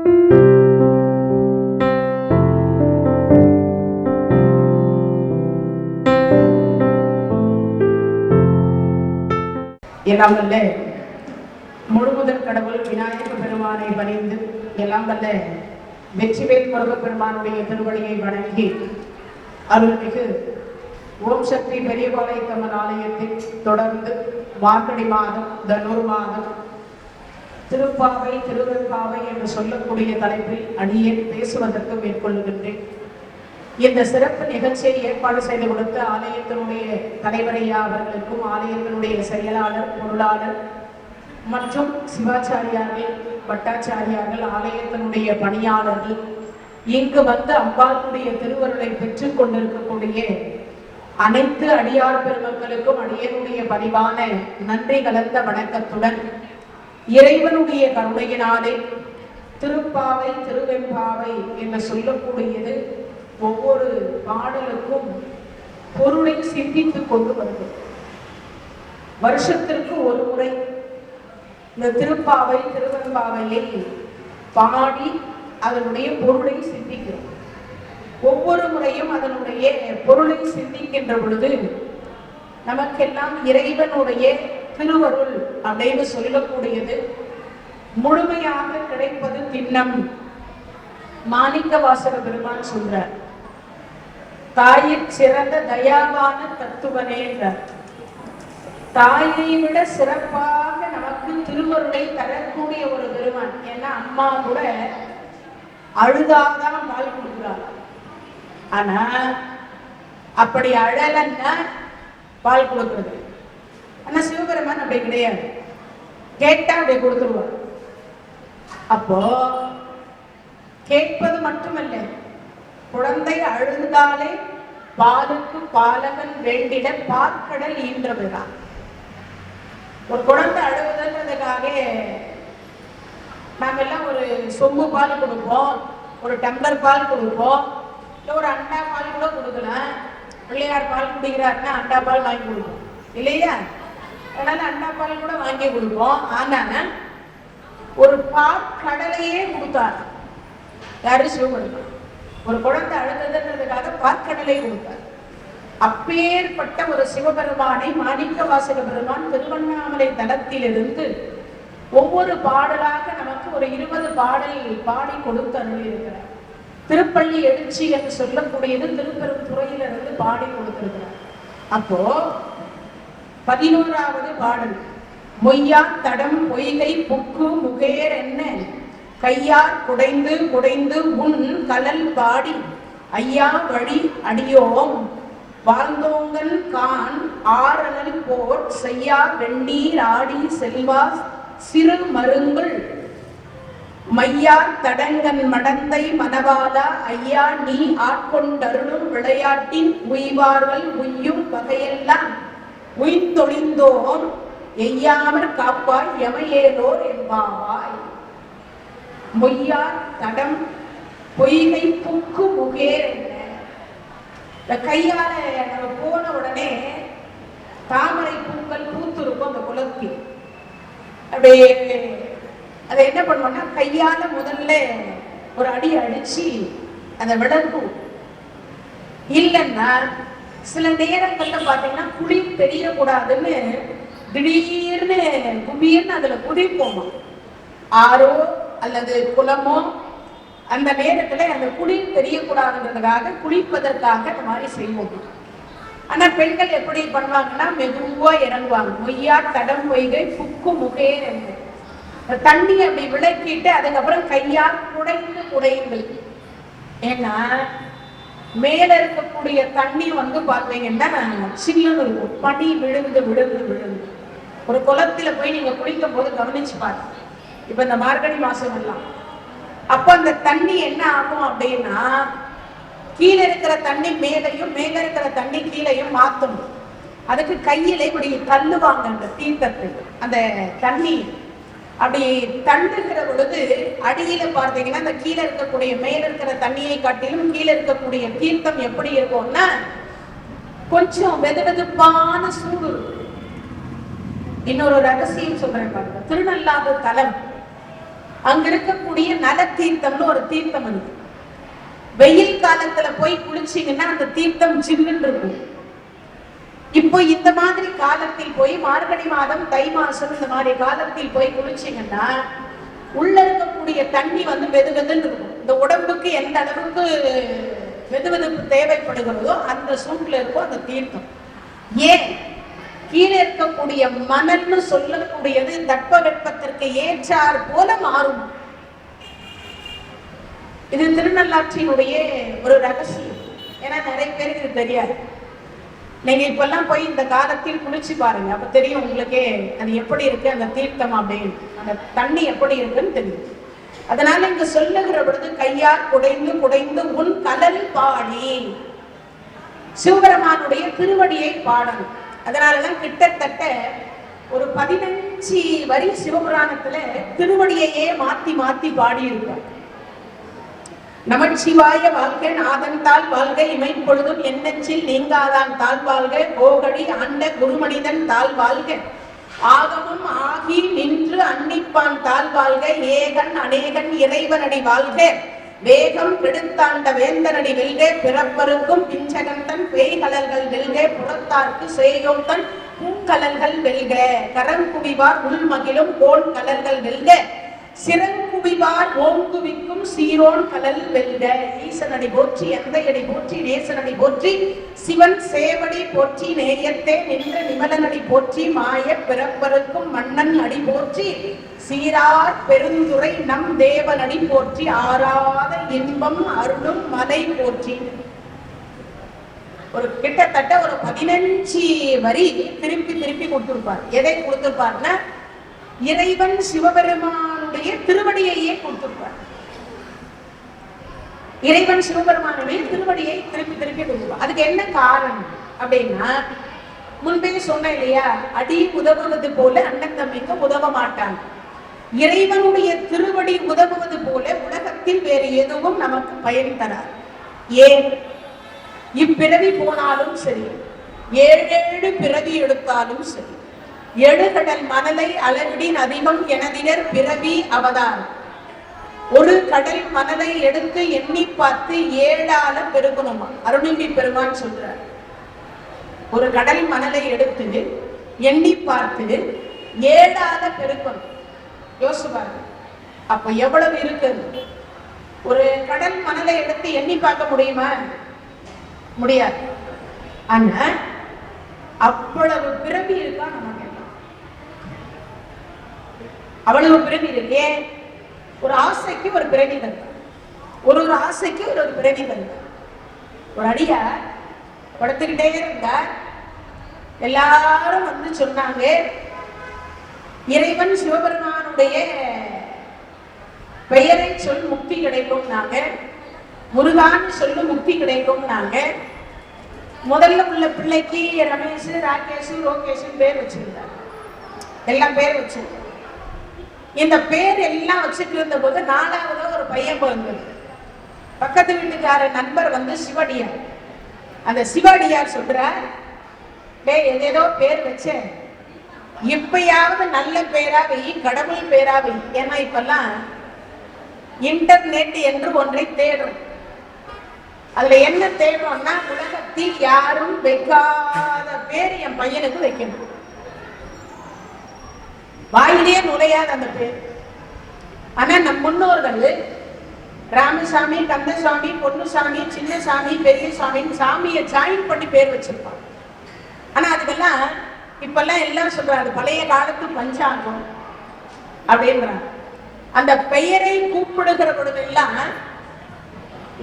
எல்லாம் வல்ல முழுமுதற் கடவுள் விநாயக பெருமானை பணிந்து எல்லாம் வல்ல வெற்றிவேல் முருகப் பெருமானுடைய திருவடியை வணங்கி அருள்மிகு ஓம் சக்தி பெரியபாளையத்தம்மன் ஆலயத்தில் தொடர்ந்து மார்கழி மாதம் தனுர் மாதம் திருப்பாவை திருவெண்பாவை என்று சொல்லக்கூடிய தலைப்பில் அடியேன் பேசுவதற்கு மேற்கொள்ளுகின்றேன். இந்த சிறப்பு நிகழ்ச்சியை ஏற்பாடு செய்து கொடுத்த ஆலயத்தினுடைய தலைவரையா அவர்களுக்கும் ஆலயத்தினுடைய செயலாளர் பொருளாளர் மற்றும் சிவாச்சாரியார்கள் பட்டாச்சாரியார்கள் ஆலயத்தினுடைய பணியாளர்கள் இங்கு வந்து அம்பாளுடைய திருவருளை பெற்றுக் கொண்டிருக்கக்கூடிய அனைத்து அடியார் பெருமக்களுக்கும் அடியனுடைய பணிவான நன்றி கலந்த வணக்கத்துடன் இறைவனுடைய கருணையினாலே திருப்பாவை திருவெண்பாவை என்று சொல்லக்கூடியது ஒவ்வொரு பாடலுக்கும் பொருளை சிந்தித்துக் கொண்டு வருது. வருஷத்திற்கு ஒரு முறை இந்த திருப்பாவை திருவெண்பாவையை பாடி அதனுடைய பொருளை சிந்திக்கிறோம். ஒவ்வொரு முறையும் அதனுடைய பொருளை சிந்திக்கின்ற பொழுது நமக்கெல்லாம் இறைவனுடைய திருவருள் அப்படின்னு சொல்லக்கூடியது முழுமையாக கிடைப்பது திண்ணம். மாணிக்க வாசக பெருமான் சொல்றார், தாயிற் சிறந்த தயாவான தத்துவனே என்றார். தாயை விட சிறப்பாக நமக்கு திருவருளை தரக்கூடிய ஒரு பெருமான். ஏன்னா அம்மா கூட அழுதாதான் பால் கொடுக்குறாங்க. ஆனா அப்படி அழலன்னா பால் கொடுக்கறது. ஆனா சிவபெருமான் அப்படி கிடையாது, கேட்டா அப்படி கொடுத்துருவார். அப்போ கேட்பது மட்டுமல்ல, குழந்தை அழுந்தாலே பாலுக்கு பாலகன் வேண்டிட பார்க்கடல் ஈன்றதுதான். ஒரு குழந்தை அழுகுதுன்றதுக்காக நாங்கெல்லாம் ஒரு சொம்பு பால் கொடுப்போம், ஒரு டம்ளர் பால் கொடுப்போம், இல்லை ஒரு அண்டா பால் கூட கொடுக்கலாம். பிள்ளையார் பால் குடிக்கிறாருன்னா அண்டா பால் வாங்கி கொடுப்போம் இல்லையா? அதனால அண்டா பால் கூட வாங்கி கொடுப்போம். ஆனா ஒரு பாற்கடலையே கொடுத்தார் யாரு? சிவபெருமான். ஒரு குழந்தை அழுதுன்றதுக்காக பாற்கடலை கொடுத்தார். அப்பேற்பட்ட ஒரு சிவபெருமானை மாணிக்க வாசக பெருமான் திருவண்ணாமலை தலத்திலிருந்து ஒவ்வொரு பாடலாக நமக்கு ஒரு 20 பாடல் பாடி கொடுத்து அருள் இருக்கிறார். திருப்பள்ளி எழுச்சி என்று சொல்லக்கூடியது திருப்பெருந்துறையிலிருந்து பாடி கொடுத்திருக்கிறார். அப்போ 11வது பாடல், மொய்யா தடம் பொய்கை புக்கு முகேர் என்ன கையார் குடைந்து குடைந்து உன் கலல் பாடி ஐயா வழி அடியோம் வாழ்ந்தோங்கல் கான் ஆரணல் போர் செய்யா வெண்ணீர் ஆடி செல்வா சிறு மருங்குள் மையார் தடங்கன் மடந்தை மணவாலா ஐயா நீ ஆட்கொண்டருளும் விளையாட்டின் உய்வார்கள் உய்யும் வகையெல்லாம் உய்ந்தொழிந்தோம் எய்யாமற் காப்பாய் எமையேலோர் என்பாவாய். மொய்யார் தடம் பொய்கை புக்கு முகேர் என்ன. இந்த கையால நம்ம போன உடனே தாமரை பூக்கள் பூத்திருக்கும் அந்த குலத்தில். அப்படியே அதை என்ன பண்ணுவோம்னா கையால முதல்ல ஒரு அடி அடிச்சு அதை விடக்கும். இல்லைன்னா சில நேரங்கள்ல பாத்தீங்கன்னா குழி தெரியக்கூடாதுன்னு திடீர்னு குபீர்னு அதுல குதிப்போமா, ஆறோ அல்லது குளமோ, அந்த நேரத்துல அந்த குழி தெரியக்கூடாதுன்றதுக்காக குளிப்பதற்காக இந்த மாதிரி செய்வோம். ஆனா பெண்கள் எப்படி பண்ணுவாங்கன்னா மெதுவா இறங்குவாங்க. மொய்யா தடம் பொய்கை புக்கு முகேர் என்று தண்ணி அப்படி விளக்கிட்டு அதுக்கப்புறம் கையால் குடைந்து குடைந்து. ஏன்னா மேல இருக்கக்கூடிய தண்ணி வந்து பாத்தீங்கன்னா சில்லுன்னு இருக்கும், பனி விழுந்து விழுந்து விழுந்து. ஒரு குளத்துல போய் நீங்க குளிக்கும் போது கவனிச்சு பாருங்க. இப்ப இந்த மார்கழி மாசம் எல்லாம் அப்ப அந்த தண்ணி என்ன ஆகும் அப்படின்னா கீழே இருக்கிற தண்ணி மேலையும் மேல இருக்கிற தண்ணி கீழையும் மாத்தணும். அதுக்கு கையில இப்படி தள்ளுவாங்க அந்த தீர்த்தத்தை. அந்த தண்ணி அப்படி தள்ளுகிற பொழுது அடியில பார்த்தீங்கன்னா அந்த கீழே இருக்கக்கூடிய மேல இருக்கிற தண்ணியை காட்டிலும் கீழே இருக்கக்கூடிய தீர்த்தம் எப்படி இருக்கும்னா கொஞ்சம் வெதுவெதுப்பான சூடு. இன்னொரு ரகசியம் சொல்றேன் பாருங்க. திருநள்ளாறு தலம் அங்க இருக்கக்கூடிய நல தீர்த்தம்னு ஒரு தீர்த்தம் இருக்கு. வெயில் காலத்துல போய் குளிச்சீங்கன்னா அந்த தீர்த்தம் சில்லுன்னு இருக்கும். இப்போ இந்த மாதிரி காலத்தில் போய் மார்கழி மாதம், தை மாசம் இந்த மாதிரி காலத்தில் போய் குளிச்சீங்கன்னா உள்ள இருக்கக்கூடிய தண்ணி வந்து வெது வெதுன்னு இருக்கும். இந்த உடம்புக்கு எந்த அளவுக்கு வெதுவெதுப்பு தேவைப்படுகிறதோ அந்த சூட்ல இருக்கும் அந்த தீர்த்தம். ஏன் கீழே இருக்கக்கூடிய மணல்னு சொல்லக்கூடியது தட்பவெப்பத்திற்கு ஏற்றார் போல மாறும். இது திருநள்ளாற்றினுடைய ஒரு ரகசியம். ஏன்னா நிறைய பேருக்கு இது தெரியாது. நீங்க இப்பெல்லாம் போய் இந்த காலத்தில் குளிச்சு பாருங்க, அப்ப தெரியும் உங்களுக்கே அது எப்படி இருக்கு அந்த தீர்த்தம் அப்படின்னு, அந்த தண்ணி எப்படி இருக்குன்னு தெரியும். அதனால இங்க சொல்லுகிற பொழுது கையால் குடைந்து குடைந்து உன் கலல் பாடி சிவபெருமானுடைய திருவடியை பாடணும். அதனாலதான் கிட்டத்தட்ட ஒரு 15 வரி சிவபுராணத்துல திருவடியையே மாத்தி மாத்தி பாடி இருப்பார். நமச்சிவாய வாழ்க்கை நாதன் தாழ் வாழ்க இமைப்பொழுதும் என்னச்சில் நீங்காதான் தாழ் வாழ்க கோகடி ஆண்ட குருமனிதன் தாழ் வாழ்க ஆகமும் ஆகி நின்று அன்னிப்பான் தாழ் வாழ்க ஏகன் அநேகன் இறைவனடி வாழ்க வேகம் கெடுத்தாண்ட வேந்தனடி வெல்க பிறப்பருக்கும் பிஞ்சகந்தன் பேய்கலல்கள் வெல்க புறத்தார்க்கு சேயோத்தன் பூங்கலல்கள் வெல்க கரங்குவிவார் உள்மகிழும் கோள் கலல்கள் வெல்க சிறங்குவிவார் ஓங்குவிக்கும் சீரோன் கலல் வெல்க ஈசனடி போற்றி எந்தையடி போற்றி நேசனடி போற்றி சிவன் சேவடி போற்றி நேயத்தே நின்ற நிமலனடி போற்றி மாய பிறப்பருக்கும் மன்னன் அடி போற்றி சீரார் பெருந்துரை நம் தேவனடி போற்றி ஆராத இன்பம் அருளும் மலை போற்றி. ஒரு கிட்டத்தட்ட ஒரு 15 வரி திருப்பி திருப்பி கொடுத்திருப்பார். எதை கொடுத்திருப்பார்னா இறைவன் சிவபெருமானுடைய திருவடியையே கொடுத்திருப்பார். இறைவன் சிவபெருமானுடைய திருவடியை திருப்பி திருப்பி கொடுத்திருப்பார். அதுக்கு என்ன காரணம் அப்படின்னா, முன்பே சொன்ன இல்லையா, அடி உதவுவது போல அண்ணன் தம்பிக்கு உதவ மாட்டாங்க. இறைவனுடைய திருவடி உதவுவது போல உலகத்தில் வேறு எதுவும் நமக்கு பயன் தராது. ஏன் இப்பிறவி போனாலும் சரி, 7 பிறவி எடுத்தாலும் சரி, எழுகடல் மணலை அளவிடின் அதிகம் எனதினர் பிறவி அவதாரம். ஒரு கடல் மணலை எடுத்து எண்ணி பார்த்து 7ஆல பெருகணுமா அருணகிரி பெருமான் சொல்றார். ஒரு கடல் மணலை எடுத்து எண்ணி பார்த்து 7ஆல பெருக்கணும். யோசிச்சு பாருங்க, அப்ப எவ்வளவு இருக்கு? ஒரு கடல் மணலை எடுத்து எண்ணி பார்க்க முடியுமா? முடியாது. ஆனா அவ்வளவு பிறவி இருக்கா நமக்கு. அவ்வளவு பிறவி இருக்கே. ஒரு ஆசைக்கு ஒரு பிறவி தந்தார், ஒரு ஆசைக்கு ஒரு பிறவி தந்தார். ஒரு அடியா படுத்துக்கிட்டே இருந்தார். எல்லாரும் வந்து சொன்னாங்க, இறைவன் சிவபெருமானுடைய பெயரை சொல் முக்தி கிடைக்கும் நாங்க, முருகான்னு சொல்லு முக்தி கிடைக்கும் நாங்க. முதல்ல உள்ள பிள்ளைக்கு ரமேஷ், ராகேஷ், ரோகேஷ் பேர் வச்சிருந்தார். எல்லாம் பேர் வச்சிருந்தார். இந்த பேர் எல்லாம் வச்சுட்டு இருந்த போது 4ஆவது ஒரு பையன் பிறந்தது. பக்கத்து வீட்டுக்கார நண்பர் வந்து சிவடியார். அந்த சிவடியார் சொல்ற, ஏதேதோ பேர் வச்சேன், இப்பயாவது நல்ல பேரா வை, கடவுள் பேரா வை. ஏன்னா இப்பெல்லாம் இன்டர்நெட் என்று ஒன்றை தேடும். அதுல என்ன தேடும்னா, உலகத்தில் யாரும் வைக்காத பேர் என் பையனுக்கு வைக்கணும். வாயிலே நுழையாத அந்த பேர். ஆனா நம் முன்னோர்கள் ராமசாமி, கந்தசாமி, பொன்னுசாமி, சின்னசாமி, பெரியசாமி சாமியை ஜாயின் பண்ணி பேர் வச்சிருப்பாங்க. ஆனா அதுக்கெல்லாம் இப்பெல்லாம் எல்லாம் சொல்றாங்க, பழைய காலத்து பஞ்சாங்கம் அப்படின்றாங்க. அந்த பெயரை கூப்பிடுகிற பொழுதெல்லாம்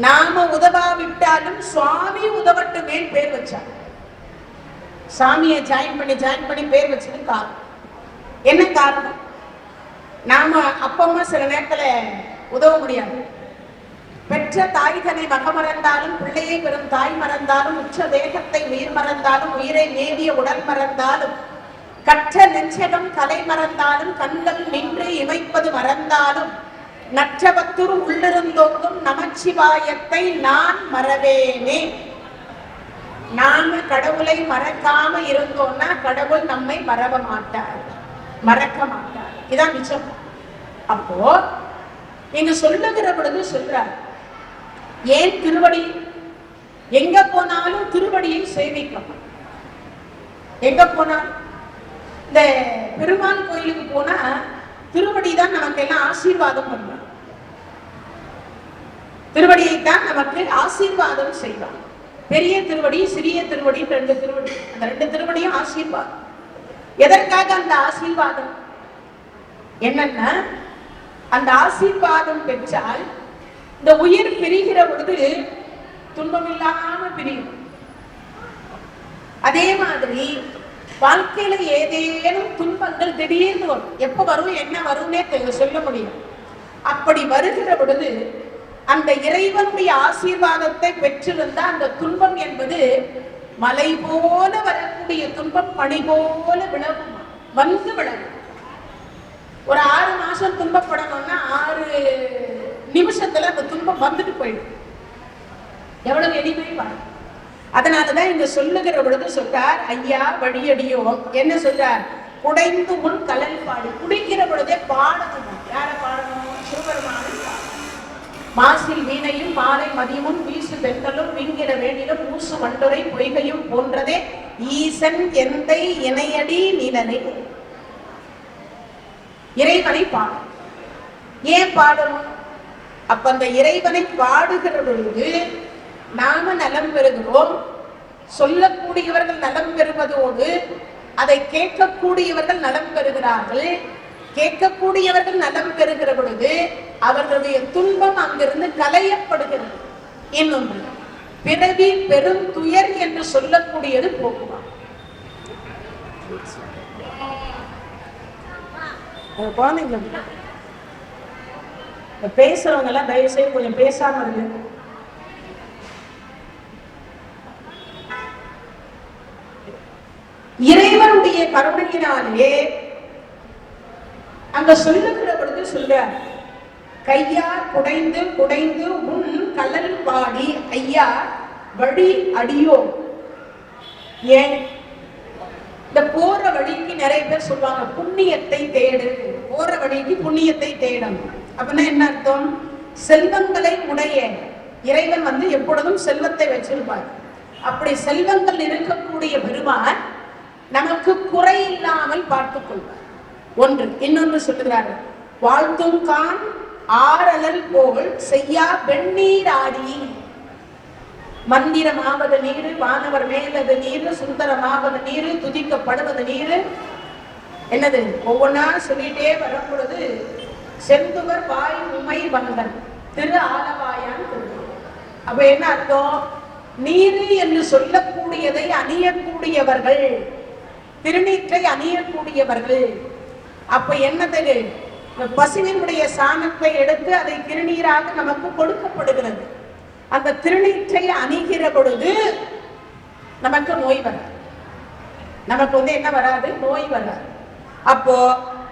நாம உதவாவிட்டாலும் சுவாமி உதவட்டுமே பேர் வச்சாங்க. சாமியை ஜாயின் பண்ணி பேர் வச்சது காரணம் என்ன? காரணம், நாம அப்பமா சில நேரத்துல உதவ முடியாது. பெற்ற தாய்தனை மக மறந்தாலும், பிள்ளையை பெறும் தாய் மறந்தாலும், உச்ச தேகத்தை உயிர் மறந்தாலும், உயிரை மேவிய உடல் மறந்தாலும், கற்ற நெஞ்சகம் கலை மறந்தாலும், கண்கள் நின்று இமைப்பது மறந்தாலும், நற்றபத்துரு உள்ளிருந்தோங்கும் நமச்சிவாயத்தை நான் மறவேனே. நாம கடவுளை மறக்காம இருந்தோம்னா கடவுள் நம்மை மறக்க மாட்டார். இதான் நிச்சயம். அப்போ இங்க சொல்லுகிற பொழுது சொல்றார், ஏன் திருவடி? எங்க போனாலும் திருவடியை சேவிக்கும். எங்க போனாலும் இந்த பெருமாள் கோயிலுக்கு போனா திருவடி தான் நமக்கு எல்லாம் ஆசீர்வாதம் பண்ணுவாங்க. திருவடியை தான் நமக்கு ஆசீர்வாதம் செய்வாங்க. பெரிய திருவடி, சிறிய திருவடி, 2 திருவடி. அந்த 2 திருவடியும் ஆசீர்வாதம். எதற்காக அந்த ஆசீர்வாதம்? என்னன்னா, அந்த ஆசீர்வாதம் பெற்றால் இந்த உயிர் பிரிகிற பொழுது துன்பம் இல்லாம பிரியும். அதே மாதிரி வாழ்க்கையில ஏதேனும் துன்பங்கள் திடீர்னு வரும். எப்ப வரும், என்ன வரும்னே சொல்ல முடியும். அப்படி வருகிற பொழுது அந்த இறைவனுடைய ஆசீர்வாதத்தை பெற்றிருந்தா அந்த துன்பம் என்பது மலை போல வரக்கூடிய துன்பம் பனி போல விலகும், வந்து விலகும். ஒரு 6 மாசம் துன்பப்படணும்னா 6 நிமிஷத்துல அந்த துன்பம் வந்துட்டு போயிடும். எவ்வளவு எளிமை பாருங்க. அதனாலதான் இங்க சொல்லுகிற பொழுது சொல்றார், ஐயா வழியடியோ. என்ன சொல்றார்? குடைந்து முன் கலல் பாடு. குடிக்கிற பொழுதே பாடணும். யார பாடணும்? சிவபெருமான. மாசில் வீணையும் மாலை மதியமும் வீசு பெண்களும் விங்கிற வேண்டிலும் ஊசு வண்டுரை பொய்கையும் போன்றதே ஈசன் எந்தை இணையடி நிழலை. இறைவனை பாடும். ஏன் பாடணும்? அப்ப அந்த இறைவனை பாடுகிற பொழுது நாம நலம் பெறுகிறோம். சொல்லக்கூடியவர்கள் நலம் பெறுவதோடு அதை கேட்கக்கூடியவர்கள் நலம் பெறுகிறார்கள். கேட்கக்கூடியவர்கள் நலம் பெறுகிற பொழுது அவர்களுடைய துன்பம் அங்கிருந்து களையப்படுகிறது. இன்னொன்று, பிறவி பெரும் துயர் என்று சொல்லக்கூடியது போக்குவார். குழந்தைங்க பேசுறவங்க எல்லாம் தயவு செய்து கொஞ்சம் பேசாம இருக்கு. இறைவனுடைய கருணையினாலே அங்க சொல்லுகிற பொழுது சொல்ற, கையார் குடைந்து குடைந்து உன் கலல் பாடி ஐயா வழி அடியோ. ஏன் இந்த போற வழிக்கு நிறைய பேர் சொல்லுவாங்க, புண்ணியத்தை தேடு. போற வழிக்கு புண்ணியத்தை தேடணும். அப்படின்னா என்ன அர்த்தம்? செல்வங்களை உடைய இறைவன் எப்பொழுதும் செல்வத்தை வச்சிருப்பார். அப்படி செல்வங்கள் இருக்கக்கூடிய பெருமான் நமக்கு குறை இல்லாமல் பார்த்துக் கொள்வார். ஒன்று. இன்னொன்று சொல்லுகிறார்கள், வாழ்த்தும் கான் ஆரலல் போல் செய்யா வெண்ணீர் ஆடி. மந்திரமாவது நீர், வானவர் மேலது நீர், சுந்தரமாவது நீர், துதிக்கப்படுவது நீர். என்னது? ஒவ்வொன்னா சொல்லிட்டே வரும் பொழுது செந்துவர் வாய் உமை வந்தன் திரு ஆலவாயான் திரு. அப்ப என்ன அர்த்தம்? நீர் என்று சொல்லக்கூடியதை அணியக்கூடியவர்கள், திருநீற்றை அணியக்கூடியவர்கள். அப்ப என்னது? பசுவினுடைய சாணத்தை எடுத்து அதை திருநீராக நமக்கு கொடுக்கப்படுகிறது. அந்த திருநீற்றை அணிகிற பொழுது நமக்கு நோய் வராது. நமக்கு என்ன வராது? நோய் வராது. அப்போ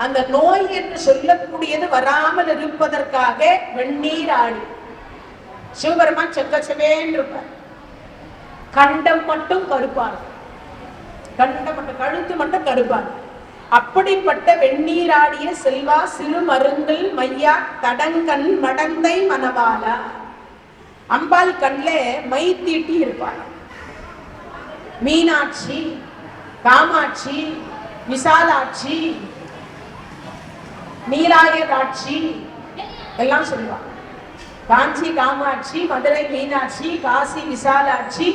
அந்த நோய் என்று சொல்லக்கூடியது வராமல் இருப்பதற்காக வெந்நீர் ஆடி சிவபெருமான் செக்கச்சவேன்னு இருப்பார். கண்டம் மட்டும் கருப்பார். கண்டம் மட்டும், கழுத்து மட்டும் கருப்பார். அப்படிப்பட்ட வெந்நீராடிய செல்வா சிறு மருங்கள் மையா தடங்கண் மடந்தை மணவாளா. அம்பாள் கண்ல மை தீட்டி இருப்பாள். மீனாட்சி, காமாட்சி, விசாலாட்சி, நீலாயராட்சி எல்லாம் சொல்லுவாங்க. காஞ்சி காமாட்சி, மதுரை மீனாட்சி, காசி விசாலாட்சி.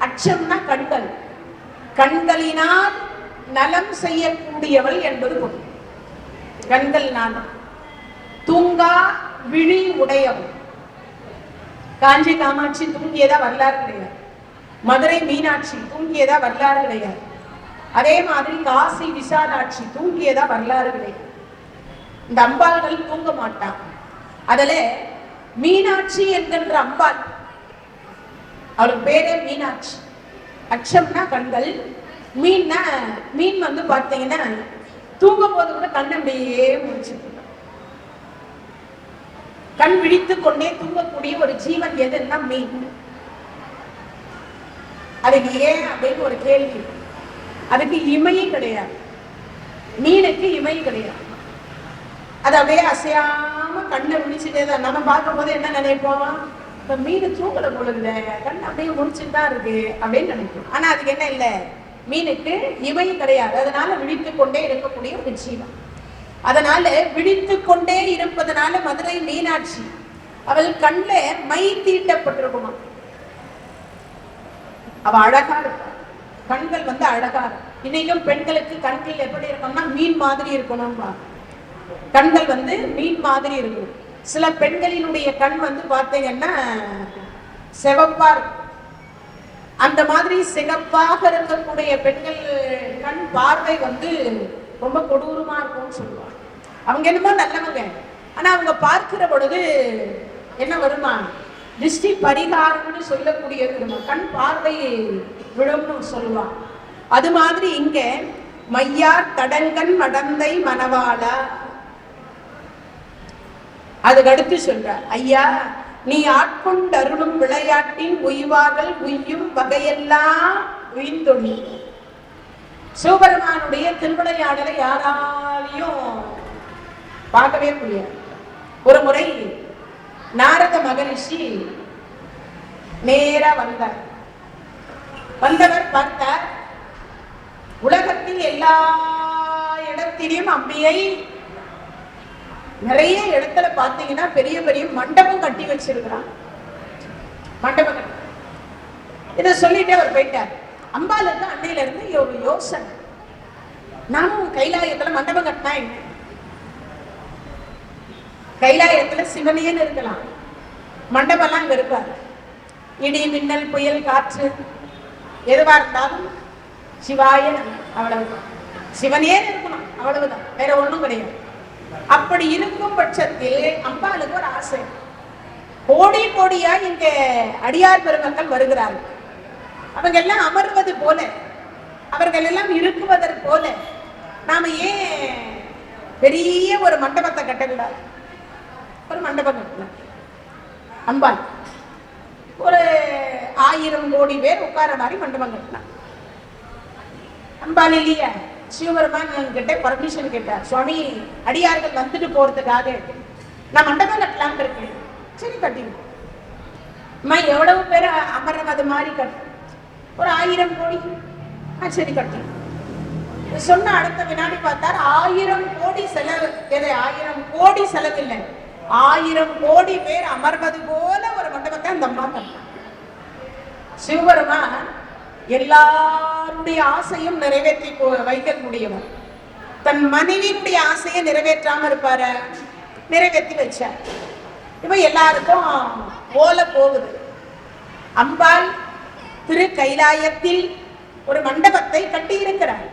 அச்சம்னா கண்கள். கண்களினால் நலம் செய்யக்கூடியவள் என்பது பொருள். கண்கள் நானும் தூங்கா விழி உடையவள். காஞ்சி காமாட்சி தூங்கியதா வரலாறு கிடையாது. மதுரை மீனாட்சி தூங்கியதா வரலாறு கிடையாது. அதே மாதிரி காசி விசாலாட்சி தூங்கியதா வரலாறு கிடையாது. இந்த அம்பாள்கள் தூங்க மாட்டாங்க. அதுல மீனாட்சி என்கின்ற அம்பாள், அவளுக்கு பேரே மீனாட்சி. அச்சம்னா கண்கள், மீன்னா மீன் பார்த்தீங்கன்னா தூங்கும் போது கூட கண் அப்படியே முடிச்சு கண் விழித்து கொண்டே தூங்கக்கூடிய ஒரு ஜீவன் எதுன்னா மீன். அதுக்கு ஏன் அப்படின்னு ஒரு கேள்வி. அதுக்கு இமையே கிடையாது. மீனுக்கு இமை கிடையாது. அது அப்படியே அசையாம கண்ணை முடிச்சுட்டே தான். நம்ம பார்க்கும் போது என்ன நினைப்போம், இப்ப மீன் தூக்கல பொழுதுல கண் அப்படியே முடிச்சுட்டு தான் இருக்கு அப்படின்னு நினைப்போம். ஆனா அதுக்கு என்ன இல்லை, மீனுக்கு இமை கிடையாது. அதனால விழித்து கொண்டே இருக்கக்கூடிய ஒரு ஜீவன். அதனால விழித்து கொண்டே இருப்பதனால மதுரை மீனாட்சி அவள் கண்ல மை தீட்டப்பட்டிருக்குமா. அவ அழகா இருப்பா, கண்கள் அழகா இருக்கும். இன்னைக்கும் பெண்களுக்கு கண்கள் எப்படி இருக்கணும்னா மீன் மாதிரி இருக்கணும்பா. கண்கள் மீன் மாதிரி இருக்கும். சில பெண்களினுடைய கண் பார்த்தீங்கன்னா சிவப்பா இருக்கும். அந்த மாதிரி சிகப்பாக இருக்கக்கூடிய பெண்கள் கண் பார்வை ரொம்ப கொடூரமா இருக்கும்னு சொல்லுவாங்க. அவங்க என்னமோ நல்லவங்க, ஆனா அவங்க பார்க்கிற பொழுது என்ன வருமா, திருஷ்டி பரிகாரம்னு சொல்லக்கூடியது கண் பார்வை விழும்னு சொல்லுவாங்க. அது மாதிரி இங்க மையார் தடங்கன் மடந்தை மணவாளா, அதுக்கு அடுத்து சொல்ற, ஐயா நீ ஆட்கொண்டருளும் விளையாட்டின் உய்வார்கள் உய்யும் வகையெல்லாம் உயிர்ந்தொழி. சிவபெருமானுடைய திருவிளையாடலை யாராலையும் பார்க்கவே முடியாது. ஒரு முறை நாரத மகரிஷி நேரா வந்தவர் பார்த்தார், உலகத்தில் எல்லா இடத்திலும் அம்பியை நிறைய இடத்துல பார்த்தீங்கன்னா பெரிய பெரிய மண்டபம் கட்டி வச்சிருக்கிறான். மண்டபம் கட்டி இதை சொல்லிட்டு அவர் போயிட்டார். அம்பாளுக்கு அன்னையில இருந்து ஒரு யோசனை, நானும் கைலாயத்துல மண்டபம் கட்டினா என்ன, கைலாயத்துல சிவனையன்னு இருக்கலாம், மண்டபம்லாம் இங்க இருப்பாரு. இடி மின்னல் புயல் காற்று எதுவா இருந்தாலும் சிவாய அவ்வளவுதான், சிவனே இருக்கணும் அவ்வளவுதான், வேற ஒண்ணும் கிடையாது. அப்படி இருக்கும் பட்சத்தில் அம்பாளுக்கு ஒரு ஆசை, கோடி கோடியா இங்க அடியார் பெருமக்கள் வருகிறார்கள், அவங்க எல்லாம் அமர்வது போல, அவர்கள் எல்லாம் இருக்குவதற்கு போல நாம ஏன் பெரிய ஒரு மண்டபத்தை கட்டக்கூடாது. ஒரு மண்டபம் கட்டலாம். அம்பாள் ஒரு 1000 கோடி பேர் உட்கார மாதிரி மண்டபம் கட்டலாம். அம்பாள் இல்லையா, சிவபெருமான் கிட்ட பர்மிஷன் கேட்டார், சுவாமி அடியார்கள் வந்துட்டு போறதுக்காக நான் மண்டபம் கட்டலாம்னு இருக்கேன். சரி கட்டிடுவோம். அம்மா எவ்வளவு பேர் அமர்றது அது மாதிரி கட்டு, ஒரு 1000 கோடி. சரி கட்டி சொன்ன அடுத்த வினாடி பார்த்தார் 1000 கோடி செலவு. எது 1000 கோடி செலவு இல்லை, 1000 கோடி பேர் அமர்வது போல ஒரு மண்டபத்தை அந்த அம்மா கட்டார். சிவபெருமான் எல்லாருடைய ஆசையும் நிறைவேற்றி வைக்கக்கூடியவர். தன் மனைவியினுடைய ஆசையை நிறைவேற்றாம இருப்பார, நிறைவேற்றி வச்சார். இப்ப எல்லாருக்கும் ஓலை போகுது. அம்பாள் திரு கைலாயத்தில் ஒரு மண்டபத்தை கட்டி இருக்கிறார்.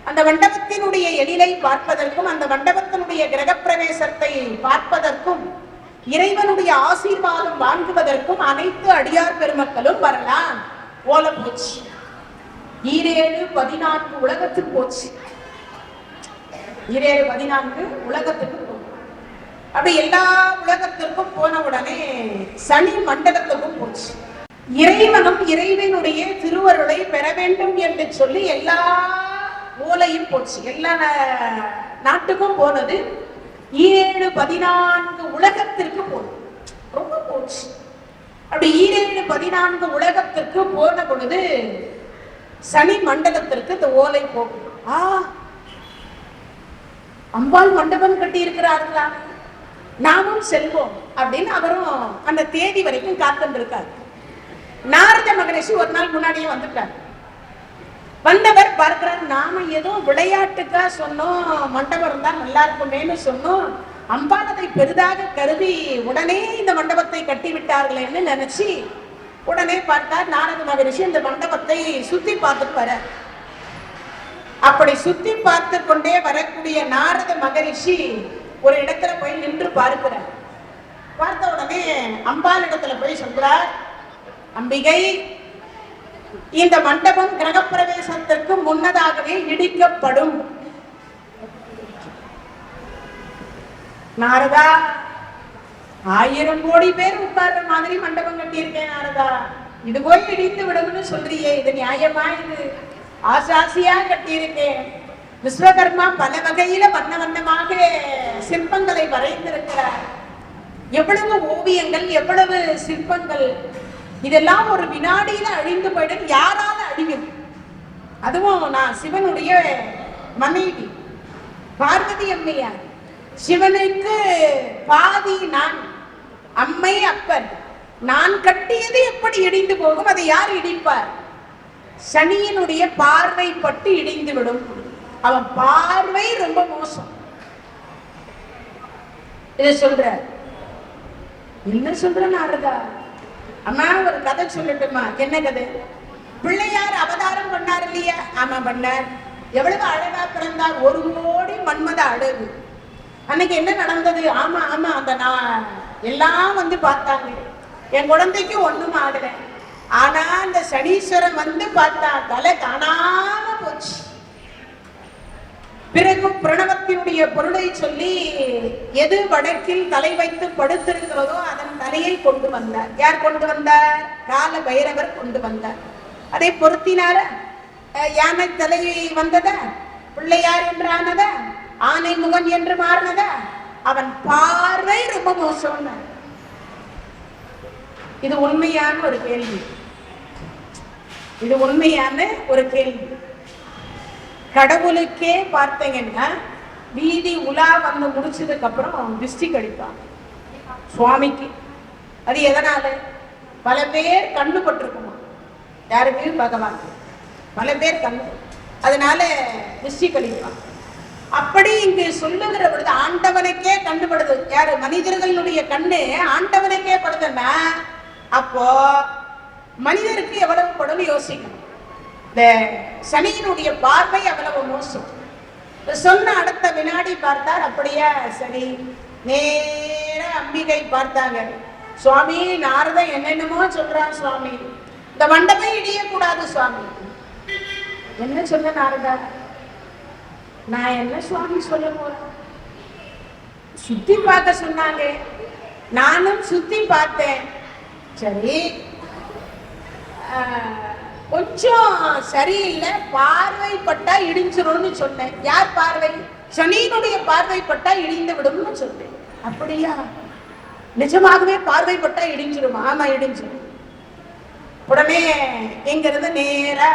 அந்த மண்டபத்தினுடைய எழிலை பார்ப்பதற்கும் அந்த மண்டபத்தினுடைய கிரகப்பிரவேசத்தை பார்ப்பதற்கும் இறைவனுடைய ஆசீர்வாதம் வாங்குவதற்கும் அனைத்து அடியார் பெருமக்களும் வரலாம். ஓலை போச்சு. 14 உலகத்துக்கு போச்சு. 14 உலகத்துக்கு போச்சு. அப்படி எல்லா உலகத்திற்கும் போன உடனே சனி மண்டலத்துக்கும் போச்சு. இறைவனும் இறைவனுடைய திருவருளை பெற வேண்டும் என்று சொல்லி எல்லா ஓலையும் போச்சு. எல்லா நாட்டுக்கும் போனது. 14 உலகத்திற்கு போனது. ரொம்ப போச்சு. அப்படி 14 உலகத்திற்கு போன பொழுது சனி மண்டலத்திற்கு இந்த ஓலை போகும். அம்பாள் மண்டபம் கட்டி இருக்கிறார்களா, நாமும் செல்வோம் அப்படின்னு அவரும் அந்த தேதி வரைக்கும் காத்துட்டு இருக்காரு. நாரத மகரிஷி ஒரு நாள் முன்னாடியே வந்துட்டார். வந்தவர் பார்க்கிறார், நாம ஏதோ விளையாட்டுக்கா சொன்னோம் மண்டபம் இருந்தா நல்லா இருக்குமேன்னு சொன்னோம், அம்பாள் அதை பெரிதாக கருதி உடனே இந்த மண்டபத்தை கட்டி விட்டார்களேன்னு நினைச்சு உடனே பார்த்தார் நாரத மகரிஷி இந்த மண்டபத்தை சுத்தி பார்த்துட்டு வர. அப்படி சுத்தி பார்த்து கொண்டே வரக்கூடிய நாரத மகரிஷி ஒரு இடத்துல போய் நின்று பார்க்கிறார். பார்த்த உடனே அம்பாள் இடத்துல போய் சொல்றார், அம்பிகை இந்த மண்டபம் கிரகப்பிரவேசத்திற்கு முன்னதாகவே இடிக்கப்படும். நாரதா 1000 கோடி பேர் உட்கார்ற மாதிரி மண்டபம் கட்டியிருக்கேன் நாரதா, இது போய் இடித்து விடும்னு சொல்றியே, இது நியாயமா? இது ஆசாசியா கட்டியிருக்கேன். விஸ்வகர்மா பல வகையில வண்ண வண்ணமாக சிற்பங்களை வரைந்திருக்கிறார். எவ்வளவு ஓவியங்கள், எவ்வளவு சிற்பங்கள், இதெல்லாம் ஒரு வினாடியில அழிந்து போயிடும். யாரால அழியும்? அதுவும் நான் சிவனுடைய மனைவி பார்வதி அம்மையார். சிவனுக்கு பாதி நான், அம்மை அப்பன். நான் கட்டியது எப்படி இடிந்து போகும்? அதை யார் இடிப்பார்? சனியினுடைய பார்வை பட்டு இடிந்து விடும். அவன் பார்வை ரொம்ப மோசம். இத சொல்ற என்ன சொல்ற நாரதா? அம்மா ஒரு கதை சொல்லட்டுமா? என்ன கதை? பிள்ளையார் அவதாரம் பண்ணார் இல்லையா? ஆமா பண்ணார். எவ்வளவு அழகா பிறந்தார், ஒரு கோடி மன்மத அழகு. அன்னைக்கு என்ன நடந்தது? ஆமா ஆமா அந்த நான் எல்லாம் வந்து பார்த்தாங்க. என் குழந்தைக்கு ஒண்ணும் ஆகல. ஆனா அந்த சனீஸ்வரன் வந்து பார்த்தா தலை காணாம போச்சு. பிறகு பிரணவத்தினுடைய பொருளை சொல்லி எது வடக்கில் தலை வைத்து படுத்திருக்கிறதோ அதன் தலையை கொண்டு வந்தார். யார் கொண்டு வந்தார்? கால பைரவர் கொண்டு வந்தார். அதை பொருத்தினார. யானை தலை வந்ததா? பிள்ளையார் என்று ஆனதா? ஆனை முகன் என்று மாறினதா? அவன் பார்வை ரொம்ப மோசம். இது உண்மையான ஒரு கேள்வி. இது உண்மையான ஒரு கேள்வி. கடவுளுக்கே பார்த்தீங்கன்னா வீதி உலா வந்து முடிச்சதுக்கு அப்புறம் திருஷ்டி கழிப்பான் சுவாமிக்கு. அது எதனால? பல பேர் கண்ணுபட்டிருக்குமா? யாருக்கு? பகவான். பல பேர் கண்ணு, அதனால திருஷ்டி கழிப்பான். அப்படி இங்கு சொல்லுகிற பொழுது ஆண்டவனுக்கே கண்டுபடுது. யாரு? மனிதர்களுடைய கண்ணு ஆண்டவனுக்கே படுதுன்னா அப்போ மனிதருக்கு எவ்வளவு படும் யோசிக்கணும். இந்த சனியினுடைய பார்வை அவ்வளவு மோசம். சொன்ன அடுத்த வினாடி பார்த்தார். அப்படியே சரி, நேர அம்பிகை பார்த்தாங்க. சுவாமி நாரதன் என்னென்னமோ சொல்றான் சுவாமி, இந்த மண்டபம் இடியக்கூடாது சுவாமி. என்ன சொன்ன நாரதா? நான் என்ன சுவாமி சொல்ல போறேன்? சுத்தி பார்க்க சொன்னாங்க, நானும் சுத்தி பார்த்தேன். சரி, கொஞ்சம் சரியில்லை, பார்வைப்பட்டா இடிஞ்சிரும்னு சொன்னேன். யார் பார்வை? சனியினுடைய பார்வைப்பட்டா இடிந்து விடும்னு சொன்னேன். அப்படியா? நிஜமாகவே பார்வைப்பட்டா இடிஞ்சிரும்? ஆமா இடிஞ்சிரும். உடனே எங்க இருந்து நேரா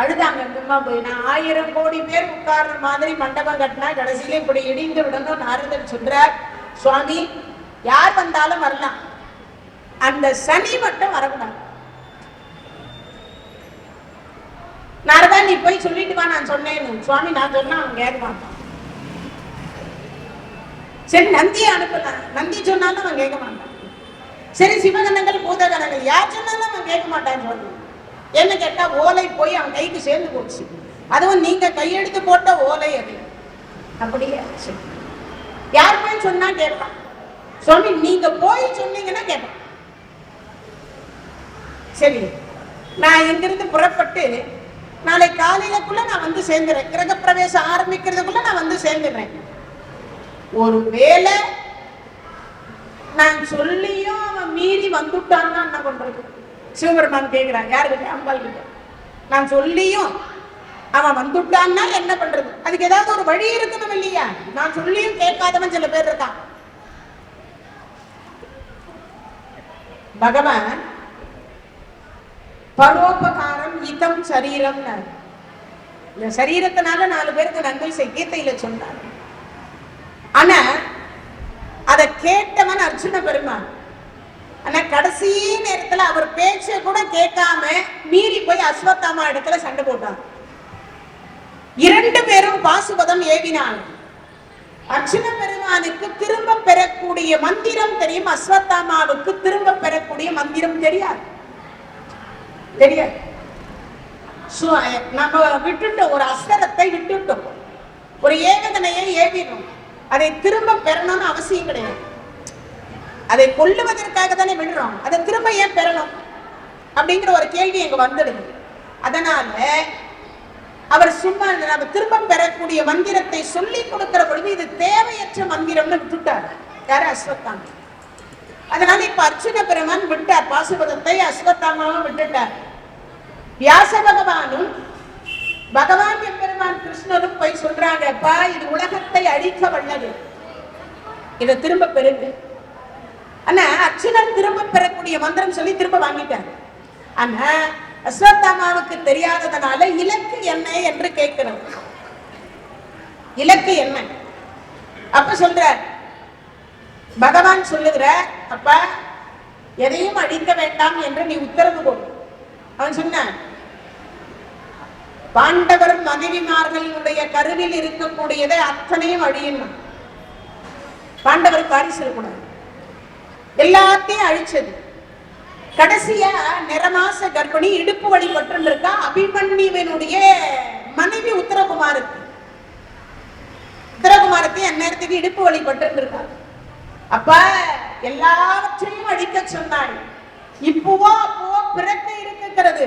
அழுதாங்க. அம்மா போய் நான் 1000 கோடி பேர் உட்கார்ற மாதிரி மண்டபம் கட்டினா கடைசியில இப்படி இடிந்து விடணும் நாரதர் சொல்றார். சுவாமி யார் வந்தாலும் வரலாம், அந்த சனி மட்டும் வரக்கூடாது. நாரதா நீ போய் சொல்லிட்டு வா, நான் சொன்னேன்னு. சுவாமி நான் சொன்னா அவன் கேட்க மாட்டான். சரி நந்தியை அனுப்பலாம், நந்தி சொன்னாலும் அவன் கேட்க மாட்டான். சரி சிவகணங்கள் பூதகணங்கள் யார் சொன்னாலும் அவன் கேட்க மாட்டான்னு சொன்னான். என்ன கேட்டா ஓலை போய் அவன் கைக்கு சேர்ந்து போச்சு. அதுவும் நீங்க கையெடுத்து போட்ட ஓலை அது. அப்படியே யார் போய் சொன்னா கேட்பான். சுவாமி நீங்க போய் சொன்னீங்கன்னா கேட்பான். சரி நான் இங்கிருந்து புறப்பட்டு நாளை காலையிலக்குள்ள நான் வந்து சேர்ந்துறேன். கிரக பிரவேசம் ஆரம்பிக்கிறதுக்குள்ள நான் வந்து சேர்ந்துடுறேன். ஒருவேளை நான் சொல்லியும் அவன் மீறி வந்துட்டான்னா என்ன பண்றது? சிவபெருமான் கேட்கிறான். யாருக்கிட்ட? அம்பாள் கிட்ட. நான் சொல்லியும் அவன் வந்துட்டான்னா என்ன பண்றது? அதுக்கு ஏதாவது ஒரு வழி இருக்கணும் இல்லையா? நான் சொல்லியும் கேட்காதவன் சில பேர் இருக்கான். பகவான் பரோபகாரம் இதம் சரீரம், இந்த சரீரத்தினால 4 பேருக்கு நன்மை செய்ய கீதையில சொன்னார். ஆனா அதை கேட்டவன் அர்ஜுன பெருமான். ஆனா கடைசி நேரத்துல அவர் பேச்ச கூட கேட்காம மீறி போய் அஸ்வத்தாமா இடத்துல சண்டை போட்டார். 2 பேரும் பாசுபதம் ஏவினான். அர்ஜுன பெருமானுக்கு திரும்ப பெறக்கூடிய மந்திரம் தெரியும், அஸ்வத்தாமாவுக்கு திரும்ப பெறக்கூடிய மந்திரம் தெரியாது. தெரியாது. நம்ம விட்டுட்டோம், ஒரு அஸ்திரத்தை விட்டுட்டோம், ஒரு ஏகதனையை ஏவினோம். அதை திரும்ப பெறணும்னு அவசியம் கிடையாது. அதை கொல்லுவதற்காக தானே விடுறோம், அதை திரும்ப ஏன் பெறணும் அப்படிங்கிற ஒரு கேள்வி எங்க வந்துடுது. அதனால அவர் சும்மா நம்ம திரும்ப பெறக்கூடிய மந்திரத்தை சொல்லி கொடுக்கிற பொழுது இது தேவையற்ற மந்திரம்னு விட்டுட்டார். யாரு? அஸ்வத்தாமா. அதனால இப்ப அர்ஜுன பெருமான் விட்டார் பாசுபதத்தை, அஸ்வத்தாமாவும் விட்டுட்டார். வியாச பகவானும் பகவான் எம்பெருமான் கிருஷ்ணரும் போய் சொல்றாங்க, அப்பா இது உலகத்தை அழிக்க வல்லது, இதை திரும்ப பெறுங்க. ஆனா அர்ஜுனன் திரும்ப பெறக்கூடிய மந்திரம் சொல்லி திரும்ப வாங்கிட்டாங்க. ஆனா அஸ்வத்தாமாவுக்கு தெரியாததுனால இலக்கு என்ன என்று கேட்கிறது. இலக்கு என்ன? அப்ப சொல்ற பகவான் சொல்லுகிற, அப்பா எதையும் அழிக்க வேண்டாம் என்று நீ உத்தரவு கொடு. அவன் சொன்ன, பாண்டவர் மனைவிமார்களுடைய கருவில் இருக்கக்கூடியதை அத்தனையும் அழியணும், பாண்டவர் பாரி சொல்லக்கூடாது, எல்லாத்தையும் அழிச்சது. கடைசியா நிறமாச கர்ப்பிணி இடுப்பு வழிபட்டு இருக்கா அபிமன்யுவினுடைய மனைவி உத்தரகுமாரத்தி. உத்தரகுமாரத்தி அந்நேரத்துக்கு இடுப்பு வழிபட்டு இருக்கா. அப்ப எல்லாவற்றையும் அழிக்க சொன்னாள். இப்பவோ அப்பவோ பிறக்க இருக்கிறது.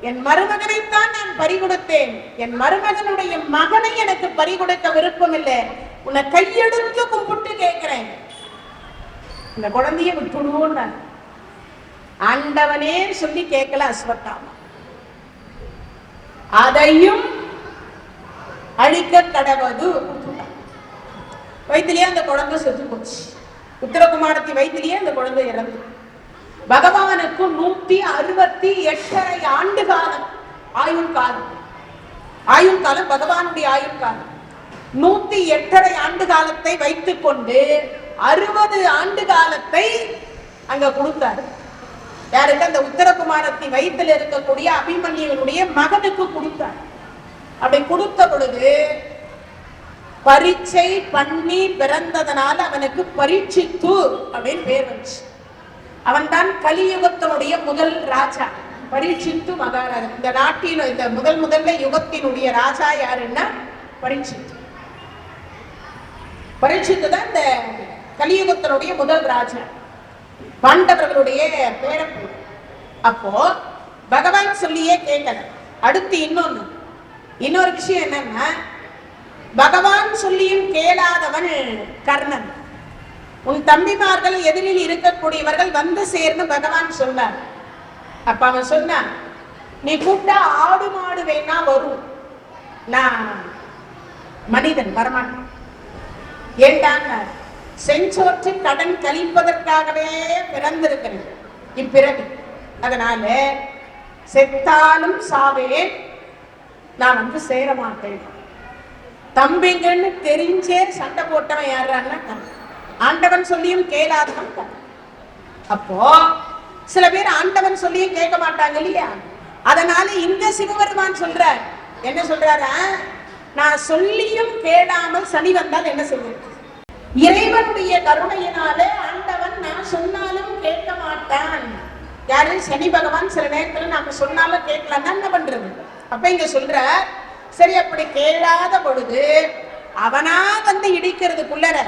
என் மருமகனைத்தான் நான் பறிகொடுத்தேன், என் மருமகனுடைய மகனை எனக்கு பறிகொடுக்க விருப்பம் இல்லை, உன்னை கையெடுத்து கும்பிட்டு கேட்கிறேன், இந்த குழந்தைய விட்டுடுவோம். ஆண்டவனே சொல்லி கேட்கல அஸ்வத்தாமா. அதையும் அழிக்க கடவது. வயிற்றிலேயே அந்த குழந்தை செத்து போச்சு. உத்தரகுமாரத்தி வயிற்றிலேயே அந்த குழந்தை இறந்து. பகவானுக்கு 168 ஆண்டு காலம் ஆயுள் காலம். ஆயுள் காலம் பகவானுடைய ஆயுள் காலம் 108 ஆண்டு காலத்தை வைத்துக் கொண்டு 60 ஆண்டு காலத்தை அங்க கொடுத்தாரு. யாருக்கு? அந்த உத்தரகுமாரத்தி வயிற்றில் இருக்கக்கூடிய அபிமன்யுடைய மகனுக்கு கொடுத்தார். அப்படி கொடுத்த பொழுது பரீட்சை பண்ணி பிறந்ததனால அவனுக்கு பரீட்சித்து அப்படின்னு பேர் வச்சு. அவன் தான் கலியுகத்தினுடைய முதல் ராஜா, பரீட்சித்து மகாராஜா. இந்த நாட்டின் இந்த முதல்ல யுகத்தினுடைய ராஜா யாருன்னா பரீட்சித்து. பரீட்சித்து தான் இந்த கலியுகத்தினுடைய முதல் ராஜா, பாண்டவர்களுடைய பேரப்பு. அப்போ பகவான் சொல்லியே கேட்கல. அடுத்து இன்னொரு விஷயம் என்னன்னா, பகவான் சொல்லியும் கேளாதவன் கர்ணன். உன் தம்பிமார்கள் எதிரில் இருக்கக்கூடியவர்கள் வந்து சேர்ந்து பகவான் சொன்னார். அப்ப அவன் சொன்னான், நீ கூப்பிட்டா ஆடு மாடு வேணா வரும், நான் மனிதன் வரமாட்டேன். ஏண்டாங்க, செஞ்சோற்று கடன் கழிப்பதற்காகவே பிறந்திருக்கிறேன் இப்பிறவி. அதனால செத்தாலும் சாவேன், நான் வந்து சேர மாட்டேன். தம்பிங்கன்னு தெரிஞ்சே சண்டை போட்டவன் யாருன்னா ஆண்டவன் சொல்லியும் கேளாதவன். அப்போ சில பேர் ஆண்டவன் சொல்லியும் கேட்க மாட்டாங்க இல்லையா? அதனால இந்த சிவபெருமான் சொல்றார், என்ன சொல்றாரா, நான் சொல்லியும் கேளாமல் சனி வந்தால் என்ன செய்வது? இறைவனுடைய கருணையினால ஆண்டவன் நான் சொன்னாலும் கேட்க மாட்டான். யாரு? சனி பகவான். சில நேரத்துல நாம சொன்னாலும் கேட்கலன்னா என்ன பண்றது? அப்ப இங்க சொல்ற, சரி அப்படி கேளாத பொழுது அவனா வந்து இடிக்கிறதுக்குள்ளர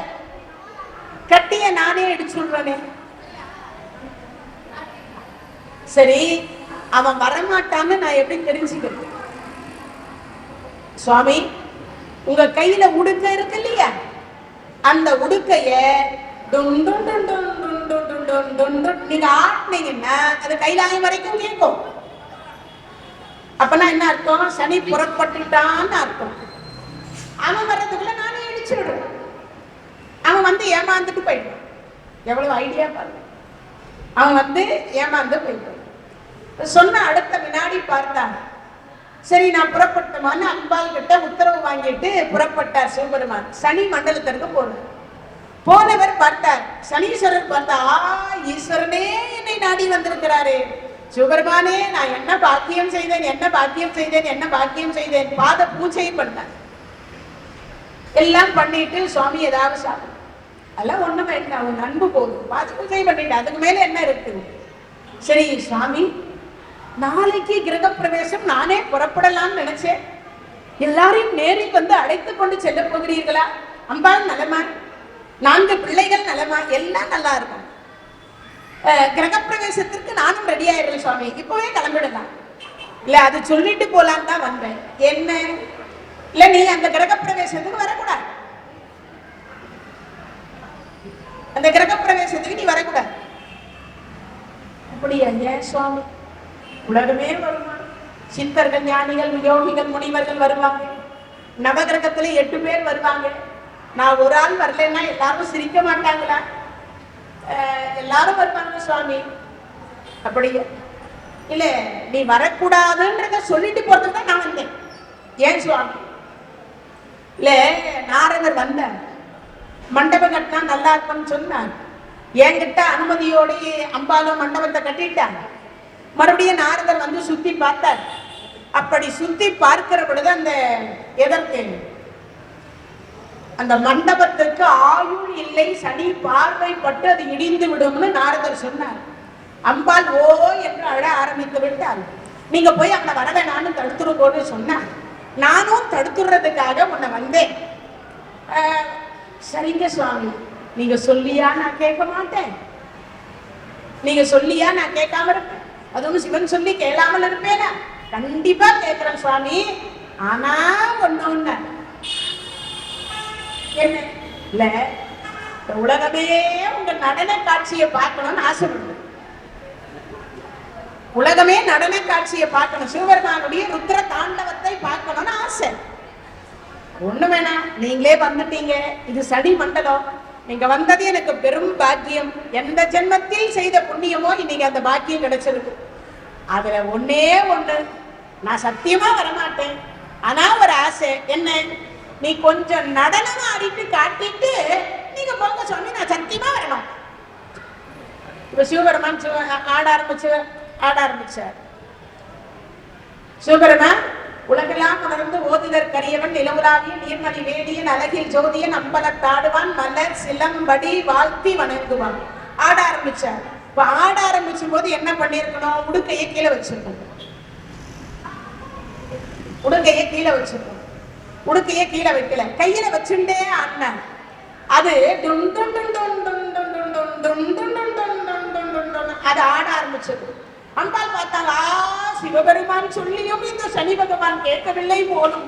கட்டிய நானே இடிச்சுடுறனே. சரி அவன் வரமாட்டான்னு நான் எப்படி தெரிஞ்சுக்கிறது? சுவாமி, உங்க கையில உடுக்க இருக்கு இல்லையா, அந்த உடுக்கைய நீங்க ஆட்டினீங்கன்னா அது கைலாயம் வரைக்கும் கேட்கும். அப்பனா என்ன அர்த்தம்? சனி புறப்பட்டுட்டான்னு அர்த்தம். அவன் வர்றதுக்குள்ள நானே இடிச்சு விடுறேன். அவன் வந்து ஏமாந்துட்டு போயிட்டான். எவ்வளவு ஐடியா பாருங்க. அவன் வந்து ஏமாந்து போயிட்டான். சொன்ன அடுத்த வினாடி பார்த்தான். சரி நான் புறப்பட்டமான்னு அம்பாள் கிட்ட உத்தரவு வாங்கிட்டு புறப்பட்டார் சிவபெருமான். சனி மண்டலத்திற்கு போனார். போனவர் பார்த்தார், சனீஸ்வரர் பார்த்தா, ஈஸ்வரனே என்னை நாடி வந்திருக்கிறாரே, சிவபெருமானே நான் என்ன பாக்கியம் செய்தேன், என்ன பாக்கியம் செய்தேன், என்ன பாக்கியம் செய்தேன். பாத பூஜை பண்ணார். எல்லாம் பண்ணிட்டு சுவாமி ஏதாவது சாப்பிடும், அதெல்லாம் ஒண்ணும் வேண்டாம், அவன் அன்பு போதும், பாத பூஜை பண்ணிட்டு அதுக்கு மேல என்ன இருக்கு? சரி சுவாமி, நாளைக்கு கிரக பிரவேசம், நானே புறப்படலாம்னு நினைச்சேன், எல்லாரையும் நேரில் வந்து அழைத்துக் கொண்டு செல்ல போகிறீர்களா? அம்பாள் நலமா, 4 பிள்ளைகள் நலமா, எல்லாம் நல்லா இருக்கும். கிரகப்பிரவேசத்திற்கு நானும் ரெடி ஆயிடுறேன் சுவாமி, இப்பவே கிளம்பிடலாம். இல்ல அது சொல்லிட்டு போலான்னு தான் வந்தேன். என்ன? இல்ல நீ அந்த கிரகப்பிரவேசத்துக்கு வரக்கூடாது, அந்த கிரகப்பிரவேசத்துக்கு நீ வரக்கூடாது. அப்படியா? ஏன் சுவாமி, உலகமே வருமா? சித்தர்கள், ஞானிகள், யோகிகள், முனிவர்கள் வருவாங்க. நவகிரகத்துல 8 பேர் வருவாங்க. நான் ஒரு ஆள் வரலன்னா எல்லாரும் சிரிக்க மாட்டாங்களா? எல்லாரும் வருவாங்க சுவாமி. அப்படி இல்ல, நீ வரக்கூடாதுன்றத சொல்லிட்டு போறதுக்கு தான் நான் வந்தேன். ஏன் சுவாமி? இல்ல, நாரதர் வந்த மண்டபம் கட்டினா நல்லா இருக்கும்னு சொன்னார். என்கிட்ட அனுமதியோட அம்பாலும் மண்டபத்தை கட்டிட்டாங்க. மறுபடியும் நாரதர் வந்து சுத்தி பார்த்தார். அப்படி சுத்தி பார்க்கிற பொழுது அந்த எதற்கு அந்த மண்டபத்துக்கு ஆயுள் இல்லை, சனி பார்வைப்பட்டு அது இடிந்து விடும்னு நாரதர் சொன்னார். அம்பாள் ஓ என்று அழ ஆரம்பித்து விட்டார். நீங்க போய் அவனை வர வேணான்னு தடுத்துருக்கோன்னு சொன்னார். நானும் தடுத்துடுறதுக்காக உன்னை வந்தேன். சரிங்க சுவாமி, நீங்க சொல்லியா நான் கேட்க மாட்டேன், நீங்க சொல்லியா நான் கேட்காம இருப்பேன், அதுவும் சிவன் சொல்லி கேளாமல் இருப்பேனா? கண்டிப்பா கேட்கிறேன் சுவாமி. ஆனா ஒண்ணு என்ன இல்ல, உலகமே உங்க நடன காட்சியை பார்க்கணும்னு ஆசைப்படுது. உலகமே நடன காட்சியை பார்க்கணும், சிவபெருமானுடைய ருத்ர தாண்டவத்தை பார்க்கணும்னு ஆசை. ஒண்ணு வேணாம், நீங்களே வந்துட்டீங்க. இது சடி மண்டலம், நீங்க வந்தது எனக்கு பெரும் பாக்கியம். எந்த ஜென்மத்தில் செய்த புண்ணியமோ இன்னைக்கு அந்த பாக்கியம் கிடைச்சிருக்கு. அதுல ஒண்ணே ஒண்ணு, நான் சத்தியமா வரமாட்டேன். ஆனா ஒரு ஆசை, என்ன? நீ கொஞ்சம் நடனம் ஆடிட்டு காட்டிட்டு நீங்க போங்க சுவாமி, நான் சத்தியமா வரணும். இப்ப சிவபெருமான் ஆட ஆரம்பிச்சார். சிவபெருமான் உலகெல்லாம் உணர்ந்து ஓதுதற் கரியவன், நிலவுலாவிய நீர்மணி வேடியன், அழகில் ஜோதியன், அம்பலத்தாடுவான், மலர் சிலம்படி வாழ்த்தி வணங்குவான். ஆட ஆரம்பிச்சார். இப்ப ஆட ஆரம்பிச்சும் போது என்ன பண்ணிருக்கணும்? உடுக்கையை கீழே வச்சிருக்கணும். உடுக்கையை கீழே வச்சிருக்கணும். உடுக்கையை கீழே வைக்கல, கையில வச்சுட்டே ஆடினார். அது அது ஆட ஆரம்பிச்சது. அம்பாள் பார்த்தாங்க, சிவபெருமான் சொல்லியும் இந்த சனி பகவான் கேட்கவில்லை போலும்,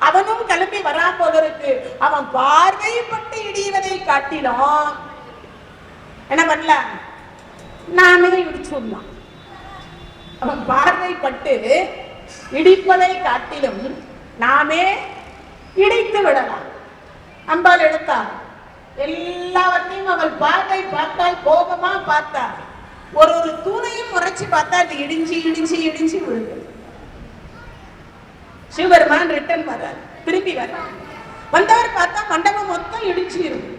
அவனும் கிளம்பி வரா போல இருக்கு. அவன் பார்வைப்பட்டு இடிவதை காட்டிலும் என்ன பண்ணல, நாமே இடிச்சுடலாம். அவன் பார்வைப்பட்டு இடிப்பதை காட்டிலும் நாமே இடித்து விடலாம். அம்பாள் எடுத்தார். எல்லாவற்றையும் அவள் பார்வை பார்த்தால், கோபமா பார்த்தார். ஒரு தூணையும் முறைச்சு பார்த்தா அது இடிஞ்சு இடிஞ்சு இடிஞ்சு விழுது. சிவபெருமான் ரிட்டர்ன் வர்றார், திருப்பி வர்றார். வந்தவர் பார்த்தா மண்டபம் மொத்தம் இடிச்சு இருக்கு.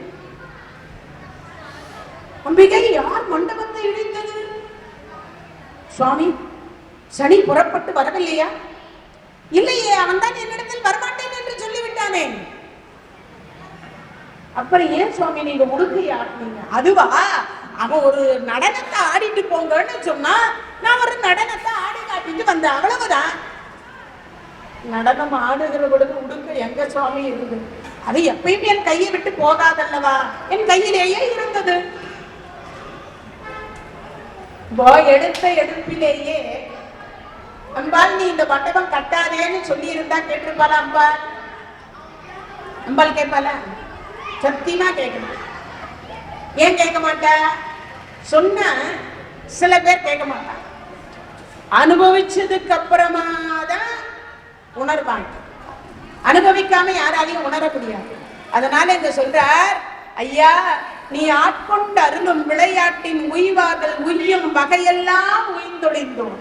அம்பிகை, யார் மண்டபத்தை இடித்தது? சுவாமி, சனி புறப்பட்டு வரவில்லையா? இல்லையே, அவன் தான் என்னிடத்தில் வரமாட்டேன் என்று சொல்லிவிட்டானே. அப்புறம் ஏன் சுவாமி நீங்க உடுக்கை ஆடினீங்க? அதுவா, அவன் ஒரு நடனத்தை ஆடிட்டு போங்கன்னு சொன்னா நான் ஒரு நடனத்தை ஆடி காட்டிட்டு வந்தேன், அவ்வளவுதான். நடனம் ஆடுகிற பொழுது உடுக்கை எங்க சுவாமி இருந்து? அது எப்பயும் என் கையை விட்டு போகாதல்லவா, என் கையிலேயே இருந்தது. எடுத்த எடுப்பிலேயே அம்பாள், நீ இந்த மண்டபம் கட்டாதேன்னு சொல்லி இருந்தா கேட்டிருப்பாளா அம்பாள்? அம்பாள் கேட்பாளா? சத்தியமா கேட்கணும். ஏன் கேட்க மாட்டா? சொன்ன சில பேர் கேட்க மாட்டாங்க. அனுபவிச்சதுக்கு அப்புறமா தான் உணர்வாங்க. அனுபவிக்காம யாராலையும் உணர முடியாது. அதனால இங்க சொல்றார், ஐயா, நீ ஆட்கொண்டு அருளும் விளையாட்டின் உய்வார்கள் உய்யும் வகையெல்லாம் உய்ந்தொழிந்தோம்.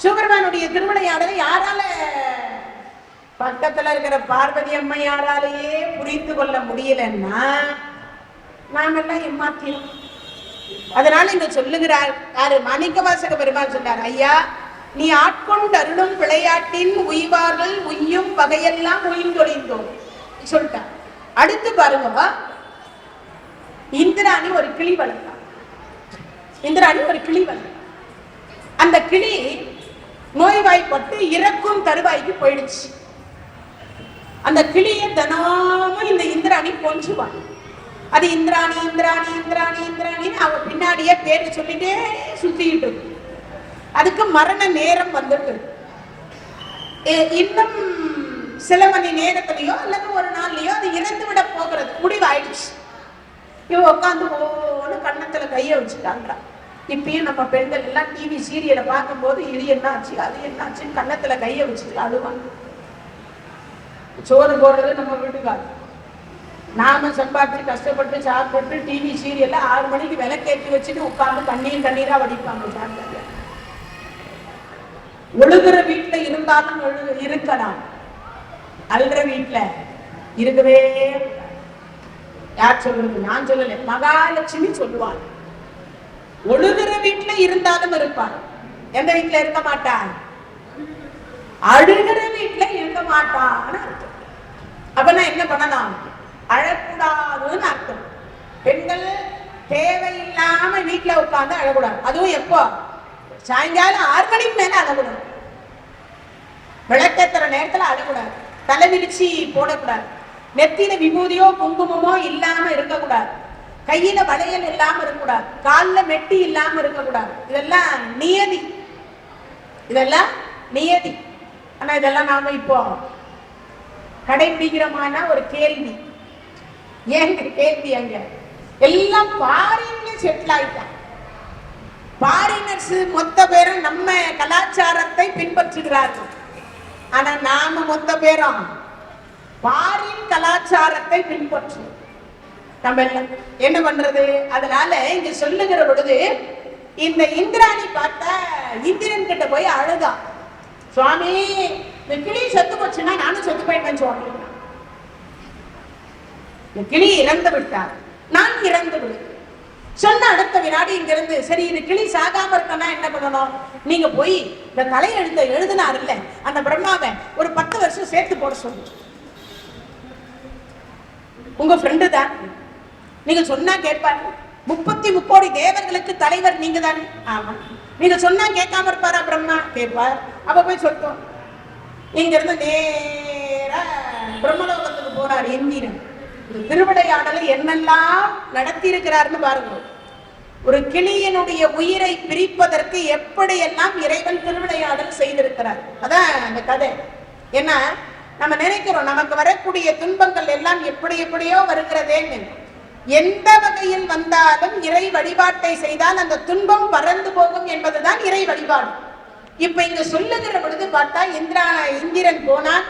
சிவபெருமானுடைய திருவிளையாடலை யாரால, பக்கத்துல இருக்கிற பார்வதி அம்மையாராலேயே புரிந்து கொள்ள முடியலன்னா நாங்கெல்லாம் ஏமாத்தினோம். அதனால இங்க சொல்லுகிறார் யாரு? மாணிக்கவாசக பெருமாள் சொன்னார், ஐயா, நீ ஆட்கொண்டு அருளும் விளையாட்டின் உய்வார்கள் உய்யும் வகையெல்லாம் உய்ந்தொழிந்தோம் சொல்லிட்டார். அடுத்து பாருங்க, இந்திராணி ஒரு கிளி வளர்த்தான். இந்திராணி ஒரு கிளி வளர்த்தான். அந்த கிளி நோய்வாய்ப்பட்டு இறக்கும் தருவாய்க்கு போயிடுச்சு. அந்த கிளியை தினமும் இந்த இந்திராணி கொஞ்சுவான். அது இந்திராணி இந்திராணி இந்திராணி இந்திராணி அவ பின்னாடியே பேரு சொல்லிட்டே சுத்திட்டு இருக்கு. அதுக்கு மரண நேரம் வந்துட்டு இன்னும் சில மணி நேரத்திலேயோ அல்லது ஒரு நாள்லயோ அது இறந்து விட போகிறது முடிவாயிடுச்சு. இவ உட்காந்து ஓன்னு கண்ணத்துல கைய வச்சுட்டாங்க. இப்பயும் நம்ம பெண்கள் எல்லாம் டிவி சீரியலை பார்க்கும் போது இது என்னாச்சு அது என்னாச்சுன்னு கன்னத்துல கைய வச்சுட்டு அழுவாங்க. சோறு போடுறது நம்ம வீட்டுக்காரு, நாம சம்பாதிச்சு கஷ்டப்பட்டு சாப்பிட்டு டிவி சீரியல்ல 6 மணிக்கு விளக்கேற்றி வச்சுட்டு உட்கார்ந்து கண்ணீரா வடிப்பாங்க. ஒழுகுற வீட்டுல இருந்தாலும் இருக்கலாம், அல்ற வீட்டுல இருக்கவே. யார் சொல்றது? நான் சொல்லல, மகாலட்சுமி சொல்லுவாள். ஒழுகுற வீட்டுல இருந்தாலும் இருப்பார். எந்த வீட்டுல இருக்க மாட்டான்? அழுகிற வீட்டுல இருக்க மாட்டான்னு அர்த்தம். அப்ப நான் என்ன பண்ணலாம்? அழக்கூடாதுன்னு அர்த்தம். பெண்கள் தேவையில்லாம வீட்டுல உட்கார்ந்து அழக்கூடாது. அதுவும் எப்போ? சாயங்காலம் 6 மணிக்கு மேல அழக்கூடாது. விளக்கேத்துற நேரத்துல அழக்கூடாது. தலை விரிச்சி போடக்கூடாது. நெத்தியில விபூதியோ குங்குமமோ இல்லாம இருக்கக்கூடாது. கையில வளையல் இல்லாம இருக்கக்கூடாது. காலில் மெட்டி இல்லாம இருக்கக்கூடாது. இதெல்லாம் நியதி, இதெல்லாம் நியதி. ஆனா இதெல்லாம் நாம இப்போ கடைபிடிக்கிறோமான ஒரு கேள்வி. ஏங்க கேள்வி? அங்க எல்லாம் ஃபாரின்ல செட்டில் ஆயிட்டாங்க. ஃபாரினர்ஸ் மொத்த பேரும் நம்ம கலாச்சாரத்தை பின்பற்றுகிறார்கள். ஆனா நாம மொத்த பேரும் ஃபாரின் கலாச்சாரத்தை பின்பற்றுவோம். நம்ம என்ன பண்றது? அதனால இங்க சொல்லுகிற பொழுது இந்த இந்திராணி பார்த்தா இந்திரன் கிட்ட போய் அழுதா, சுவாமி இந்த கிளி செத்து போச்சுன்னா நானும் செத்து போயிட்டேன் சுவாமி. இந்த கிளி இறந்து விட்டார், நான் இறந்து விடு சொன்ன அடுத்த வினாடி இங்க இருந்து, சரி இந்த கிளி சாகாம இருக்கனா என்ன பண்ணணும்? நீங்க போய் இந்த தலையெழுத்த எழுதினார் இல்ல அந்த பிரம்மாவை ஒரு 10 வருஷம் சேர்த்து போட சொல்லு. உங்க ஃப்ரெண்டு தான், நீங்க சொன்னா கேட்பாரு. 33 தேவர்களுக்கு தலைவர் நீங்க தானே? ஆமா. நீங்க சொன்னா கேட்காம இருப்பாரா பிரம்மா? கேட்பார். அப்ப போய் சொல்லிட்டோம். இங்க இருந்து நேரா பிரம்மலோகத்துக்கு போறார் இந்திரன். திருவிளையாடலை என்னெல்லாம் நடத்தி இருக்கிறார்னு பாருங்க. ஒரு கிளியினுடைய உயிரை பிரிப்பதற்கு எப்படியெல்லாம் இறைவன் திருவிளையாடல் செய்திருக்கிறார். அதான் அந்த கதை. ஏன்னா நம்ம நினைக்கிறோம் நமக்கு வரக்கூடிய துன்பங்கள் எல்லாம் எப்படியோ வருகிறதேன்னு. எந்த வகையில் வந்தாலும் இறை வழிபாட்டை செய்தால் அந்த துன்பம் பறந்து போகும் என்பதுதான் இறை வழிபாடு. இப்ப இங்க சொல்லுகிற பொழுது பார்த்தா இந்திரன் போனான்,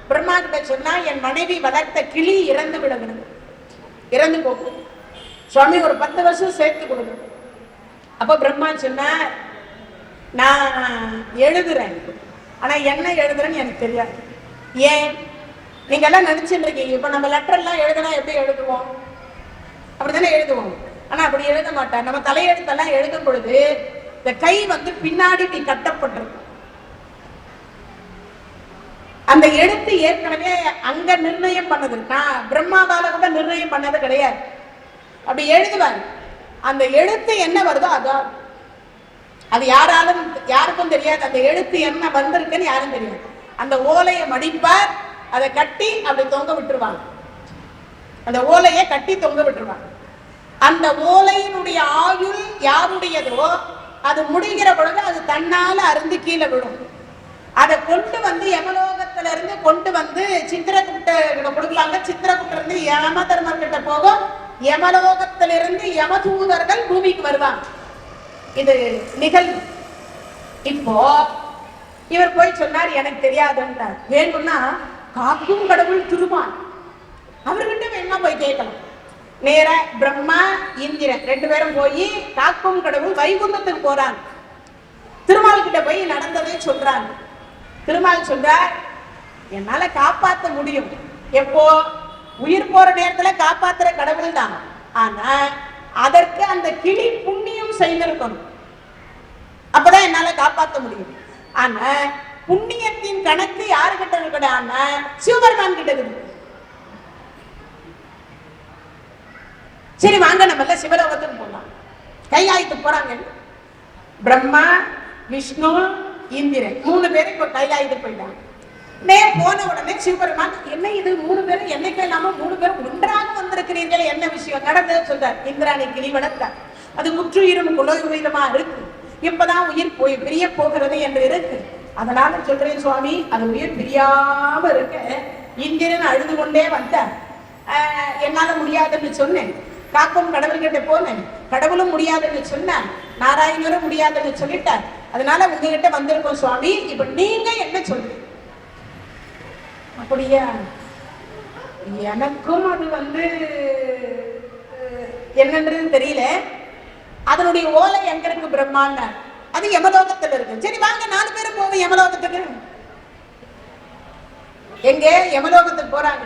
பிரம்மா கிட்ட சொன்னா என் மனைவி வளர்த்த கிளி இறந்து விடுகிறது, இறந்து போகும் சுவாமி, ஒரு 10 வருஷம் சேர்த்து கொடுங்க. அப்ப பிரம்மா சொன்ன, நான் எழுதுறேன், ஆனா என்ன எழுதுறேன்னு எனக்கு தெரியாது. ஏன்? நீங்க எல்லாம் நினைச்சுட்டு இருக்கீங்க இப்ப நம்ம லெட்டர் எல்லாம் எழுதுனா எப்படி எழுதுவோம்? அப்படித்தானே எழுதுவோம். ஆனா அப்படி எழுத மாட்டார். நம்ம தலையெழுத்தெல்லாம் எழுதும் பொழுது இந்த கை பின்னாடி நீ கட்டப்பட்டிருக்கும். அந்த எழுத்து ஏற்கனவே அங்க நிர்ணயம் பண்ணது. நான் பிரம்மாவால கூட நிர்ணயம் பண்ணது கிடையாது. அப்படி எழுதுவார். அந்த எழுத்து என்ன வருதோ அதான். அது யாருக்கும் தெரியாது. அந்த எழுத்து என்ன வந்திருக்குன்னு யாரும் தெரியாது. அந்த ஓலையை மடிப்பார், அதை கட்டி அப்படி தொங்க விட்டுருவாங்க. அந்த ஓலையை கட்டி தொங்க விட்டுருவாங்க. அந்த ஓலையினுடைய ஆயுள் யாருடையதோ அது முடிகிற பொழுது அது தன்னால அருந்து கீழே விடும். அதை கொண்டு யமலோகத்துல இருந்து கொண்டு சித்திரகுப்த கொடுப்பாங்க. சித்திரகுப்த இருந்து யம தர்மர் கிட்ட போகும். யமலோகத்திலிருந்து யமதூதர்கள் பூமிக்கு வருவாங்க. இது நிகழ்வு. இப்போ இவர் போய் சொன்னார் எனக்கு தெரியாதுன்றார். வேணும்னா காக்கும் கடவுள் திருமால், அவர்கிட்ட வேணா போய் கேட்கலாம். நேர பிரம்மா இந்திரன் 2 பேரும் போய் காக்கும் கடவுள் வைகுந்தத்துக்கு போறாங்க. திருமால் கிட்ட போய் நடந்ததை சொல்றாங்க. திருமால் சொல்றார், என்னால காப்பாற்ற முடியும். எப்போ? உயிர் போற நேரத்துல காப்பாத்துற கடவுள் தான். ஆனா அதற்கு அந்த கிளி புண்ணியம் செய்திருக்கணும். அப்பதான் என்னால காப்பாற்ற முடியும். ஆனா புண்ணியத்தின் கணக்கு யாருகிட்ட இருக்கிறான்னா சிவபெருமான் கிட்ட இருக்கு. சரி வாங்க நம்ம சிவலோகத்துக்கு போலாம். கைலாயத்துக்கு போறாங்க. பிரம்மா, விஷ்ணு, இந்திரன் 3 பேரும் இப்ப கைலாயத்துக்கு போயிட்டாங்க. போன உடனே சிவபெருமான், என்ன இது 3 பேரும் என்னைக்கு இல்லாம 3 பேரும் ஒன்றாக வந்திருக்கிறீர்கள், என்ன விஷயம் நடந்தது சொல்றார். இந்திராணி கிளி வளர்த்தார். அது முற்றுயிரும் குலோயுமா இருக்கு. இப்பதான் உயிர் பிரிய போகிறது என்று இருக்கு. அதனால சொல்றேன் சுவாமி, அது உயிர் பிரியாம இருக்க இந்திரன் அழுது கொண்டே வந்தார். என்னால முடியாதுன்னு சொன்னேன். காக்கும் கடவுள்கிட்ட போனேன், கடவுளும் முடியாதுன்னு சொன்னார், நாராயணரும் முடியாதுன்னு சொல்லிட்டார், அதனால உங்ககிட்ட வந்திருக்கோம் சுவாமி, இப்ப நீங்க என்ன சொல்றீங்க? அப்படியா? எனக்கும் அது என்னன்றது தெரியல. அதனுடைய ஓலை எங்க இருக்கு பிரம்மாண்ட? அது யமலோகத்துல இருக்கு. சரி வாங்க 4 பேரும் போவோம் யமலோகத்துக்கு. எங்க யமலோகத்துக்கு போறாங்க.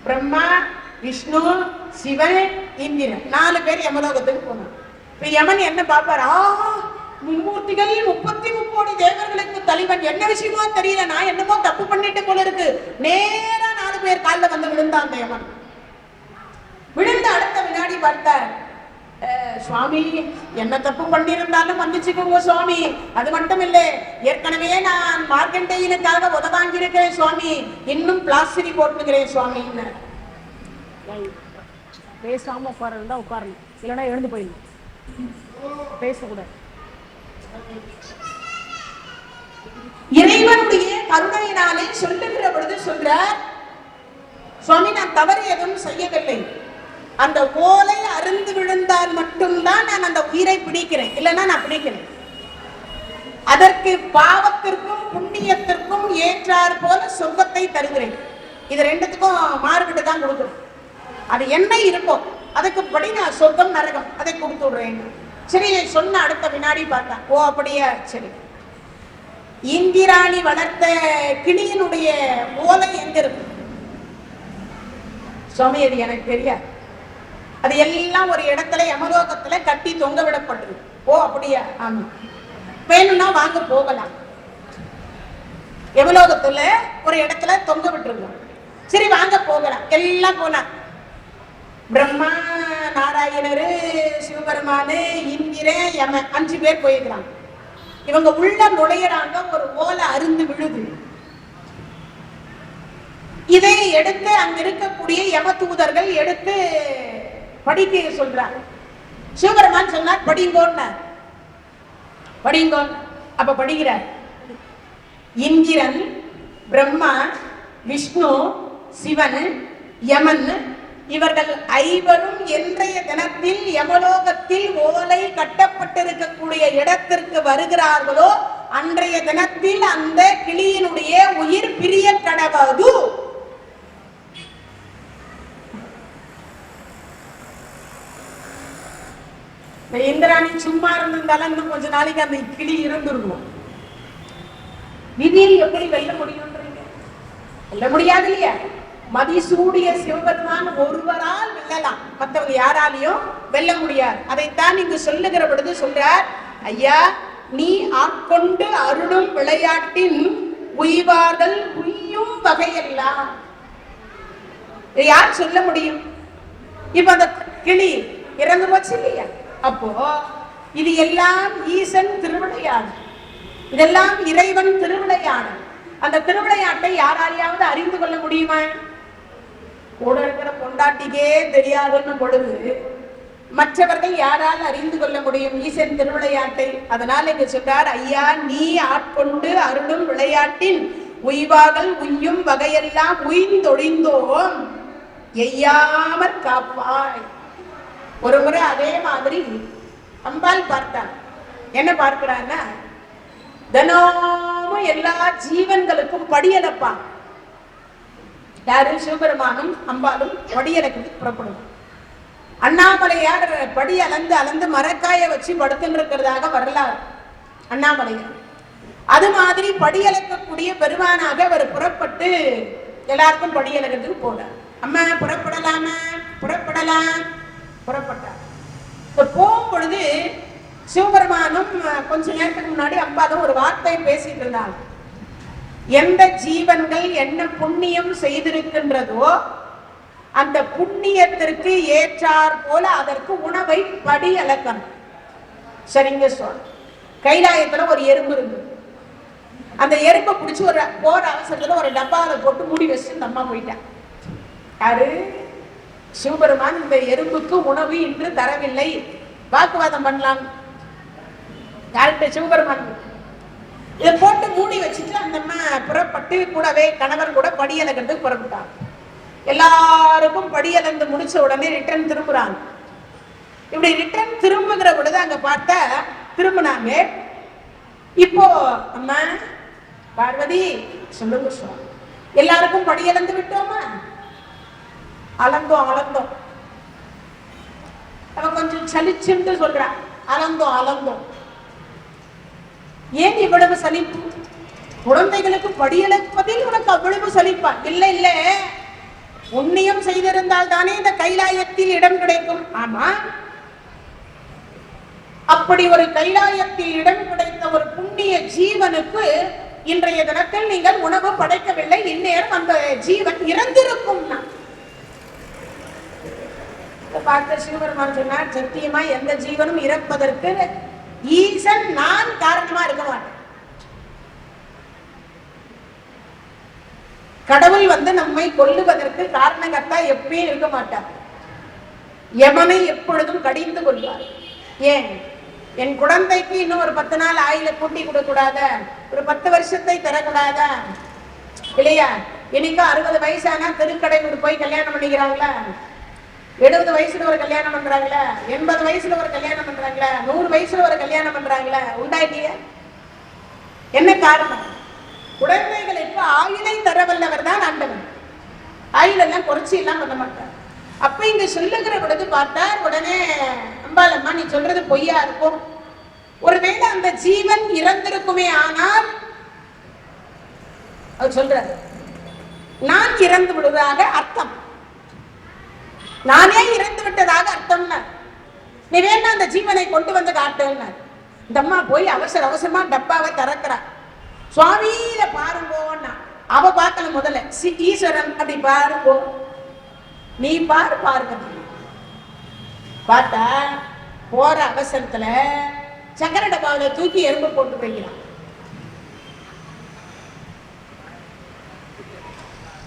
பிரம்மா, விஷ்ணு, சிவன், இந்திரன் 4 பேர் யமலோகத்துக்கு போனாங்க. இப்ப யமன் என்ன பாப்பாரு? மும்மூர்த்திகள் 33 தேவர்களுக்கு தலைவன், என்ன விஷயமோ தெரியல, நான் என்னமோ தப்பு பண்ணிட்டு போல இருக்கு. நேரா 4 பேர் காலில் வந்து விழுந்தான் யமன். விழுந்த அடுத்த வினாடி பார்த்தார், சுவாமி என்ன தப்பு பண்ணியிருந்தாலும் மன்னிச்சுக்கோங்க சுவாமி, அது மட்டும் இல்லை, ஏற்கனவே நான் மார்க்கண்டேயனுக்காக உதவாங்கி இருக்கிறேன் சுவாமி, இன்னும் பிளாஸ்டிக் போட்டுக்கிறேன் சுவாமி. பேசாம உட்கார்றதா உட்காரணும், இல்லைன்னா எழுந்து போயிடணும், பேசக்கூடாது. இறைவனுடைய கருணையினாலே சொல்லுகிற பொழுது சொல்றார், சுவாமி நான் தவறு எதுவும் செய்யவில்லை, அந்த ஓலை அருந்து விழுந்தால் மட்டும்தான் நான் அந்த உயிரை பிடிக்கிறேன், இல்லைன்னா நான் பிடிக்கிறேன். அதற்கு பாவத்திற்கும் புண்ணியத்திற்கும் ஏற்றார் போல சொர்க்கத்தை தருகிறேன். இது ரெண்டுத்துக்கும் மாறுபட்டு தான் கொடுக்குறேன். அது என்ன இருக்கோ அதுக்கு படி நான் சொர்க்கம் நரகம் அதை கொடுத்து விடுறேன். சரி சொன்ன அடுத்த வினாடி பார்த்தேன், ஓ அப்படியா, சரி இந்திராணி வளர்த்த கிளியினுடைய ஓலை எங்க இருக்கு சுவாமி? அது எனக்கு தெரியாது. அது எல்லாம் ஒரு இடத்துல யமலோகத்துல கட்டி தொங்க விடப்பட்டிருக்கு. ஓ அப்படியா? ஆமா, வேணும்னா வாங்க போகலாம். யமலோகத்துல ஒரு இடத்துல தொங்க விட்டுருக்கோம். சரி வாங்க போகலாம். எல்லாம் போனா பிரம்மா, நாராயணரு, சிவபெருமானு, இந்திரன், யமன் 5 பேர் போயிருக்கிறாங்க. இவங்க உள்ள நுழையிறாங்க, ஒரு ஓலை அருந்து விழுது. இதை எடுத்து அங்க இருக்கக்கூடிய யம தூதர்கள் எடுத்து படிக்க சொல்றாங்க. சிவபெருமான் சொன்னார் படிங்கோன்னு. படிங்கோன்னு அப்ப படிக்கிறார். இந்திரன், பிரம்மா, விஷ்ணு, சிவன், யமன் இவர்கள் 5 இன்றைய தினத்தில் யமலோகத்தில் ஓலை கட்டப்பட்டிருக்கக்கூடிய இடத்திற்கு வருகிறார்களோ அன்றைய தினத்தில் அந்த கிளியினுடைய உயிர் பிரிய கடவது. இந்திராணி சும்மா இருந்திருந்தாலும் இன்னும் கொஞ்ச நாளைக்கு அந்த கிளி இருந்திருக்கும். விதியை எப்படி வெல்ல முடியும்ன்றீங்க? வெல்ல முடியாது இல்லையா? மதிசூடிய சிவபெருமான் ஒருவரால் வெல்லலாம், மற்றவங்க யாராலையும் வெல்ல முடியாது. அதைத்தான் இங்கு சொல்லுகிற பொழுது சொல்றார், ஐயா நீ ஆட்கொண்டு அருளும் விளையாட்டின் உய்வார்கள் உய்யும் வகையெல்லாம். யார் சொல்ல முடியும்? இப்ப அந்த கிளி இறந்து போச்சு இல்லையா? அப்போ இது எல்லாம் ஈசன் திருவிளையாடு, இதெல்லாம் இறைவன் திருவிளையாடு. அந்த திருவிளையாட்டை யாராலையாவது அறிந்து கொள்ள முடியுமா? கூட இருக்கிற பொண்டாட்டிக்கே தெரியாதுன்னு பொழுது மற்றவர்கள் யாரால் அறிந்து கொள்ள முடியும் ஈசன் திருவிளையாட்டை? அதனால இங்க சொல்றார், ஐயா நீ ஆட்கொண்டு அருளும் விளையாட்டின் உய்வார்கள் உய்யும் வகையெல்லாம் உய்ந்தொழிந்தோம் எய்யாமற் காப்பாய். ஒரு முறை அதே மாதிரி அம்பாள் பார்த்தான். என்ன பார்க்கிறான்னா, தினமும் எல்லா ஜீவன்களுக்கும் படியலப்பான். யாரு? சிவபெருமானும் அம்பாலும் படியலக்கு புறப்படும். அண்ணாமலையார் படி அளந்து அளந்து மரக்காய வச்சு படுத்துன்னு இருக்கிறதாக வரலாறு அண்ணாமலையார். அது மாதிரி படியலக்கக்கூடிய பெருமானாக அவர் புறப்பட்டு எல்லாருக்கும் படியலக்கிறதுக்கு போனார். அம்மா புறப்படலாமா? புறப்படலாம். புறப்பட்டார். போகும் பொழுது சிவபெருமானும் கொஞ்ச நேரத்துக்கு முன்னாடி அம்பாலும் ஒரு வார்த்தை பேசிட்டு இருந்தாங்க. எந்த ஜீவன்கள் என்ன புண்ணியம் செய்திருக்கின்றதோ அந்த புண்ணியத்திற்கு ஏற்றார் போல அதற்கு உணவை படி அளக்கணும். சரிங்க சுவாமி. கைலாயத்துல ஒரு எறும்பு இருந்தது. அந்த எறும்பை பிடிச்சி ஒரு போற அவசரத்துல ஒரு டப்பாவில போட்டு மூடி வச்சு இந்த அம்மா போயிட்டான். யாரு? சிவபெருமான் இந்த எறும்புக்கு உணவு இன்று தரவில்லை. வாக்குவாதம் பண்ணலாம். யார்கிட்ட? சிவபெருமான். இதை போட்டு மூடி வச்சுட்டு அந்த அம்மா புறப்பட்டு கூடவே கணவன் கூட படியலக்கிறதுக்கு புறப்பட்டாங்க. எல்லாருக்கும் படியலந்து முடிச்ச உடனே ரிட்டர்ன் திரும்புறாங்க. இப்படி ரிட்டர்ன் திரும்புகிற பொழுது அங்க பார்த்தா திரும்பினாங்க. இப்போ அம்மா பார்வதி சொல்லுங்க சுவாமி, எல்லாருக்கும் படியளந்து விட்டோமா? அளந்தோம். அவன் கொஞ்சம் சலிச்சுட்டு சொல்றான், அளந்தோம். ஏன் இவ்வளவு சலிப்பு? குழந்தைகளுக்கு படியளப்பதில் உனக்கு அவ்வளவு சலிப்பா? இல்ல, புண்ணியம் செய்திருந்தால் தானே இந்த கைலாயத்தில் இடம் கிடைக்கும். ஆமா, அப்படி ஒரு கைலாயத்தில் இடம் கிடைத்த ஒரு புண்ணிய ஜீவனுக்கு இன்றைய தினத்தில் நீங்கள் உணவு படைக்கவில்லை, இந்நேரம் அந்த ஜீவன் இறந்திருக்கும். பார்த்த சிவபெருமான் சொன்னார், சத்தியமா எந்த ஜீவனும் இறப்பதற்கு ஈசன் நான் காரணமா இருக்க மாட்டேன். கடவுள் நம்மை கொல்லுவதற்கு காரணகர்த்தா எப்பயும் இருக்க மாட்டார். யமனை எப்பொழுதும் கடிந்து கொள்வார். ஏன் என் குழந்தைக்கு இன்னும் ஒரு 10 நாள் ஆயில கூட்டி கொடுக்க கூடாத, ஒரு 10 வருஷத்தை தரக்கூடாத இல்லையா? இன்னைக்கு 60 வயசானா திருக்கடைக்கு போய் கல்யாணம் பண்ணிக்கிறாங்களா? 70 வயசுல ஒரு கல்யாணம் பண்றாங்களா? 80 வயசுல ஒரு கல்யாணம் பண்றாங்களா? 100 வயசுல ஒரு கல்யாணம் பண்றாங்களா? உண்டாயிட்டிய என்ன காரணம்? குழந்தைகளுக்கு ஆயுளை தரவல்லவர் தான் ஆண்டவன். ஆயுளெல்லாம் குறைச்சி எல்லாம் பண்ண மாட்டார். அப்ப இங்க சொல்லுகிற பொழுது பார்த்தார், உடனே அம்பாளம்மா நீ சொல்றது பொய்யா இருக்கும், ஒருவேளை அந்த ஜீவன் இறந்திருக்குமே ஆனால் அவர் சொல்றாரு, நான் இறந்து விடுவதாக அர்த்தம், நானே இறந்து விட்டதாக அர்த்தம். நீ வேணா அந்த ஜீவனை கொண்டு வந்து காட்டுங்க. இந்த அம்மா போய் அவசரமா டப்பாவை திறக்கிறார். சுவாமியில பாருங்கோன்னா அவ பார்க்கல, முதல்ல ஈஸ்வரன் அப்படி பாருங்கோ, நீ பாருங்க. பார்த்தா போற அவசரத்துல சக்கர டப்பாவில தூக்கி எறும்பு போட்டு போய்க்கிறான்.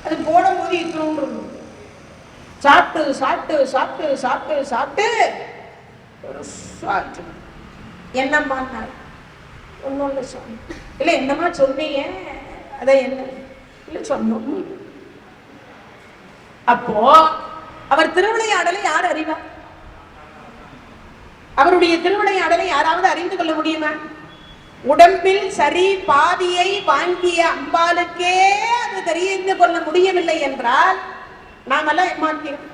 அது போடும் போது இத்தணும் சாப்பிட்டு என்னம்மா ஒன்னும் இல்லை சொன்ன, இல்ல என்னம்மா சொன்னீங்க, அதான் என்ன இல்ல சொன்னோம். அப்போ அவர் திருவிளையாடலை யார் அறிவார்? அவருடைய திருவிளையாடலை யாராவது அறிந்து கொள்ள முடியுமா? உடம்பில் சரி பாதியை வாங்கிய அம்பாளுக்கே அது தெரிந்து கொள்ள முடியவில்லை என்றால் நாமெல்லாம் ஏமாற்றோம்.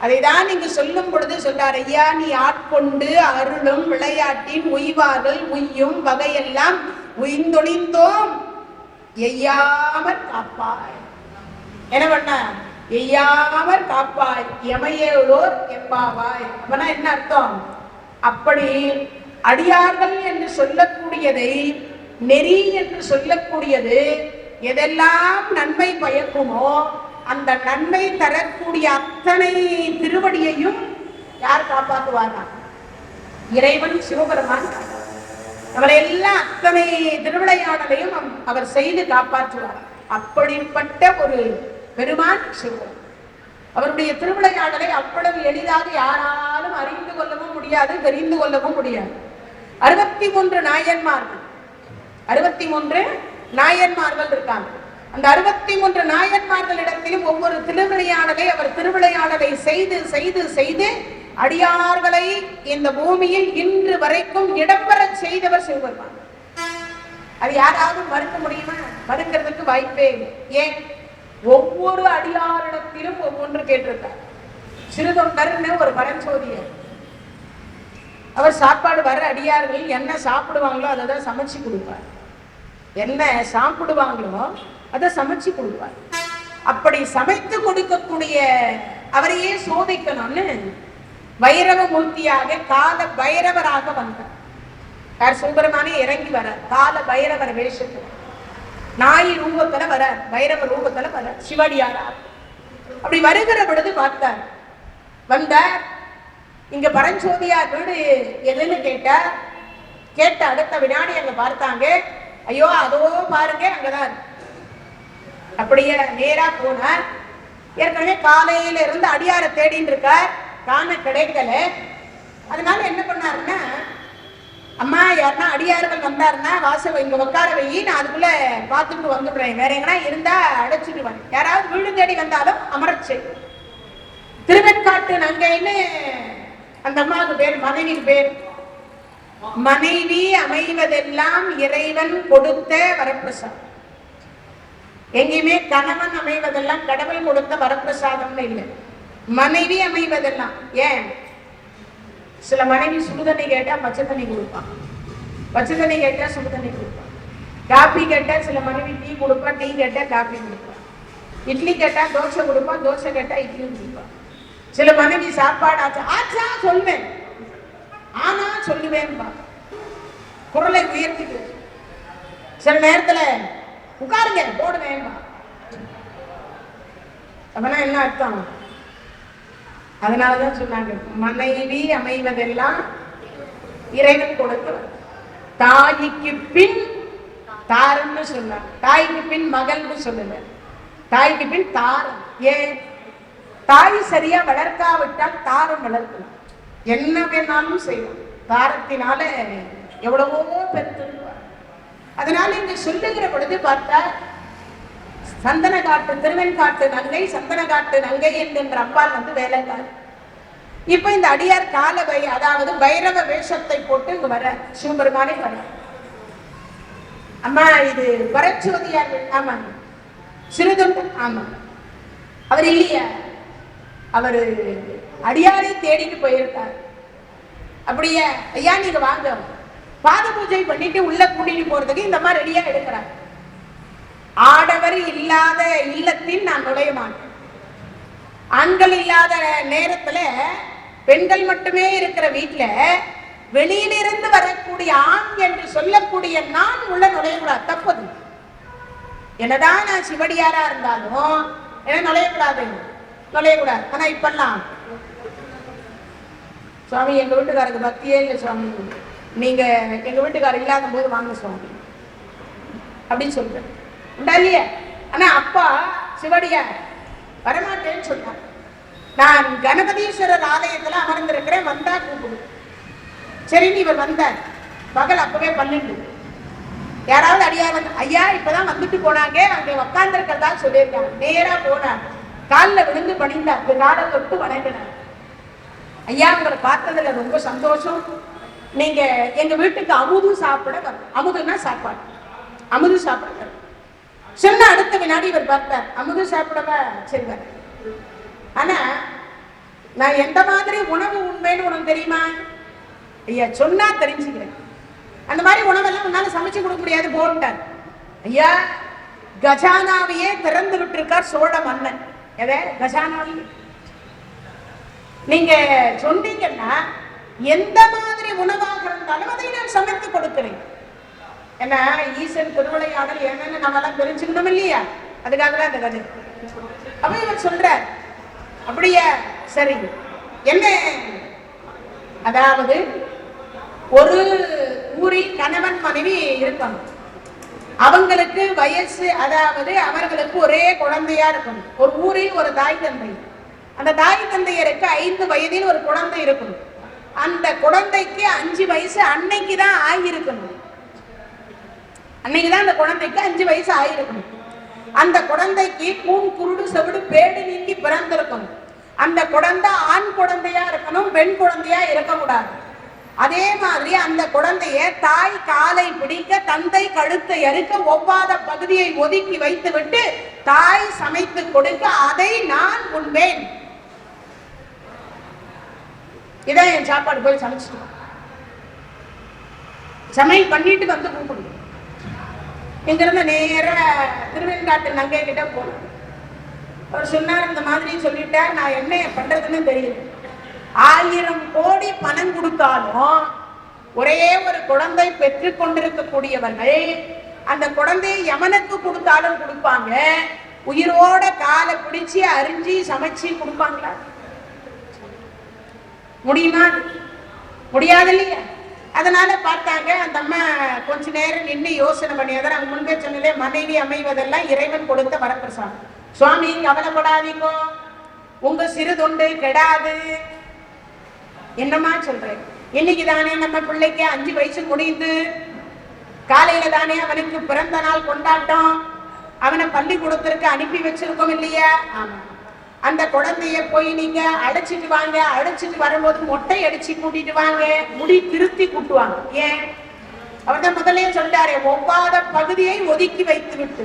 அதைதான் இங்கு சொல்லும் பொழுது சொல்றார், ஐயா நீ ஆட்கொண்டு அருளும் விளையாட்டின் உய்வார்கள் உய்யும் வகையெல்லாம் உய்ந்தொழிந்தோம் எய்யாமற் காப்பாய். என்ன பண்ண? எய்யாமற் காப்பாய் எமையோர் எம்பாவாய். அப்பனா என்ன அர்த்தம்? அப்படி அடியார்கள் என்று சொல்லக்கூடியதை, நெறி என்று சொல்லக்கூடியது எதெல்லாம் நன்மை பயக்குமோ அந்த நன்மை தரக்கூடிய அத்தனை திருவடியையும் யார் காப்பாற்றுவாரா? இறைவன் சிவபெருமான். அவரை எல்லாம் அத்தனை திருவிளையாடலையும் அவர் செய்து காப்பாற்றுவார். அப்படிப்பட்ட ஒரு பெருமான் சிவன். அவருடைய திருவிளையாடலை அவ்வளவு எளிதாக யாராலும் அறிந்து கொள்ளவும் முடியாது, தெரிந்து கொள்ளவும் முடியாது. 63 நாயன்மார்கள், 63 நாயன்மார்கள் இருக்காங்க. அந்த 63 நாயன்மார்களிடத்திலும் ஒவ்வொரு திருவிளையாடலை அவர் திருவிளையாடலை செய்து செய்து செய்து அடியார்களை இந்த பூமியில் இன்று வரைக்கும் இடம்பெற செய்தவர் சிவபெருமான். அது யாராவது மறுக்க முடியுமா? மறுக்கிறதுக்கு வாய்ப்பே இல்லை. ஏன்? ஒவ்வொரு அடியாரிடத்திலும் ஒவ்வொன்று கேட்டிருக்கார். சிறுதொண்டர்னு ஒரு பரஞ்சோதியர், அவர் சாப்பாடு வர அடியார்கள் என்ன சாப்பிடுவாங்களோ அதை தான் சமைச்சு கொடுப்பார். என்ன சாப்பிடுவாங்களோ அதை சமைச்சு கொடுப்பார். அப்படி சமைத்து கொடுக்கக்கூடிய அவரையே சோதிக்கணும்னு வைரவ மூர்த்தியாக கால பைரவராக வந்தார். யார்? சிவபெருமானே இறங்கி வர கால பைரவர் வேஷத்துல, நாய் ரூபத்துல வர, பைரவ ரூபத்துல வர, சிவடியாரா. அப்படி வருகிற பொழுது பார்த்தார். வந்தார். இங்க பரஞ்சோதியார் வீடு எதுன்னு கேட்ட அடுத்த வினாடி அங்க பார்த்தாங்க. ஐயோ அதோ பாருங்க அங்கதான். அப்படியே நேரா போனார். ஏற்கனவே காலையில இருந்து அடியார தேடின்னு இருக்கார், காண கிடைக்கல. அதனால என்ன பண்ணாருன்னா, அம்மா யாருன்னா அடியார்கள் வந்தாருன்னா வாசல் இங்க உட்கார வை, நான் அதுக்குள்ள பார்த்துட்டு வந்துடுறேன், வேற எங்கன்னா இருந்தா அடைச்சிடுவேன். யாராவது வீடு தேடி வந்தாலும் அமரச்சு. திருவெண்காட்டு நங்கைன்னு அந்த அம்மாவுக்கு பேர், மனைவிக்கு பேர். மனைவி அமைவதெல்லாம் இறைவன் கொடுத்த வரப்பிரசாதம். எங்கேயுமே கணவன் அமைவதெல்லாம் கடவுள் கொடுத்த வரப்பிரசாதம்னு இல்லை. மனைவி அமைவதெல்லாம். ஏன்? சில மனைவி சுடுதண்ணி கேட்டா பச்சை தண்ணி கொடுப்பான், பச்சை தண்ணி கேட்டா சுடுதண்ணி கொடுப்பான். காப்பி கேட்டா சில மனைவி டீ கொடுப்பா, டீ கேட்டா காப்பி கொடுப்பான். இட்லி கேட்டா தோசை கொடுப்பான், தோசை கேட்டா இட்லி கொடுப்பான். சில மனைவி சாப்பாடு ஆச்சா ஆச்சா சொல்வேன், ஆனா சொல்லுவேன், குரலை உயர்த்திட்டு. சில நேரத்துல உட்காருங்க போடுவேன். அப்படின்னா என்ன அர்த்தம்? அதனாலதான் சொன்னாங்க, மனைவி அமைவதெல்லாம் இறைவன் கொடுத்து. தாய்க்கு பின் தாரன்னு சொன்னாங்க. தாய்க்கு பின் மகள்னு சொல்லல, தாய்க்கு பின் தாரம். ஏன்? தாய் சரியா வளர்க்காவிட்டால் தாரம் வளர்க்கலாம், என்ன வேணாலும் செய்யலாம். தாரத்தினால எவ்வளவோ பெருத்திருப்பார். அதனால இங்க சொல்லுகிற பொழுது பார்த்தா, சந்தன காட்டு திருவெண்காட்டு நங்கை, சந்தன காட்டு நங்கை என்கின்ற அம்பாள் வந்து வேலைக்காரி. இப்ப இந்த அடியார் கால அதாவது பைரவ வேஷத்தை போட்டு இங்க வர சிவபெருமானே வர. அம்மா இது வரச்சுவதியார். ஆமா. சிறுதொண்டு. ஆமா. அவர் இல்லையா? அவரு அடியாரை தேடிட்டு போயிருக்கார். அப்படியே ஐயா நீங்க வாங்க, பாத பூஜை பண்ணிட்டு உள்ள கூட்டிட்டு போறதுக்கு இந்த மாதிரி ரெடியா எடுக்கிறார். ஆடவர் இல்லாத இல்லத்தில் நான் நுழைய மாட்டேன். ஆண்கள் இல்லாத நேரத்துல பெண்கள் மட்டுமே இருக்கிற வீட்டுல வெளியிலிருந்து வரக்கூடிய ஆண் என்று சொல்லக்கூடிய நான் உள்ள நுழையக்கூடாது. தப்பது. என்னதான் நான் சிவடியாரா இருந்தாலும் என்ன நுழையக்கூடாது, நுழையக்கூடாது. ஆனா இப்பெல்லாம் சுவாமி எங்க வீட்டுக்காரருக்கு பக்தியே இல்லை சுவாமி, நீங்க எங்க வீட்டுக்காரர் இல்லாத போது வாங்க சுவாமி அப்படின்னு சொல்றேன். உண்டா இல்லையா? ஆனா அப்பா சிவடியார் வரமாட்டேன்னு சொன்னார். நான் கணபதீஸ்வரர் ஆலயத்துல அமர்ந்திருக்கிறேன், வந்தா கூப்பிடு. சரின்னு இவர் வந்தார். பகல் அப்பவே 12. யாராவது அடியார் வந்து ஐயா இப்பதான் வந்துட்டு போனாங்க, அங்க உட்கார்ந்து இருக்கிறதா சொல்லியிருக்காங்க. நேரா போனார், காலில் விழுந்து பணிந்தார், காலை தொட்டு வணங்கினார். ஐயா உங்களை பார்த்ததுல ரொம்ப சந்தோஷம், நீங்க எங்க வீட்டுக்கு அமுது சாப்பிட வரும். அமுதுன்னா சாப்பாடு, அமுது சாப்பிட சொன்ன அடுத்த வினாடி இவர் பார்த்தார், அமுது சாப்பிடவா? சரி வர. ஆனா நான் எந்த மாதிரி உணவு உண்மைன்னு உனக்கு தெரியுமா? ஐயா சொன்னா தெரிஞ்சுக்கிறேன். அந்த மாதிரி உணவெல்லாம் உன்னால சமைச்சு கொடுக்க முடியாது போட்டார். ஐயா கஜானாவையே திறந்து விட்டுருக்கார் சோழ மன்னன். எதை? கஜானாவை. நீங்க சொன்னீங்கன்னா எந்த மாதிரி உணவாக இருந்தாலும் அதை நான் சமைத்து கொடுக்கிறேன். ஏன்னா ஈசன் திருவிளையாடல் என்னன்னு நம்ம எல்லாம் தெரிஞ்சுக்கணும் இல்லையா? அதுக்காக தான் அந்த கதை. அப்ப இவர் சொல்றார், அப்படியா? சரி. என்ன? அதாவது ஒரு ஊரில் கணவன் மனைவி இருக்கணும். அவங்களுக்கு வயசு, அதாவது அவர்களுக்கு ஒரே குழந்தையா இருக்கணும். ஒரு ஊரில் ஒரு தாய் தந்தை, அந்த தாய் தந்தையருக்கு 5 வயதில் ஒரு குழந்தை இருக்கணும். அந்த குழந்தைக்கு 5 வயசு அன்னைக்குதான் ஆகியிருக்கணும். அன்னைக்குதான் அந்த குழந்தைக்கு 5 வயசு ஆகியிருக்கணும். அந்த குழந்தைக்கு கூன் குருடு செவிடு பேடு நீங்கி பிறந்திருக்கணும். அந்த குழந்தை ஆண் குழந்தையா இருக்கணும், பெண் குழந்தையா இருக்கக்கூடாது. அதே மாதிரி அந்த குழந்தைய தாய் காலை பிடிக்க, தந்தை கழுத்தை அறுக்க, ஒவ்வாத பகுதியை ஒதுக்கி வைத்து விட்டு தாய் சமைத்து கொடுக்க, அதை நான் உண்பேன். இதான் என் சாப்பாடு. போய் சமைச்சிட்டு சமையல் பண்ணிட்டு வந்து கூப்பிடுங்க. இங்கிருந்து நேர திருவெண்காட்டு நங்கை கிட்ட போனோம். அவர் சொன்னார், இந்த மாதிரி சொல்லிட்டார், நான் என்ன பண்றதுன்னு தெரியல. 1000 கோடி பணம் கொடுத்தாலும் ஒரே ஒரு குழந்தை பெற்று கொண்டிருக்கக்கூடியவர்கள் அந்த குழந்தையை யமனுக்கு கொடுத்தாலும் கொடுப்பாங்க, உயிரோட காலை பிடிச்சி அரிஞ்சி சமைச்சு கொடுப்பாங்களா? முடியுமா? முடியாது இல்லையா? அதனால பார்த்தாங்க. அந்த அம்மா கொஞ்ச நேரம் நின்று யோசனை பண்ணியதை நாங்கள் முன்பே சொன்னதே, மனைவி அமைவதெல்லாம் இறைவன் கொடுத்த வரப்பிரசாதம். சுவாமி கவலைப்படாதீங்க, உங்க சிறு தொண்டு கெடாது. என்னமா சொல்றேன்? இன்னைக்கு தானே நம்ம பிள்ளைக்கு 5 வயசு முடியுது, காலையில தானே அவனுக்கு பிறந்த நாள் கொண்டாட்டம், அவனை பள்ளிக்கூடத்திற்கு அனுப்பி வச்சிருக்கோம் இல்லையா? ஆமா. அந்த குழந்தைய போய் நீங்க அழைச்சிட்டு வாங்க, அழைச்சிட்டு வரும்போது மொட்டை அடிச்சு கூட்டிட்டு வாங்க, முடி திருத்தி கூட்டுவாங்க. ஏன்? அவர் தான் முதலே சொல்லிட்டாரு, ஒவ்வாத பகுதியை ஒதுக்கி வைத்து விட்டு.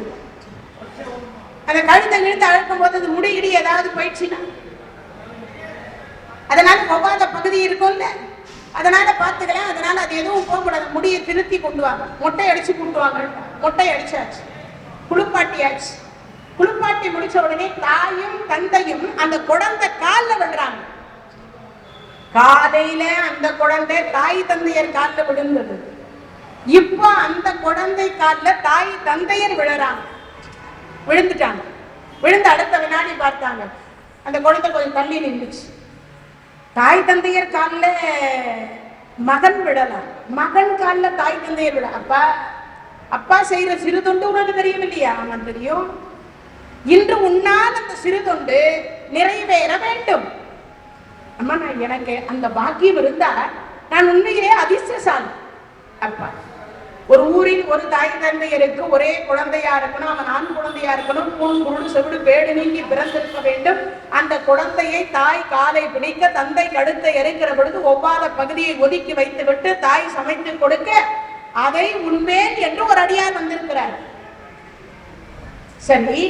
அந்த கழுத்தை இழுத்து அழைக்கும் போது அது முடியிடி ஏதாவது போயிடுச்சுன்னா, அதனால ஒவ்வாத பகுதி இருக்கும்ல, அதனால பாத்துக்கலாம். அதனால அது எதுவும் போகக்கூடாது, முடியை திருத்தி கொண்டு வாங்க. மொட்டை அடிச்சு கூட்டுவாங்க. மொட்டை அடிச்சாச்சு, குளிப்பாட்டியாச்சு. குளிப்பாட்டி முடிச்ச உடனே தாயும் தந்தையும் அந்த குழந்தை காலில் விழுறாங்க. காலையில அந்த குழந்தை தாய் தந்தையர் காலில் விழுந்தது. இப்போ அந்த குழந்தை காலில் தாய் தந்தையர் விழுறாங்க. விழுந்துட்டாங்க. விழுந்து அடுத்த வினாடி பார்த்தாங்க, அந்த குழந்தை கொஞ்சம் தள்ளி நின்றுச்சு. தாய் தந்தையர் காலில் மகன் விடலாம், மகன் காலில் தாய் தந்தையர் விட. அப்பா அப்பா செய்யற சிறு தொண்டு உனக்கு தெரியும் இல்லையா? ஆமா தெரியும். இன்று உன்னால் அந்த சிறு தொண்டு நிறைவேற வேண்டும். அம்மா, நான் எனக்கு அந்த பாக்கியம் இருந்தா நான் உண்மையிலே அதிர்ஷ்டசாலி. அப்பா, ஒரு ஊரில் ஒரு தாய் தந்தையருக்கு ஒரே குழந்தையா இருக்கணும், அவன் ஆண் குழந்தையா இருக்கணும், கூண் குருள் செவிடு பேடு நீங்கி பிறந்திருக்க வேண்டும். அந்த குழந்தையை தாய் காலை பிடிக்க, தந்தை கழுத்தை எரிக்கிற பொழுது ஒவ்வாத பகுதியை ஒதுக்கி வைத்து விட்டு தாய் சமைத்து கொடுக்க அதை உண்பேன் என்று ஒரு அடியார் வந்திருக்கிறார். சரி,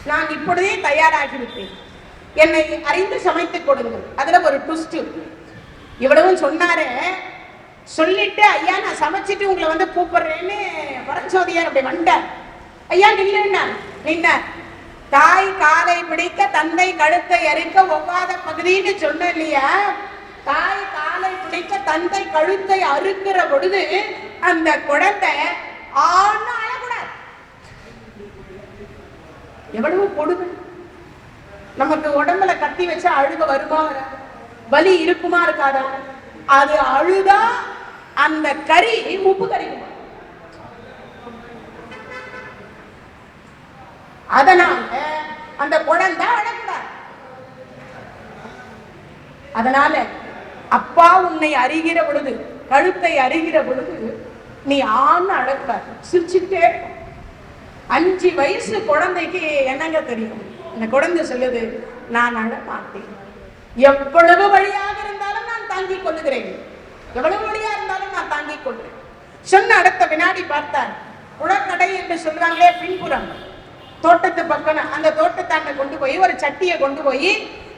நான் இப்பொழுதே தயாராகிவிட்டேன், என்னை அறிந்து சமைத்துக் கொடுங்கள். அதுல ஒரு ட்விஸ்ட். இவ்வளவும் சொன்னாரே, சொல்லிட்டு ஐயா நான் சமைச்சிட்டு உங்களை வந்து கூப்பிடுறேன்னு பரஞ்சோதியார் அப்படி வந்தார். ஐயா நின்ன தாய் காலை பிடிக்க, தந்தை கழுத்தை அறுக்க, ஒவ்வாத பகுதின்னு சொன்ன இல்லையா? தாய் காலை பிடிக்க, தந்தை கழுத்தை அறுக்கிற பொழுது அந்த குழந்தை ஆண் அழக்கூடாது. எவ்வளவு கொடுமை! நமக்கு உடம்புல கத்தி வச்சா அழுக வருமா? வலி இருக்குமா இருக்காதா? அது அழுதா அந்த கறி உப்பு கறிக்குமா? அதனால அந்த குழந்தை அழக்கூடாது. அதனால அப்பா உன்னை அறிகிற பொழுது, கழுத்தை அறிகிற பொழுது நீ ஆண் அழக்கூடாது. சிரிச்சுக்கிட்டே 5 வயசு குழந்தைக்கு என்னங்க தெரியும்? இந்த குழந்தை சொல்லுது, நான் அழ மாட்டேன், எவ்வளவு வழியாக இருந்தாலும் நான் தாங்கிக் கொள்ளுகிறேன், எவ்வளவு வழியா இருந்தாலும் நான் தாங்கிக் கொள்றேன். சொன்ன அடுத்த வினாடி பார்த்தார், உழக்கடை என்று சொல்றாங்களே பின்புறம், தோட்டத்து பக்கம், அந்த தோட்டத்தாண்ட கொண்டு போய் ஒரு சட்டியை கொண்டு போய்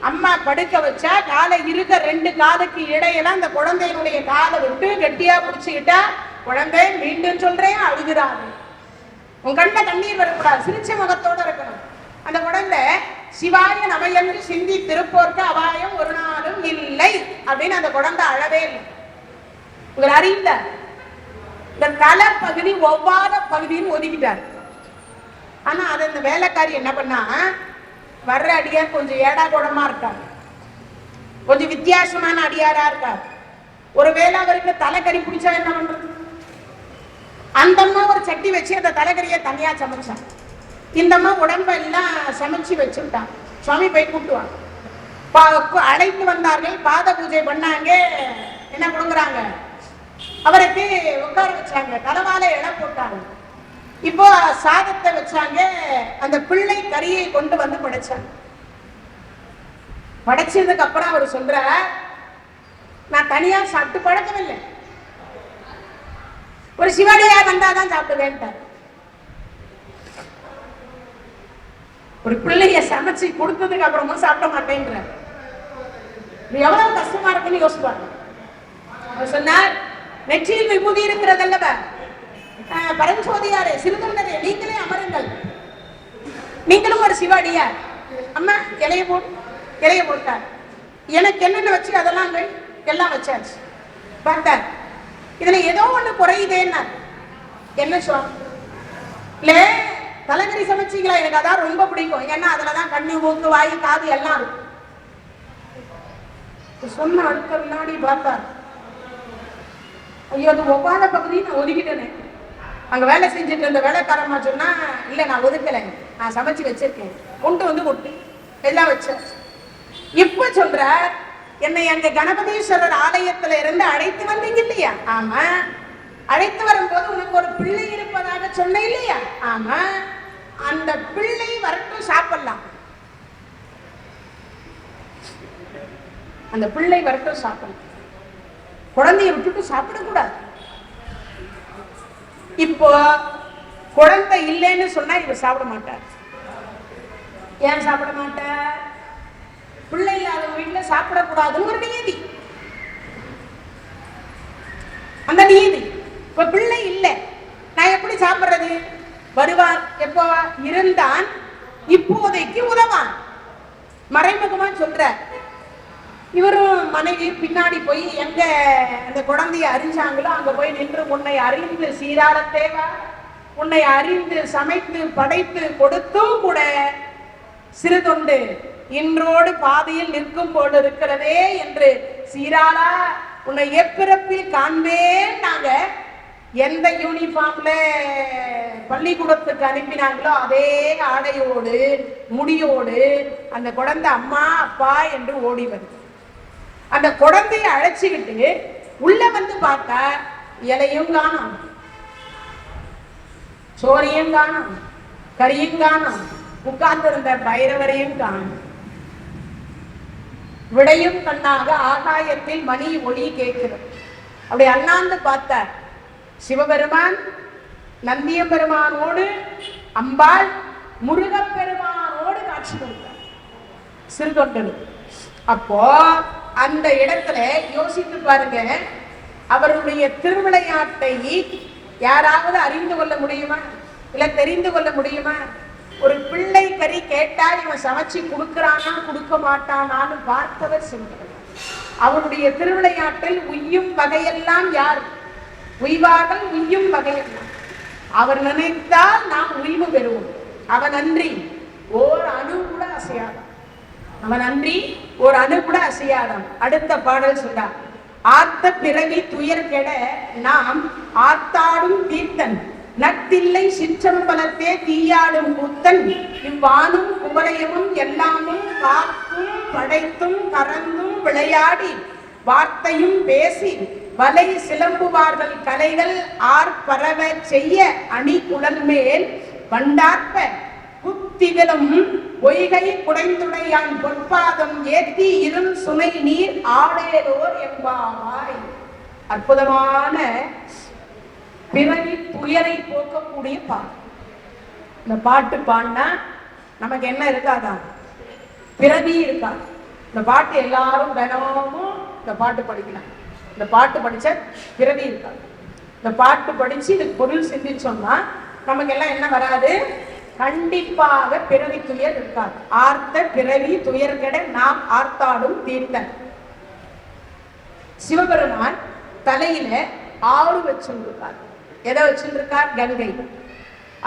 அம்மா படுக்க வச்சா, காலை இருக்க 2 காலுக்கு இடையில அந்த குழந்தையினுடைய காலை விட்டு கெட்டியா பிடிச்சுக்கிட்டா, குழந்தை மீண்டும் சொல்றேன் அழுகிறாரு. உன் கண்ட கண்ணீர் வரக்கூடாது, சிரிச்ச முகத்தோட இருக்கணும். அந்த குழந்தை சிவாய நமையென்று சிந்தி திருப்போர்க்க அபாயம் ஒரு நாளும் இல்லை அப்படின்னு அந்த குழந்தை அழவே இல்லை. இவர் அறிந்த இந்த தலைப்பகுதி ஒவ்வாத பகுதின்னு ஒதுக்கிட்டார். ஆனா அது இந்த வேலைக்காரி என்ன பண்ணா, வர்ற அடியார் கொஞ்சம் ஏடா கூடமா இருக்காரு, கொஞ்சம் வித்தியாசமான அடியாரா இருக்காரு. ஒருவேளை அவருக்கு தலைக்கறி பிடிச்சா என்ன பண்றது? அந்த அம்மா ஒரு சட்டி வச்சு அந்த தலைக்கறியை தனியா சமைச்சான். இந்த அம்மா உடம்பெல்லாம் சமைச்சு வச்சுட்டான். சுவாமி போய் கூப்பிட்டுவாங்க. அழைத்து வந்தார்கள், பாத பூஜை பண்ணாங்க. என்ன கொடுக்குறாங்க? அவருக்கு உட்கார வச்சாங்க, தலைவாலை இலை போட்டாங்க. இப்போ சாதத்தை வச்சாங்க. அந்த பிள்ளை கறியை கொண்டு வந்து படைச்சாங்க. படைச்சதுக்கு அப்புறம் அவர் சொல்ற, நான் தனியா சாப்பிட்டு பழக்கம் இல்லை, ஒரு சிவடியா வந்தாதான் சாப்பிடுவேன். ஒரு பிள்ளைய சமைச்சு கொடுத்ததுக்கு அப்புறமும் சாப்பிட மாட்டேன்ற எவ்வளவு கஷ்டமா இருக்குன்னு யோசிப்பாங்க. அவர் சொன்னார், நெற்றியில் விபூதி இருக்கிறதல்லவ, பரஞ்சோதியாரே, சிறுதொண்டரே, நீங்களே அமருங்கள், நீங்களும் ஒரு சிவாடியார். அம்மா இலைய போட்டார். எனக்கு என்னென்ன வச்சு அதெல்லாம் எல்லாம் வச்சாச்சு. பார்த்தார், இதுல ஏதோ ஒண்ணு குறையுதேன்னா, என்ன சுவாமி? இல்ல தலைக்கறி சமைச்சீங்களா? எனக்கு அதான் ரொம்ப பிடிக்கும், ஏன்னா அதுலதான் கண்ணு மூக்கு வாய் காது எல்லாம் இருக்கும். சொன்ன அடுத்த வினாடி பார்த்தார், ஐயோ அது ஒவ்வாத பகுதி நான் ஒதுக்கிட்டேனே. அங்க வேலை செஞ்சுட்டு இருந்த வேலைக்காரமா சொன்னா, இல்ல நான் ஒதுக்கலை, நான் சமைச்சு வச்சிருக்கேன், கொண்டு வந்து கொட்டி எல்லாம் வச்ச. இப்ப சொல்ற, என்னை அங்க கணபதீஸ்வரர் ஆலயத்துல இருந்து அழைத்து வந்தீங்க இல்லையா? ஆமா. அழைத்து வரும்போது உனக்கு ஒரு பிள்ளை இருப்பதாக சொன்ன இல்லையா? ஆமா. அந்த பிள்ளை வரட்டும், சாப்பிடலாம். அந்த பிள்ளை வரட்டும் சாப்பிடணும். குழந்தைய விட்டுட்டு சாப்பிடக்கூடாது. இப்போ குழந்தை இல்லைன்னு சொன்னா இவர் சாப்பிட மாட்டார். ஏன் சாப்பிட மாட்டார்? பிள்ளை இல்லாத வீட்டுல சாப்பிடக்கூடாதுன்னு ஒரு நியதி. அந்த நியதி. இப்ப பிள்ளை இல்லை, நான் எப்படி சாப்பிடுறது? வருவான், எப்போ இருந்தான், இப்போதைக்கு உதவான். மறைமுகமா சொல்ற. இவரும் மனைவி பின்னாடி போய் எங்க அந்த குழந்தைய அறிஞ்சாங்களோ அங்க போய் நின்று உன்னை அறிந்து சீராட தேவா, உன்னை அறிந்து சமைத்து படைத்து கொடுத்தும் கூட சிறு தொண்டு இன்றோடு பாதையில் நிற்கும் போது இருக்கிறதே என்று சீராளா உன்னை எப்பிறப்பில் காண்பேன். நாங்க எந்த யூனிஃபார்ம்ல பள்ளிக்கூடத்துக்கு அனுப்பினாங்களோ அதே ஆடையோடு முடியோடு அந்த குழந்தை அம்மா அப்பா என்று ஓடி வருது. அந்த குழந்தைய அழைச்சிக்கிட்டு உள்ள வந்து பார்த்தா இலையும் காணும், சோறையும் காணும், கறியும் காணும், உட்கார்ந்து இருந்த பைரவரையும் காணும். விடையும் கண்ணாக ஆகாயத்தில் மணி ஒளி கேட்கிறது. அப்படி அண்ணாந்து பார்த்தார். சிவபெருமான் நந்திய பெருமானோடு அம்பாள் முருகப்பெருமானோடு காட்சி கொடுத்தார் சிறு தொண்டனு. அப்போ அந்த இடத்துல யோசித்து பாருங்க, அவருடைய திருவிளையாட்டை யாராவது அறிந்து கொள்ள முடியுமா? இல்ல தெரிந்து கொள்ள முடியுமா? ஒரு பிள்ளை கறி கேட்டா இவன் சமைச்சு கொடுக்கிறானா கொடுக்க மாட்டானான்னு பார்த்தவர் சொல்கிறார். அவருடைய திருவிளையாட்டில் உய்யும் வகையெல்லாம் யார் உய்வார்கள்? உய்யும் வகையெல்லாம் அவர் நினைத்தால் நாம் உய்வு பெறுவோம். அவன் அன்றி ஓர் அணு கூட அசையாதான். அவன் அன்றி ஒரு அணு கூட அசையாதான். அடுத்த பாடல் சொல்றார். ஆத்த பிறவி துயர் கெட நாம் ஆத்தாடும் தீர்த்தன் நத்தில்லை சிற்றம்பலத்தே தீயாடும் புத்தன் இவ்வானும் குமரையமும் எல்லாமும் காத்தும் படைத்தும் கறந்தும் விளையாடி வார்த்தையும் பேசி வலை சிலம்புவார்கள் கலைகள் ஆர்பரவ செய்ய அணி குடல் மேல் வண்டார்ப்ப குத்திகளும் பொய்கை குடைந்துடையான் பொற்பாதம் ஏற்றி இரும் சுனை நீர் ஆடேலோர் என்பாவாய். அற்புதமான பிறவி துயரை போக்கக்கூடிய பாட்டு. இந்த பாட்டு பாடினா நமக்கு என்ன இருக்காதான்? பிறவி இருக்காது. இந்த பாட்டு எல்லாரும் தினமும் இந்த பாட்டு படிக்கலாம். இந்த பாட்டு படிச்ச பிறவி இருக்காது. இந்த பாட்டு படிச்சு இதுக்கு பொருள் சிந்திச்சோம்னா நமக்கு எல்லாம் என்ன வராது? கண்டிப்பாக பிறவி துயர் இருக்காது. ஆர்த்த பிறவி துயர் கெட நாம் ஆர்த்தாடும் தீர்த்தன். சிவபெருமான் தலையில 6 வச்சிருக்கார். எதை வச்சிருக்கார்? கங்கை.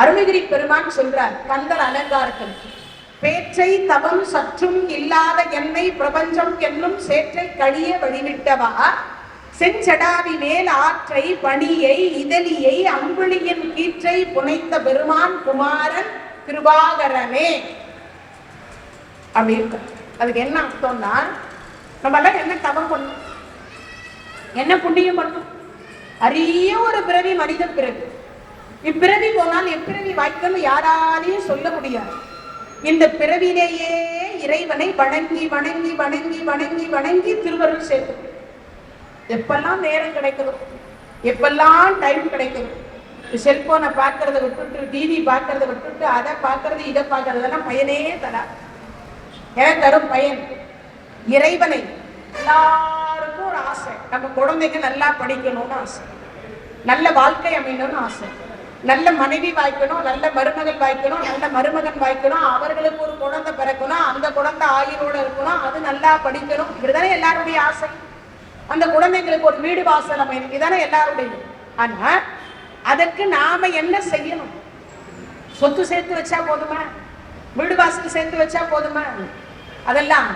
அருணகிரி பெருமான் சொல்றார் கந்தர் அலங்காரத்தில், பேற்றை தவம் சற்றும் இல்லாத என்னை பிரபஞ்சம் என்னும் சேற்றை கழிய வழிவிட்டவா செஞ்சடாவி மேல் ஆற்றை பணியை இதழியை அம்புலியின் கீற்றை புனைத்த பெருமான் குமாரன் கிருபாகரனே. அப்படி இருக்கு. அதுக்கு என்ன அர்த்தம்னா, நம்ம எல்லாம் என்ன தவம் பண்ணும், என்ன புண்ணியம் பண்ணும்? அரிய ஒரு பிறவி மனித பிறவி. இப்பிறவி போனால் எப்பிறவி வாய்க்கணும் யாராலையும் சொல்ல முடியாது. இந்த பிறவிலேயே இறைவனை வணங்கி வணங்கி வணங்கி வணங்கி வணங்கி திருவருள் சேர்த்து எப்பெல்லாம் நேரம் கிடைக்குதோ, எப்பெல்லாம் டைம் கிடைக்குது, செல்போனை பார்க்கறத விட்டுட்டு டிவி பார்க்கறத விட்டுட்டு அதை பார்க்கறது இதை பார்க்கறதெல்லாம் பயனே தரா. ஏன் தரும் பயன்? இறைவனை எல்லாருக்கும் ஒரு ஆசை. நம்ம குழந்தைங்க நல்லா படிக்கணும்னு ஆசை, நல்ல வாழ்க்கை அமையணும்னு ஆசை, நல்ல மனைவி வாய்க்கணும், நல்ல மருமகள் வாய்க்கணும், நல்ல மருமகன் வாய்க்கணும், அவர்களுக்கு ஒரு குழந்தை பிறக்கணும், அந்த குழந்தை ஆயுளோட இருக்கணும், அது நல்லா படிக்கணும். இப்படிதானே எல்லாருடைய ஆசை. அந்த குழந்தைங்களுக்கு ஒரு வீடு வாசல் அமையணும், இதுதானே எல்லாருடைய. ஆனா அதற்கு நாம என்ன செய்யணும்? சொத்து சேர்த்து வச்சா போதுமா? வீடு வாசல் சேர்த்து வச்சா போதுமா? அதெல்லாம்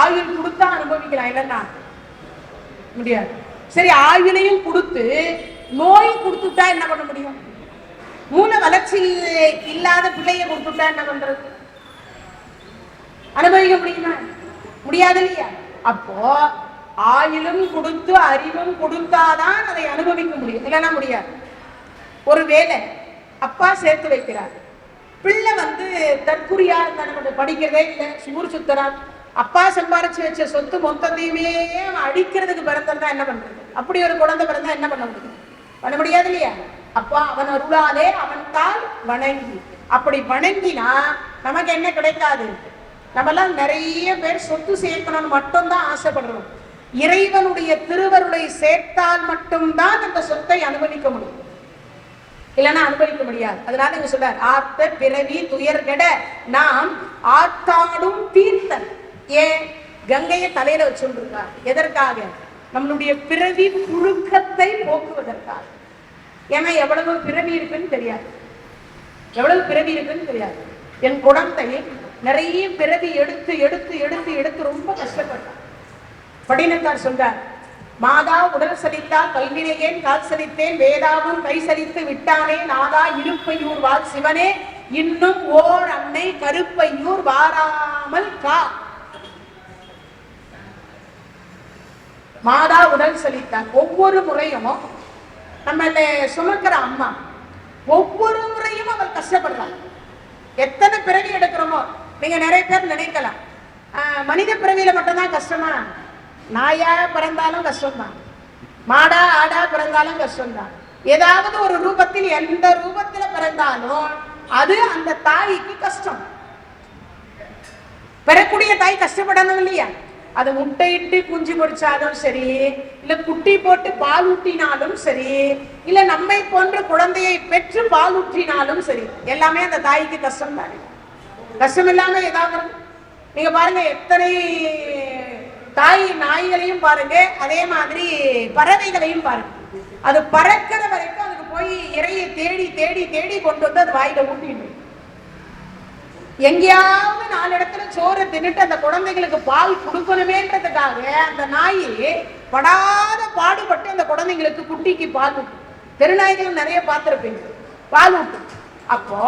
ஆயுள் கொடுத்தா அனுபவிக்கலாம், இல்லைன்னா முடியாது. சரி, ஆயுளையும் கொடுத்து நோய் கொடுத்துட்டா என்ன பண்ண முடியும்? மூல வளர்ச்சி இல்லாத பிள்ளைய கொடுத்துட்டா என்ன பண்றது? அனுபவிக்க முடியுமா? முடியாது இல்லையா? அப்போ ஆயுளும் கொடுத்து அறிவும் கொடுத்தாதான் அதை அனுபவிக்க முடியும், இல்லைன்னா முடியாது. ஒருவேளை அப்பா சேர்த்து வைக்கிறார், பிள்ளை தற்குறியா இருந்தா படிக்கிறதே இல்லை, ஊர் சுத்தரா, அப்பா சம்பாரிச்சு வச்ச சொத்து மொத்தத்தையுமே அடிக்கிறதுக்கு பிறந்தா என்ன பண்றது? அப்படி ஒரு குழந்தை பிறந்தா என்ன பண்ண முடியும்? பண்ண முடியாது இல்லையா? அப்பா அவன் அருளாலே அவன் தாள் வணங்கி, அப்படி வணங்கினா நமக்கு என்ன கிடைக்காது? நம்மெல்லாம் நிறைய பேர் சொத்து சேர்க்கணும்னு மட்டும்தான் ஆசைப்படுறோம். இறைவனுடைய திருவருளை சேர்த்தால் மட்டும்தான் அந்த சொத்தை அனுபவிக்க முடியும், இல்லைன்னா அனுபவிக்க முடியாது. அதனால இங்க சொல்றார், ஆர்த்த பிறவி துயர்கட நாம் ஆத்தாடும் தீர்த்தன். ஏன் கங்கையை தலையில வச்சுருக்கார்? எதற்காக? நம்மளுடைய பிறவி புழுக்கத்தை போக்குவதற்காக. ஏன்னா எவ்வளவு பிறவி இருக்குன்னு தெரியாது, எவ்வளவு பிறவி இருக்குன்னு தெரியாது. என் குழந்தை நிறைய பிறவி எடுத்து எடுத்து எடுத்து எடுத்து ரொம்ப கஷ்டப்பட்டார். படினத்தார் சொல்றார், மாதா உடல் சலித்தால் கல்வினையேன் கால் சலித்தேன், வேதாவும் கை சலித்து விட்டானே நாதா இருப்பையூர் வாழ் சிவனே, இன்னும் ஓர் அன்னை கருப்பையூர் வாராமல் கா. மாதா உடல் சலித்தார். ஒவ்வொரு முறையும் நம்மள சுமக்கிற அம்மா ஒவ்வொரு முறையும் அவர் கஷ்டப்படுறாங்க. எத்தனை பிறவி எடுக்கிறோமோ, நீங்க நிறைய பேர் நினைக்கலாம் மனித பிறவியில மட்டும்தான் கஷ்டமா? நாயா பிறந்தாலும் கஷ்டம்தான், மாடா ஆடா பிறந்தாலும் கஷ்டம்தான். ஏதாவது ஒரு ரூபத்தில் எந்த ரூபத்துல பிறந்தாலும் அது அந்த தாய்க்கு கஷ்டம். பெறக்கூடிய தாய் கஷ்டப்படணும் இல்லையா? அது முட்டையிட்டு குஞ்சு பொறிச்சாலும் சரி, இல்ல குட்டி போட்டு பால் ஊற்றினாலும் சரி, இல்ல நம்மை போன்ற குழந்தையை பெற்று பால் ஊற்றினாலும் சரி, எல்லாமே அந்த தாய்க்கு கஷ்டம் தானே. கஷ்டம் இல்லாம ஏதாவது நீங்க பாருங்க, எத்தனை தாய் நாய்களையும் பாருங்க, அதே மாதிரி பறவைகளையும் பாருங்க. அது பறக்கிற வரைக்கும் அதுக்கு போய் இறையை தேடி தேடி தேடி கொண்டு வந்து அது வாயில ஊட்டிட்டு, எங்கேயாவது 4 இடத்துல சோறு தின்னுட்டு அந்த குழந்தைகளுக்கு பால் கொடுக்கணுமேன்றதுக்காக அந்த நாய் படாத பாடுபட்டு அந்த குழந்தைங்களுக்கு குட்டிக்கு பால் ஊட்டும். தெருநாய்கள் நிறைய பார்த்திருப்பீங்க, பால் ஊட்டும். அப்போ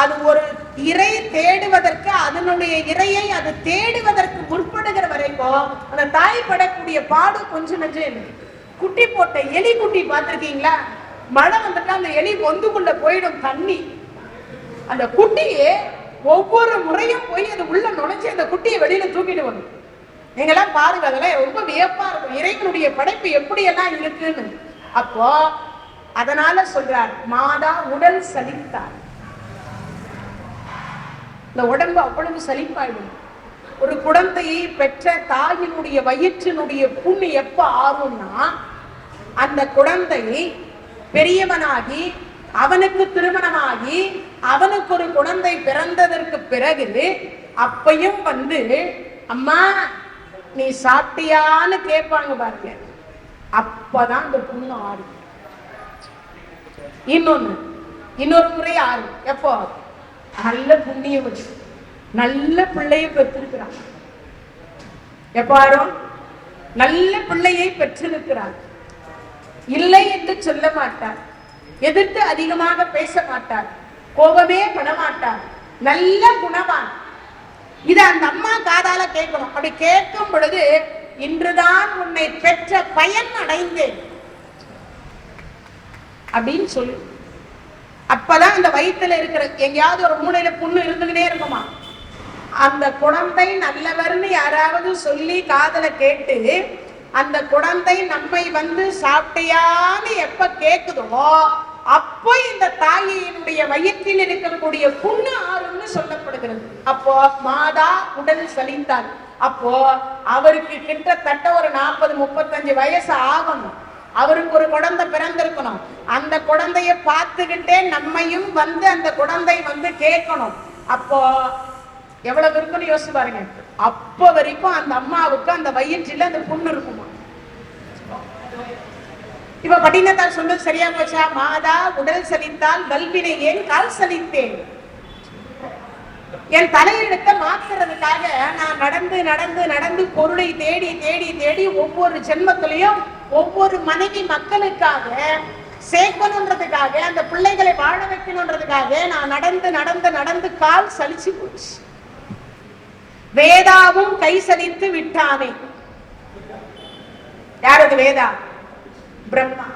அது ஒரு இறை தேடுவதற்கு, அதனுடைய இறையை அது தேடுவதற்கு முற்படுகிற வரைக்கும் அந்த தாய் படக்கூடிய பாடு கொஞ்சம் நெஞ்சம் இல்லை. குட்டி போட்ட எலி குட்டி பார்த்திருக்கீங்களா? மழை வந்துட்டா அந்த எலி பொந்துக்குள்ள போயிடும் தண்ணி. அந்த குட்டியே ஒவ்வொரு முறையும் போய் அது உள்ள நுழைச்சு அந்த குட்டியை வெளியில தூக்கிட்டு வரும். நீங்கெல்லாம் பாருங்க, அதெல்லாம் ரொம்ப வியப்பா இருக்கும், இறைவனுடைய படைப்பு எப்படி எல்லாம் இருக்குன்னு. அப்போ அதனால சொல்றார், மாதா உடல் சலித்தார். இந்த உடம்பு அவ்வளவு சலிப்பாயிடும். ஒரு குழந்தையை பெற்ற தாயினுடைய வயிற்றினுடைய புண்ணு எப்ப ஆறும்னா, அந்த குழந்தை பெரியவனாகி அவனுக்கு திருமணமாகி அவனுக்கு ஒரு குழந்தை பிறந்ததற்கு பிறகு அப்பையும் வந்து அம்மா நீ சாப்பிட்டியான்னு கேட்பாங்க பாருங்க. அப்பதான் அந்த புண்ணு ஆறும். இன்னொரு முறை ஆறும் எப்போ? நல்ல புண்ணியம் வச்சு நல்ல பிள்ளையை பெற்றிருக்கிறான். எப்பாரும் நல்ல பிள்ளையை பெற்றிருக்கிறார், இல்லை என்று சொல்ல மாட்டார், எதிர்த்து அதிகமாக பேச மாட்டார், கோபமே பட மாட்டார், நல்ல குணவான். இத அந்த அம்மா காதால கேட்கணும். அப்படி கேட்கும் பொழுது, இன்றுதான் உன்னை பெற்ற பயன் அடைந்தேன் அப்படின்னு சொல்லு. அப்பதான் அந்த வயிற்றுல இருக்கிற எங்கேயாவது ஒரு மூலையில புண்ணு இருந்துகிட்டே இருக்குமா, அந்த குழந்தை நல்லவர்னு யாராவது சொல்லி காதல கேட்டு அந்த குழந்தை நம்மை வந்து சாப்பிட்டையான்னு எப்ப கேக்குதோ அப்போ இந்த தாயினுடைய வயிற்றில் இருக்கக்கூடிய புண்ணு ஆறுன்னு சொல்லப்படுகிறது. அப்போ மாதா உடல் சலித்தார். அப்போ அவருக்கு கிட்டத்தட்ட ஒரு 40-35 வயசு ஆகணும். அவருக்கு ஒரு குழந்தை பிறந்திருக்கணும். அந்த குழந்தைய பார்த்துக்கிட்டே நம்மையும் வந்து அந்த குழந்தை வந்து கேட்கணும். அப்போ எவ்வளவு இருக்குன்னு யோசிச்சு பாருங்க. அப்போ வரைக்கும் அந்த அம்மாவுக்கு அந்த வயிற்றில் அந்த புண்ணு இருக்குமா? இப்ப பட்டினத்தார் சொன்னது சரியா போச்சா? மாதா உடல் சலித்தால் கல்வினை ஏன் கால் சலித்தேன். என் தலையெழுத்த மாத்துறதுக்காக நான் நடந்து நடந்து நடந்து பொருளை தேடி தேடி தேடி ஒவ்வொரு ஜென்மத்திலையும் ஒவ்வொரு மனைவி மக்களுக்காக சேர்க்கணுன்றதுக்காக, அந்த பிள்ளைகளை வாழ வைக்கணுன்றதுக்காக நான் நடந்து நடந்து நடந்து கால் சலிச்சு போச்சு. வேதாவும் கை சலித்து விட்டானே. யாரது வேதா? பிரம்மா.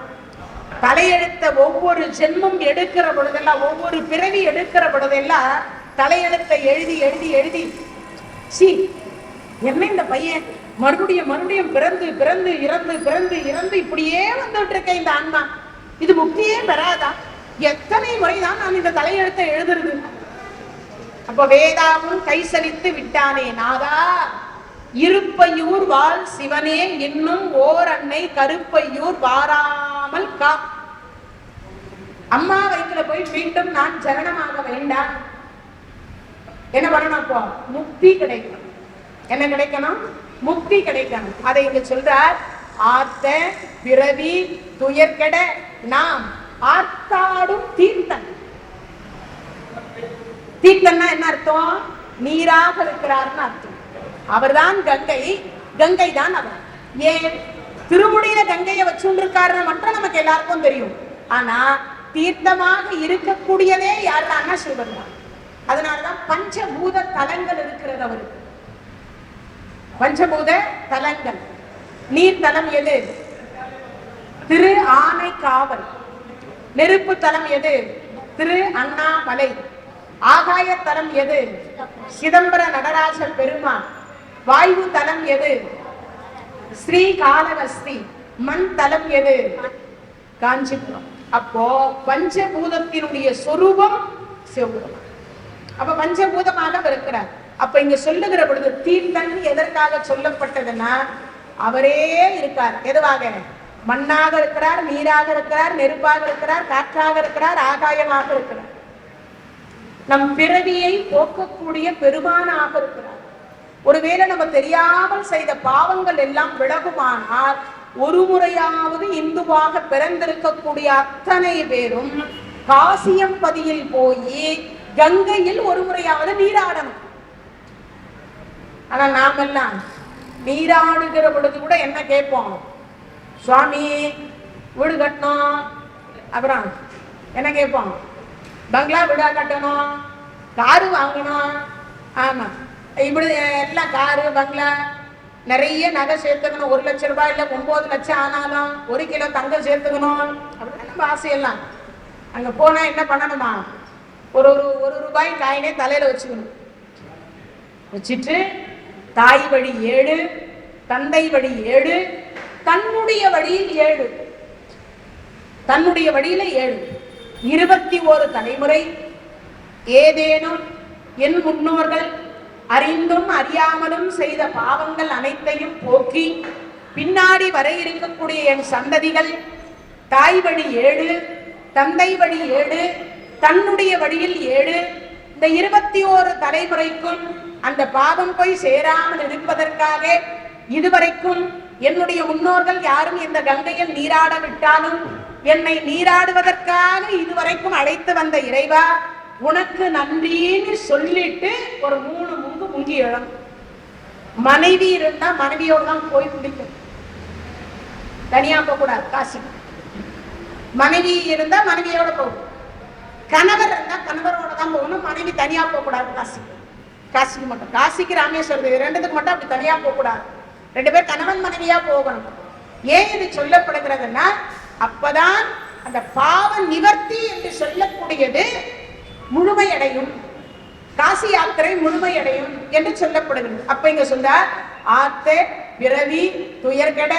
தலையெழுத்த ஒவ்வொரு ஜென்மம் எடுக்கிற பொழுதெல்லாம், ஒவ்வொரு பிறவி எடுக்கிற பொழுதெல்லாம் தலையெழுத்தை எழுதி எழுதி எழுதி என்ன இந்த பையன் மறுபடியும் மறுபடியும் பிறந்து பிறந்து இறந்து பிறந்து இறந்து இப்படியே வந்துட்டு இருக்க இந்த ஆன்மா, இது முக்தியே பெறாதா? எத்தனை முறைதான் நான் இந்த தலையெழுத்தை எழுதுறது? அப்ப வேதாவும் கைசலித்து விட்டானே நாதா, இருப்பையூர் வாழ் சிவனே இன்னும் ஓர் அன்னை கருப்பையூர் வாராமல் கா. அம்மா வயிற்றுல போய் மீண்டும் நான் ஜனனமாக வேண்டாம். என்ன பண்ணணும்? அப்போ முக்தி கிடைக்கும். என்ன கிடைக்கணும்? முக்தி கிடைக்கணும். அதை இங்க சொல்றார். ஆர்த்த பிறவி துயர்கெட நாம் ஆர்த்தாடும் தீர்த்தன். தீர்த்தன்னா என்ன அர்த்தம்? நீராக இருக்கிறார்னு அர்த்தம். அவர்தான் கங்கை, கங்கை தான் அவர். ஏன் திருமுடியில கங்கையை வச்சுருக்காருன்னு மட்டும் நமக்கு எல்லாருக்கும் தெரியும். ஆனா தீர்த்தமாக இருக்கக்கூடியதே யாருன்னா சிவன் தான். அதனாலதான் பஞ்சபூத தலங்கள் இருக்கிறது அவருக்கு. பஞ்சபூத தலங்கள். நீர்த்தலம் எது? திரு ஆனைக்காவல். நெருப்பு தலம் எது? திரு அண்ணாமலை. ஆகாய தலம் எது? சிதம்பர நடராஜ பெருமான். வாயு தலம் எது? ஸ்ரீ காளஹஸ்தி. மண் தலம் எது? காஞ்சிபுரம். அப்போ பஞ்சபூதத்தினுடைய சொரூபம் சிவபெருமான். அப்ப பஞ்சபூதமாக இருக்கிறார். அப்ப இங்க சொல்லுகிற பொழுது தீர்த்தன் எதற்காக சொல்லப்பட்டதுன்னா, அவரே இருக்கார். எதுவாக? மண்ணாக இருக்கிறார், நீராக இருக்கிறார், நெருப்பாக இருக்கிறார், காற்றாக இருக்கிறார், ஆகாயமாக இருக்கிறார். நம் பிறவியை போக்கக்கூடிய பெருமானாக இருக்கிறார். ஒருவேளை நம்ம தெரியாமல் செய்த பாவங்கள் எல்லாம் விலகுமானால், ஒரு முறையாவது இந்துவாக பிறந்திருக்கக்கூடிய அத்தனை பேரும் காசியம்பதியில் போய் கங்கையில் ஒரு முறையாவது நீராடணும். ஆனா நாமெல்லாம் நீராடுகிற பொழுது கூட என்ன கேட்போம்? சுவாமி வீடு கட்டணும், அப்புறம் என்ன கேட்போம்? பங்களா வீடா கட்டணும், காரு வாங்கணும். ஆமா, இப்படி எல்லாம் காரு பங்களா, நிறைய நகை சேர்த்துக்கணும். 1 லட்சம் ரூபாய் இல்ல 9 லட்சம் ஆனாலும் 1 கிலோ தங்கம் சேர்த்துக்கணும். அப்படின்னு நம்ம ஆசையெல்லாம். அங்க போனா என்ன பண்ணணுமா? ஒரு ரூபாய் காயினே தலையில வச்சுக்கணும். வச்சுட்டு தாய் வழி 7, தந்தை வழி 7, தன்னுடைய வழியில் 7, தன்னுடைய வழியில 7, 21 தலைமுறை ஏதேனும் என் முன்னோர்கள் அறிந்தும் அறியாமலும் செய்த பாவங்கள் அனைத்தையும் போக்கி பின்னாடி வர இருக்கக்கூடிய என் சந்ததிகள் தாய் வழி 7, தந்தை வழி 7, தன்னுடைய வழியில் 7, இந்த 21 தலைமுறைக்கும் அந்த பாவம் போய் சேராமல் இருப்பதற்காக இதுவரைக்கும் என்னுடைய முன்னோர்கள் யாரும் இந்த கங்கையில் நீராட விட்டாலும் என்னை நீராடுவதற்காக இதுவரைக்கும் அழைத்து வந்த இறைவா, உனக்கு நன்றின்னு சொல்லிட்டு ஒரு 3 முங்கு முங்கி எழம். மனைவி இருந்தா மனைவியோடு தான் போய் குடிக்கும், தனியா போக கூடாது. காசி மனைவி இருந்தா மனைவியோட போகும். கணவர் இருந்தா கணவரோட தான் போகணும், மனைவி தனியா போக கூடாது. காசிக்கு மட்டும், காசிக்கு ராமேஸ்வரத்துக்கு 2த்துக்கு மட்டும் அப்படி தனியா போக கூடாது. 2 பேர் கணவன் மனைவியா போகணும். ஏன் இது சொல்லப்படுகிறதுன்னா, அப்பதான் அந்த பாவ நிவர்த்தி என்று சொல்லக்கூடியது முழுமையடையும், காசி யாத்திரை முழுமையடையும் என்று சொல்லப்படுகிறது. அப்ப இங்க சொல்றார், ஆர்த்த பிறவி துயர்கெட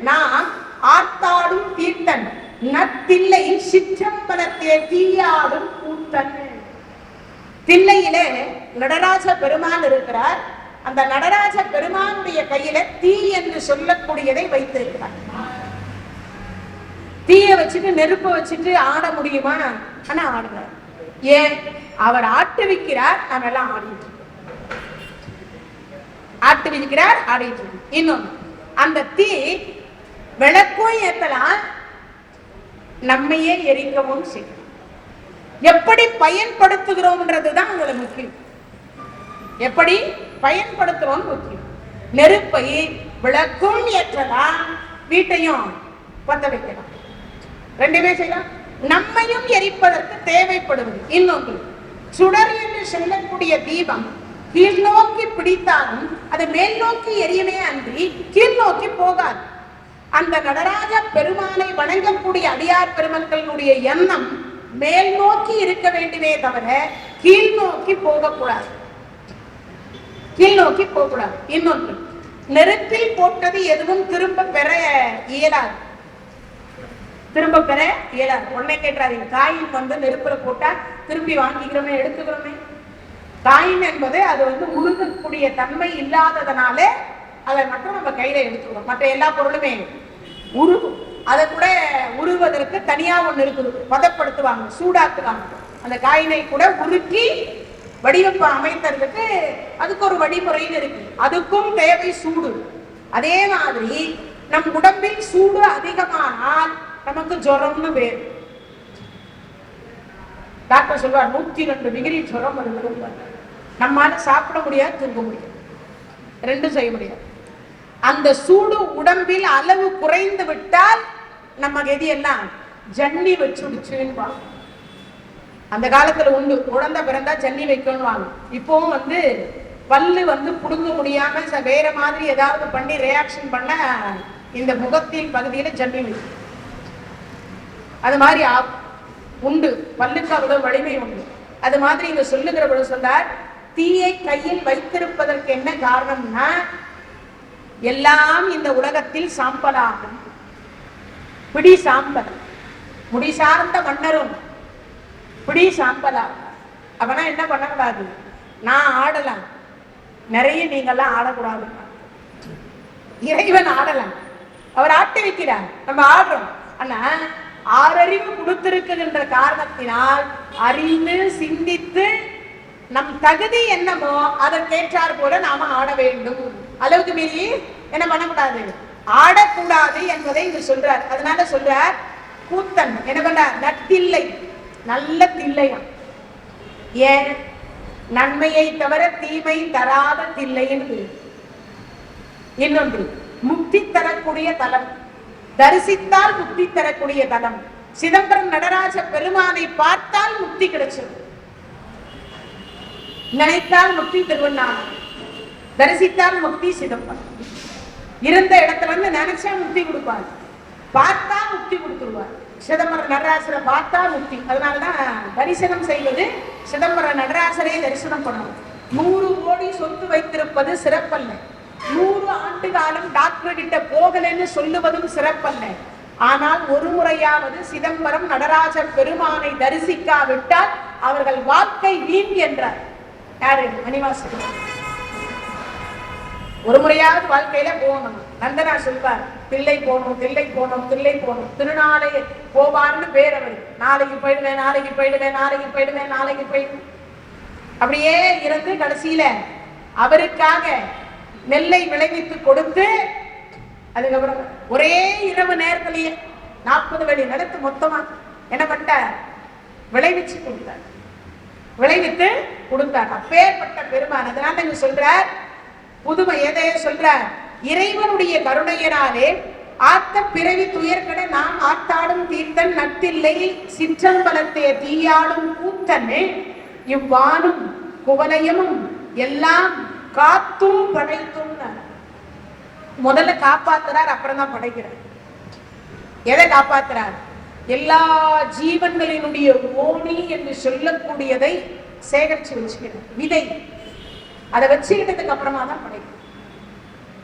நாம் ஆர்த்தாடும் தீர்த்தன் நத்தில்லை சிற்றம்பலத்தே தீயாடும் கூத்தன். தில்லையிலே நடராஜ பெருமான் இருக்கிறார். அந்த நடராஜ பெருமானுடைய கையில தீ என்று சொல்லக்கூடியதை வைத்திருக்கிறார். தீய வச்சுட்டு நெருப்ப வச்சுட்டு ஆட முடியுமா? ஆனா ஆடுறார். ஏன்? அவர் ஆட்டுவிக்கிறார், நம்ம எல்லாம் ஆடிட்டு ஆட்டுவிக்கிறார், ஆடிட்டு. இன்னொன்னு, அந்த தீ விளக்கும் ஏத்தலாம், நம்மையே எரிக்கவும் செய்யும். எப்படி பயன்படுத்துகிறோம்ன்றதுதான் அதுல முக்கியம். எப்படி பயன்படுத்துறோம் முக்கியம். நெருப்பை விளக்கும் ஏற்றலாம், வீட்டையும் பத்த வைக்கலாம், 2மே செய்யலாம். நம்மையும் எரிப்பதற்கு தேவைப்படுவது. இன்னொன்று, சுடர் என்று சொல்லக்கூடிய தீபம் கீழ் நோக்கி பிடித்தாலும் அது மேல் நோக்கி எரியுமே அன்றி கீழ் நோக்கி போகாது. அந்த நடராஜ பெருமானை வணங்கக்கூடிய அடியார் பெருமக்களுடைய எண்ணம் மேல் நோக்கி இருக்க வேண்டுமே தவிர கீழ் நோக்கி போகக்கூடாது. கீழ் நோக்கி போகக்கூடாது. இன்னொன்று, நெருப்பில் போட்டது எதுவும் திரும்ப பெற இயலாது. திரும்ப பெற இயலாது. உடனே கேட்டாதீங்க, காயின் வந்து நெருப்புல போட்டா திரும்பி வாங்கிக்கிறோமே, எடுத்துக்கிறோமே. காயின் என்பது அது வந்து உருகக்கூடிய தன்மை இல்லாததனால அதை மட்டும் நம்ம கையில எடுத்துக்கிறோம். மற்ற எல்லா பொருளுமே உருகும். அதை கூட உருவதற்கு தனியா ஒண்ணு இருக்குது, பதப்படுத்துவாங்க, சூடாக்குவாங்க. அந்த காயினை கூட உருக்கி வடிவமைப்பு அமைத்ததுக்கு அதுக்கு ஒரு வழிமுறைன்னு இருக்கு. அதுக்கும் தேவை சூடு. அதே மாதிரி நம் உடம்பில் சூடு அதிகமானால் நமக்கு ஜுரம்னு வேறு. டாக்டர் சொல்வார் 102 டிகிரி ஜுரம் வருது. நம்மால சாப்பிட முடியாது, தூங்க முடியாது, ரெண்டும் செய்ய முடியாது. அந்த சூடு உடம்பில் அளவு குறைந்து விட்டால் நம்ம கதி எல்லாம் ஜன்னி வச்சுடுச்சுன்னு. அந்த காலத்துல உண்டு, குழந்தை பிறந்தா ஜன்னி வைக்கணும். இப்பவும் வந்து பல்லு வந்து புடுங்க முடியாம வேற மாதிரி ஏதாவது பண்ணி ரியாக்ஷன் பண்ண இந்த முகத்தின் பகுதியில ஜன்னி வைக்கும். அது மாதிரி உண்டு, பல்லுக்கு அவ்வளவு வலிமை உண்டு. அது மாதிரி இங்க சொல்லுகிற சொல்றார், தீயை கையில் வைத்திருப்பதற்கு என்ன காரணம்னா, எல்லாம் இந்த உலகத்தில் சாம்பலாகும். பிடி சாம்பல், முடி சார்ந்த மன்னரும் பிடி சாம்பலாகும். அப்பனா என்ன பண்ணக்கூடாது? நான் ஆடலாம், நிறைய நீங்கெல்லாம் ஆடக்கூடாது. இறைவன் ஆடலாம், அவர் ஆட்டி வைக்கிறார், நம்ம ஆடுறோம். ஆனா ஆறறிவு கொடுத்திருக்கின்ற காரணத்தினால் அறிந்து சிந்தித்து நம் தகுதி என்னமோ அதற்கேற்றார் போல நாம ஆட வேண்டும். அளவுக்கு மீறி என்ன பண்ணக்கூடாது, ஆடக்கூடாது என்பதை இங்கு சொல்றார். அதனால சொல்றார், கூத்தன் என்ன பண்றார், நத்தில்லை, நல்ல தில்லையா. ஏன்? நன்மையை தவிர தீமை தராத தில்லை என்று. இன்னொன்று, முக்தி தரக்கூடிய தலம், தரிசித்தால் முக்தி தரக்கூடிய தலம். சிதம்பரம் நடராஜ பெருமானை பார்த்தால் முக்தி கிடைச்சது, நினைத்தால் முக்தி திருவண்ணாமலை, தரிசித்தால் முக்தி சிதம்பரம். இருந்த இடத்துல இருந்து நினைச்சா முக்தி கொடுப்பார், பார்த்தா முக்தி கொடுத்துருவார். சிதம்பரம் நடராசரை பார்த்தா முக்தி. அதனாலதான் தரிசனம் செய்வது சிதம்பரம் நடராசரே தரிசனம் பண்ணணும். 100 கோடி சொத்து வைத்திருப்பது சிறப்பல்ல, 100 ஆண்டு காலம் டாக்டர் கிட்ட போகலன்னு சொல்லுவதும் சிறப்பல்ல. ஆனால் ஒரு முறையாவது சிதம்பரம் நடராஜ பெருமானை தரிசிக்காவிட்டால் அவர்கள் வாழ்க்கை வீண் என்றார். யாரு? மணிவாசகர். ஒரு முறையாவது வாழ்க்கையில போகணும். நந்தனா சொல்வார், தில்லை போகணும், தில்லை போகணும், தில்லை போகணும். திருநாளை போவார்னு பேர் அவர். நாளைக்கு போயிடுவேன், நாளைக்கு போயிடுவேன், நாளைக்கு போயிடுவேன், நாளைக்கு போயிடுவேன், அப்படியே இருந்து கடைசியில அவருக்காக நெல்லை விளைவித்து கொடுத்து, அதுக்கப்புறம் ஒரே இரவு நேரத்திலேயே 40 வழி நடத்து மொத்தமா என்ன பண்ண விளைவிச்சு கொடுத்தார், விளைவித்து கொடுத்தார். அப்பேற்பட்ட பெருமான். அதனால நீங்க சொல்றார், புதுமை எதைய சொல்றார், இறைவனுடைய கருணையினாலே ஆத்த பிறவி துயர்கட நாம் ஆத்தாடும் தீர்த்தன் நத்தில்லை சிற்றம்பலத்தே தீயாடும் கூத்தன்னு இவ்வானும் குவலயமும் எல்லாம் காத்தும் படைத்தும். முதல்ல காப்பாத்துறார், அப்புறம் தான் படைக்கிறார். எதை காப்பாத்துறார்? எல்லா ஜீவன்களினுடைய ஓணி என்று சொல்லக்கூடியதை சேகரிச்சு வச்சுக்கணும், விதை. அதை வச்சுக்கிட்டதுக்கு அப்புறமா தான் படைக்கும்.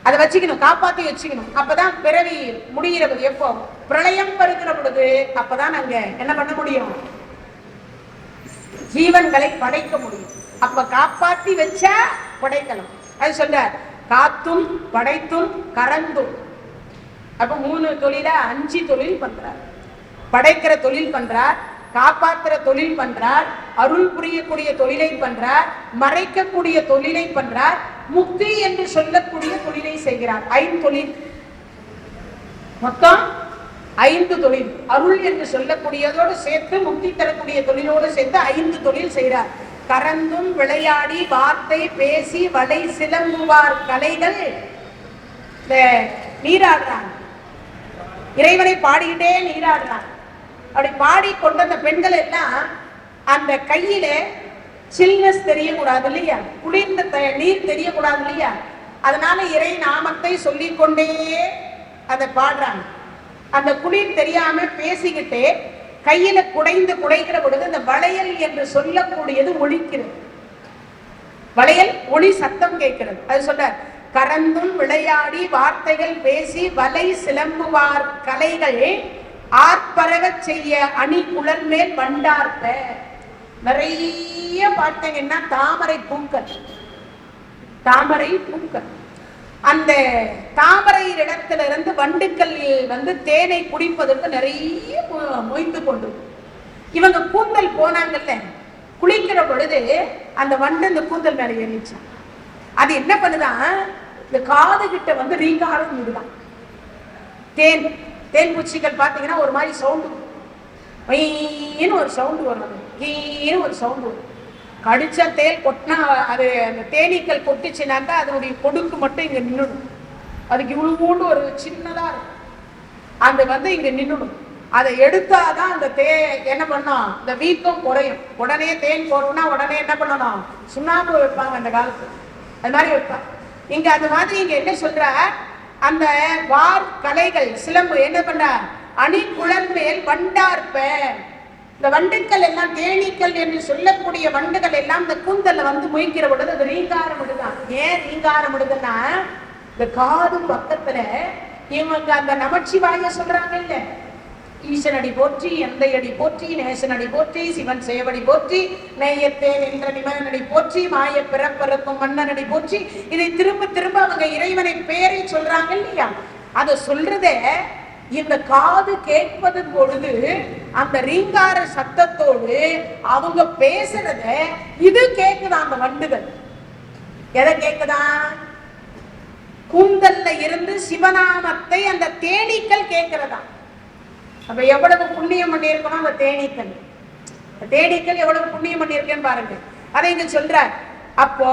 அதை வச்சுக்கணும், காப்பாத்தி வச்சுக்கணும். அப்பதான் பிறவி முடிகிறது. எப்போ பிரளயம் வருகிற பொழுது அப்பதான் அங்க என்ன பண்ண முடியும், ஜீவன்களை படைக்க முடியும். அப்ப காப்பாத்தி வச்சா படைக்கலாம். அது சொல்ற, காத்தும் படைத்தும் கறந்தும். அப்ப 3 தொழில 5 தொழில் பண்றார். படைக்கிற தொழில் பண்றார், காப்பாற்றுற தொழில் பண்றார், அருள் புரியக்கூடிய தொழிலை பண்றார், மறைக்கக்கூடிய தொழிலை பண்றார், முக்தி என்று சொல்லக்கூடிய தொழிலை செய்கிறார். 5 தொழில், மொத்தம் 5 தொழில். அருள் என்று சொல்லக்கூடியதோடு சேர்த்து முக்தி தரக்கூடிய தொழிலோடு சேர்த்து 5 தொழில் செய்கிறார். கறந்தும் விளையாடி வார்த்தை பேசி வளை சிலம்புவார் கலைகள் நீராடுறாங்க. இறைவனை பாடிக்கிட்டே நீராடுறாங்க. அப்படி பாடி கொண்ட அந்த பெண்கள் எல்லாம் அந்த கையில சில்னஸ் தெரியக்கூடாது இல்லையா, குளிர்ந்த நீர் தெரியக்கூடாது இல்லையா, அதனால இறை நாமத்தை சொல்லிக்கொண்டே அதை பாடுறாங்க. அந்த குளிர் தெரியாம பேசிக்கிட்டே கையில குடைந்து குடைக்கிற பொழுது அந்த வளையல் என்று சொல்லக்கூடியது ஒழிக்கிறது. வளையல் ஒளி சத்தம் கேட்கிறது. அது சொல்ற கரந்தும் விளையாடி வார்த்தைகள் பேசி வலை சிலம்புவார் கலைகள் ஆர்ப்பரக செய்ய அணி குழல் மேல் வண்டார்ப்ப. நிறைய பார்த்தீங்கன்னா தாமரை பூக்கள், தாமரை பூக்கள். அந்த தாமரை இடத்துல இருந்து வண்டுக்கள் தேனை குடிப்பதற்கு நிறைய மொய்த்து கொண்டு இவங்க கூந்தல் போனாங்கல்ல, குளிக்கிற பொழுது அந்த வண்டு இந்த கூந்தல் மேல ஏறிச்சு. அது என்ன பண்ணுதான், இந்த காது கிட்ட ரீங்காரம் விடுதான். தேன் தேன் பூச்சிகள் பார்த்தீங்கன்னா ஒரு மாதிரி சவுண்டு, ஒரு சவுண்டு வரும், ஒரு சவுண்டு வரும். கடிச்ச தேல் கொட்டினா அது அந்த தேனீக்கள் கொட்டுச்சுனாக்கா அதனுடைய கொடுக்கு மட்டும் இங்க நின்றுடும். அதுக்கு இவ்வளவு ஒரு சின்னதா இருக்கும், அந்த இங்க நின்றுடும். அதை எடுத்தாதான் அந்த என்ன பண்ணும், இந்த வீக்கம் குறையும். உடனே தேன் போட்டுனா உடனே என்ன பண்ணணும், சுண்ணாம்பு வைப்பாங்க அந்த காலத்து, அது மாதிரி வைப்பாங்க. இங்க அது மாதிரி இங்க என்ன சொல்ற, அந்த வார் கலைகள் சிலம்பு என்ன பண்ற, அணி குழல் மேல் வண்டார்ப்ப. இந்த வண்டுக்கள் எல்லாம் தேனீக்கள் என்று சொல்லக்கூடிய வண்டுகள் எல்லாம் இந்த கூந்தல்ல முயக்கிற பொழுது அது ரீங்காரம் விடுதான். ஏன் ரீங்காரம் விடுதுன்னா, இந்த காது பக்கத்துல இவங்க அந்த நமச்சிவாய சொல்றாங்க இல்ல, ஈசனடி போற்றி, எந்தையடி போற்றி, நேசனடி போற்றி, சிவன் சேவடி போற்றி, நேயத்தேன் என்ற நிமனடி போற்றி, மாய பிறப்பருக்கும் மன்னனடி போற்றி. இதை திரும்ப திரும்ப அவங்க இறைவனை பேரை சொல்றாங்க இல்லையா, அதை சொல்றதே இந்த காது கேட்பது பொழுது அந்த ரீங்கார சத்தத்தோடு அவங்க பேசுறத இது கேக்குதா. அந்த வண்டுகள் எதை கேக்குதா, கூந்தல்ல இருந்து சிவநாமத்தை அந்த தேனீக்கள் கேட்கிறதா. அப்ப எவ்வளவு புண்ணியம் பண்ணி இருக்கணும் அந்த தேனீக்கள், தேனீக்கள் எவ்வளவு புண்ணியம் பண்ணி இருக்கேன்னு பாருங்க. அதை இங்க சொல்ற. அப்போ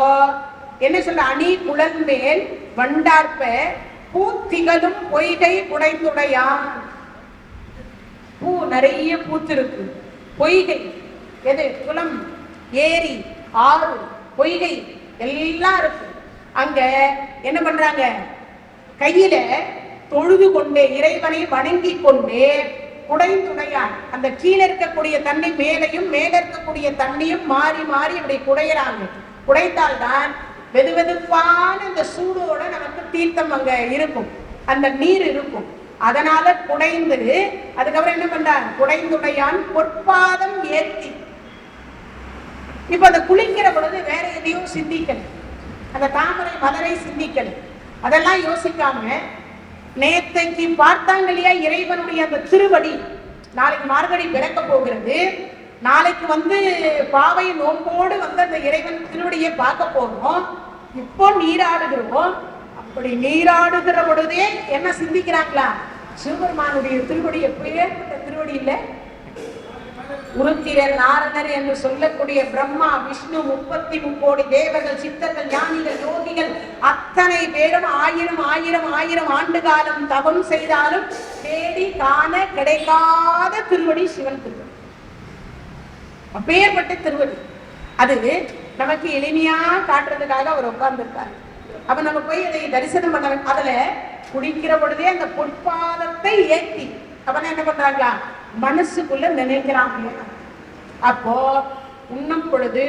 என்ன சொல்ற, அணி குழல் மேல் வண்டார்ப்ப பூத்திகளும் பொய்கை குடைந்துடையான். பூ நிறைய பூத்திருக்கு, பொய்கை எது, குளம், ஏரி, ஆறு, பொய்கை எல்லாம் இருக்கு. அங்க என்ன பண்றாங்க, கையில தொழுது கொண்டே இறைவனை வணங்கி கொண்டே குடைந்துடையான். அந்த கீழே இருக்கக்கூடிய தண்ணி மேலையும் மேல இருக்கக்கூடிய தண்ணியும் மாறி மாறி அப்படி குடையிறாங்க. குடைத்தால்தான் வெது வெதுப்பான இந்த சூடோட நமக்கு தீர்த்தம் அங்க இருக்கும், அந்த நீர் இருக்கும். அதனால குடைந்து, அதுக்கப்புறம் என்ன பண்றாங்க, குடைந்துடையான் பொற்பாதம் ஏத்தி. இப்ப அந்த குளிக்கிற பொழுது வேற எதையும் சிந்திக்கல, அந்த தாமரை மலரை சிந்திக்கல, அதெல்லாம் யோசிக்காம நேத்தைக்கு பார்த்தாங்க இல்லையா இறைவனுடைய அந்த திருவடி. நாளைக்கு மார்கழி பிறக்க போகிறது, நாளைக்கு பாவை நோம்போடு அந்த இறைவன் திருவடியை பார்க்க போறோம். இப்போ நீராடுகிறோம். அப்படி நீராடுகிற பொழுதே என்ன சிந்திக்கிறாங்களா, சிவபெருமானுடைய திருவடி எப்பேற்பட்ட திருவடி இல்லை. உருத்திரர் நாரணர் என்று சொல்லக்கூடிய பிரம்மா விஷ்ணு 33 தேவர்கள் சித்தர்கள் ஞானிகள் யோகிகள் அத்தனை பேரும் ஆயிரம் ஆண்டு காலம் தவம் செய்தாலும் தேடி காண கிடைக்காத திருவடி சிவன் திருவடி. அப்பேற்பட்ட திருவடி அது நமக்கு எளிமையா காட்டுறதுக்காக அவர் உட்கார்ந்துருக்காரு. அப்ப நம்ம போய் அதை தரிசனம் பண்ண, அதுல குடிக்கிற பொழுதே அந்த பொற்பாதத்தை ஏற்றி அவன் என்ன பண்றாங்களா மனசுக்குள்ள நினைக்கிறாங்க. அப்போ உண்ணும் பொழுது,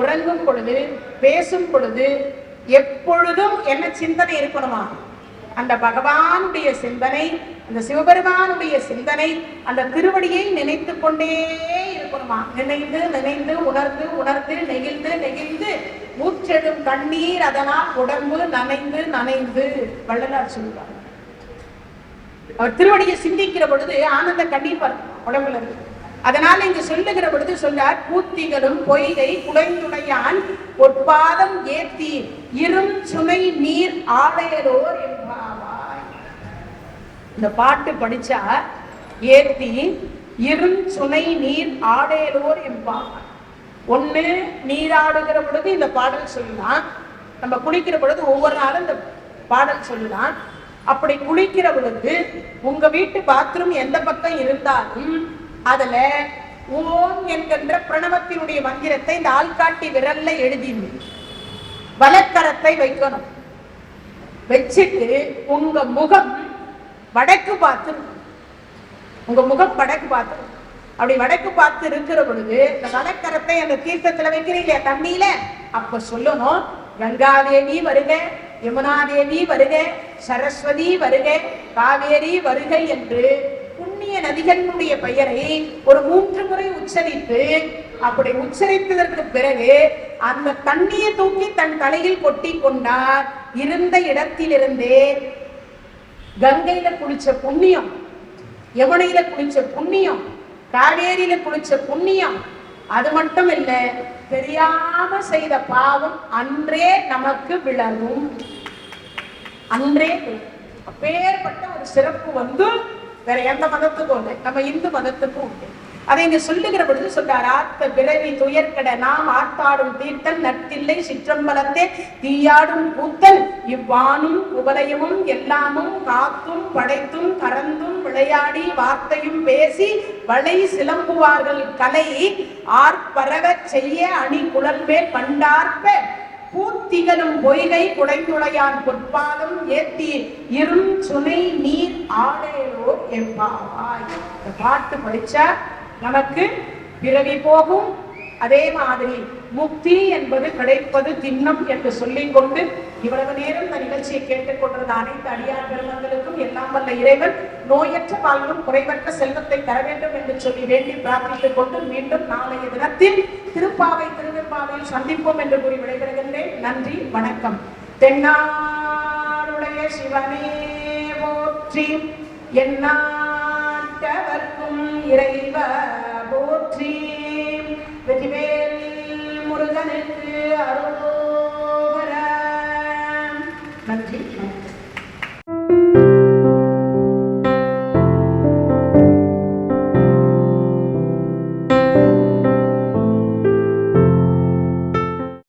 உறங்கும் பொழுது, பேசும் பொழுது எப்பொழுதும் என்ன சிந்தனை இருக்கணுமா, அந்த பகவானுடைய சிந்தனை, அந்த சிவபெருமானுடைய சிந்தனை, அந்த திருவடியை நினைத்து கொண்டே இருக்கணுமா. நினைந்து நினைந்து உணர்ந்து உணர்ந்து நெகிழ்ந்து நெகிழ்ந்து ஊற்றெடும் கண்ணீர் அதனால் உடம்பு நனைந்து நனைந்து வள்ளலார் சொல்லுவார். அவர் திருவடியை சிந்திக்கிற பொழுது ஆனந்த கண்ணீர் உடம்புல இருக்கு. அதனால இங்க சொல்லுகிற பொழுது சொல்றார், பூத்திகளும் பொய்கை குடைந்துடையான் பொற்பாதம் ஏத்தி இரும் சுனை நீர் ஆடையரோர் என்பாவாய். இந்த பாட்டு படிச்சா ஏத்தி இரும் சுனை நீர் ஆடையரோர் என்பாவாய். ஒண்ணு நீராடுகிற பொழுது இந்த பாடல் சொல்லலாம், நம்ம குளிக்கிற பொழுது ஒவ்வொரு நாளும் இந்த பாடல் சொல்லலாம். அப்படி குளிக்கிற பொழுது உங்க வீட்டு பாத்ரூம் எந்த பக்கம் இருந்தாலும் அதுல ஓம் என்கின்ற பிரணவத்தினுடைய மந்திரத்தை இந்த ஆள்காட்டி விரல்ல எழுதி வலக்கரத்தை வைக்கணும். வச்சுட்டு உங்க முகம் வடக்கு பார்த்து, உங்க முகம் வடக்கு பார்த்து, அப்படி வடக்கு பார்த்து இருக்கிற பொழுது இந்த வலக்கரத்தை அந்த தீர்த்தத்துல வைக்கிறீங்க தண்ணியில, அப்ப சொல்லணும், கங்காதேவி வருக, யமுனாதேவி வருக, சரஸ்வதி வருக, காவேரி வருக என்று புண்ணிய நதிகளுடைய பெயரை ஒரு 3 முறை உச்சரித்து, அப்படி உச்சரித்ததற்கு பிறகு அந்த தண்ணியை தூக்கி தன் தலையில் கொட்டி கொண்டார். இருந்த இடத்திலிருந்தே கங்கையில குளிச்ச புண்ணியம், யமுனையில குளிச்ச புண்ணியம், காவேரியில குளிச்ச புண்ணியம், அது மட்டும் இல்ல, தெரியாம செய்த பாவம் அன்றே நமக்கு விளங்கும். அன்றே அப்பேற்பட்ட ஒரு சிறப்பு வேற எந்த மதத்துக்கும் இல்லை, நம்ம இந்து மதத்துக்கும் உண்டு. அதை இங்க சொல்லுகிற பொழுது சொல்றார், ஆர்த்த பிறவி துயர்கட நாம் ஆர்த்தாடும் தீர்த்தன் நட்டில்லை சிற்றம்பலத்தே தீயாடும் கூத்தன் இவ்வானும் உபலயமும் எல்லாமும் காத்தும் படைத்தும் கறந்தும் விளையாடி வார்த்தையும் பேசி வளை சிலம்புவார்கள் கலை ஆர்ப்பரவ செய்ய அணி குழல்மேல் பண்டார்ப்ப பூத்திகனும் பொய்கை குடைந்துளையான் பொற்பாதம் ஏத்தி இரும் சுனை நீர் ஆடேலோ எம்பாவாய். இந்த பாட்டு படிச்சா நமக்கு பிறவி போகும், அதே மாதிரி முக்தி என்பது கிடைப்பது திண்ணம் என்று சொல்லிக் கொண்டு இவ்வளவு நேரம் இந்த நிகழ்ச்சியை கேட்டுக் கொண்டிருந்த அனைத்து அடியார் பெருமக்களுக்கும் எல்லாம் வல்ல இறைவன் நோயற்ற வாழ்வும் குறைவற்ற செல்வத்தை தர வேண்டும் என்று சொல்லி வேண்டி பிரார்த்தித்துக் கொண்டு மீண்டும் நாளைய தினத்தில் திருப்பாவை திருவெம்பாவையில் சந்திப்போம் என்று கூறி விடைபெறுகின்றேன். நன்றி, வணக்கம். தென்னாடுடைய சிவனே போற்றி, எந்நாட்டவர்க்கும் இறைவ போற்றி, வெற்றிவேல் முருகனுக்கு அரோகரா. நன்றி.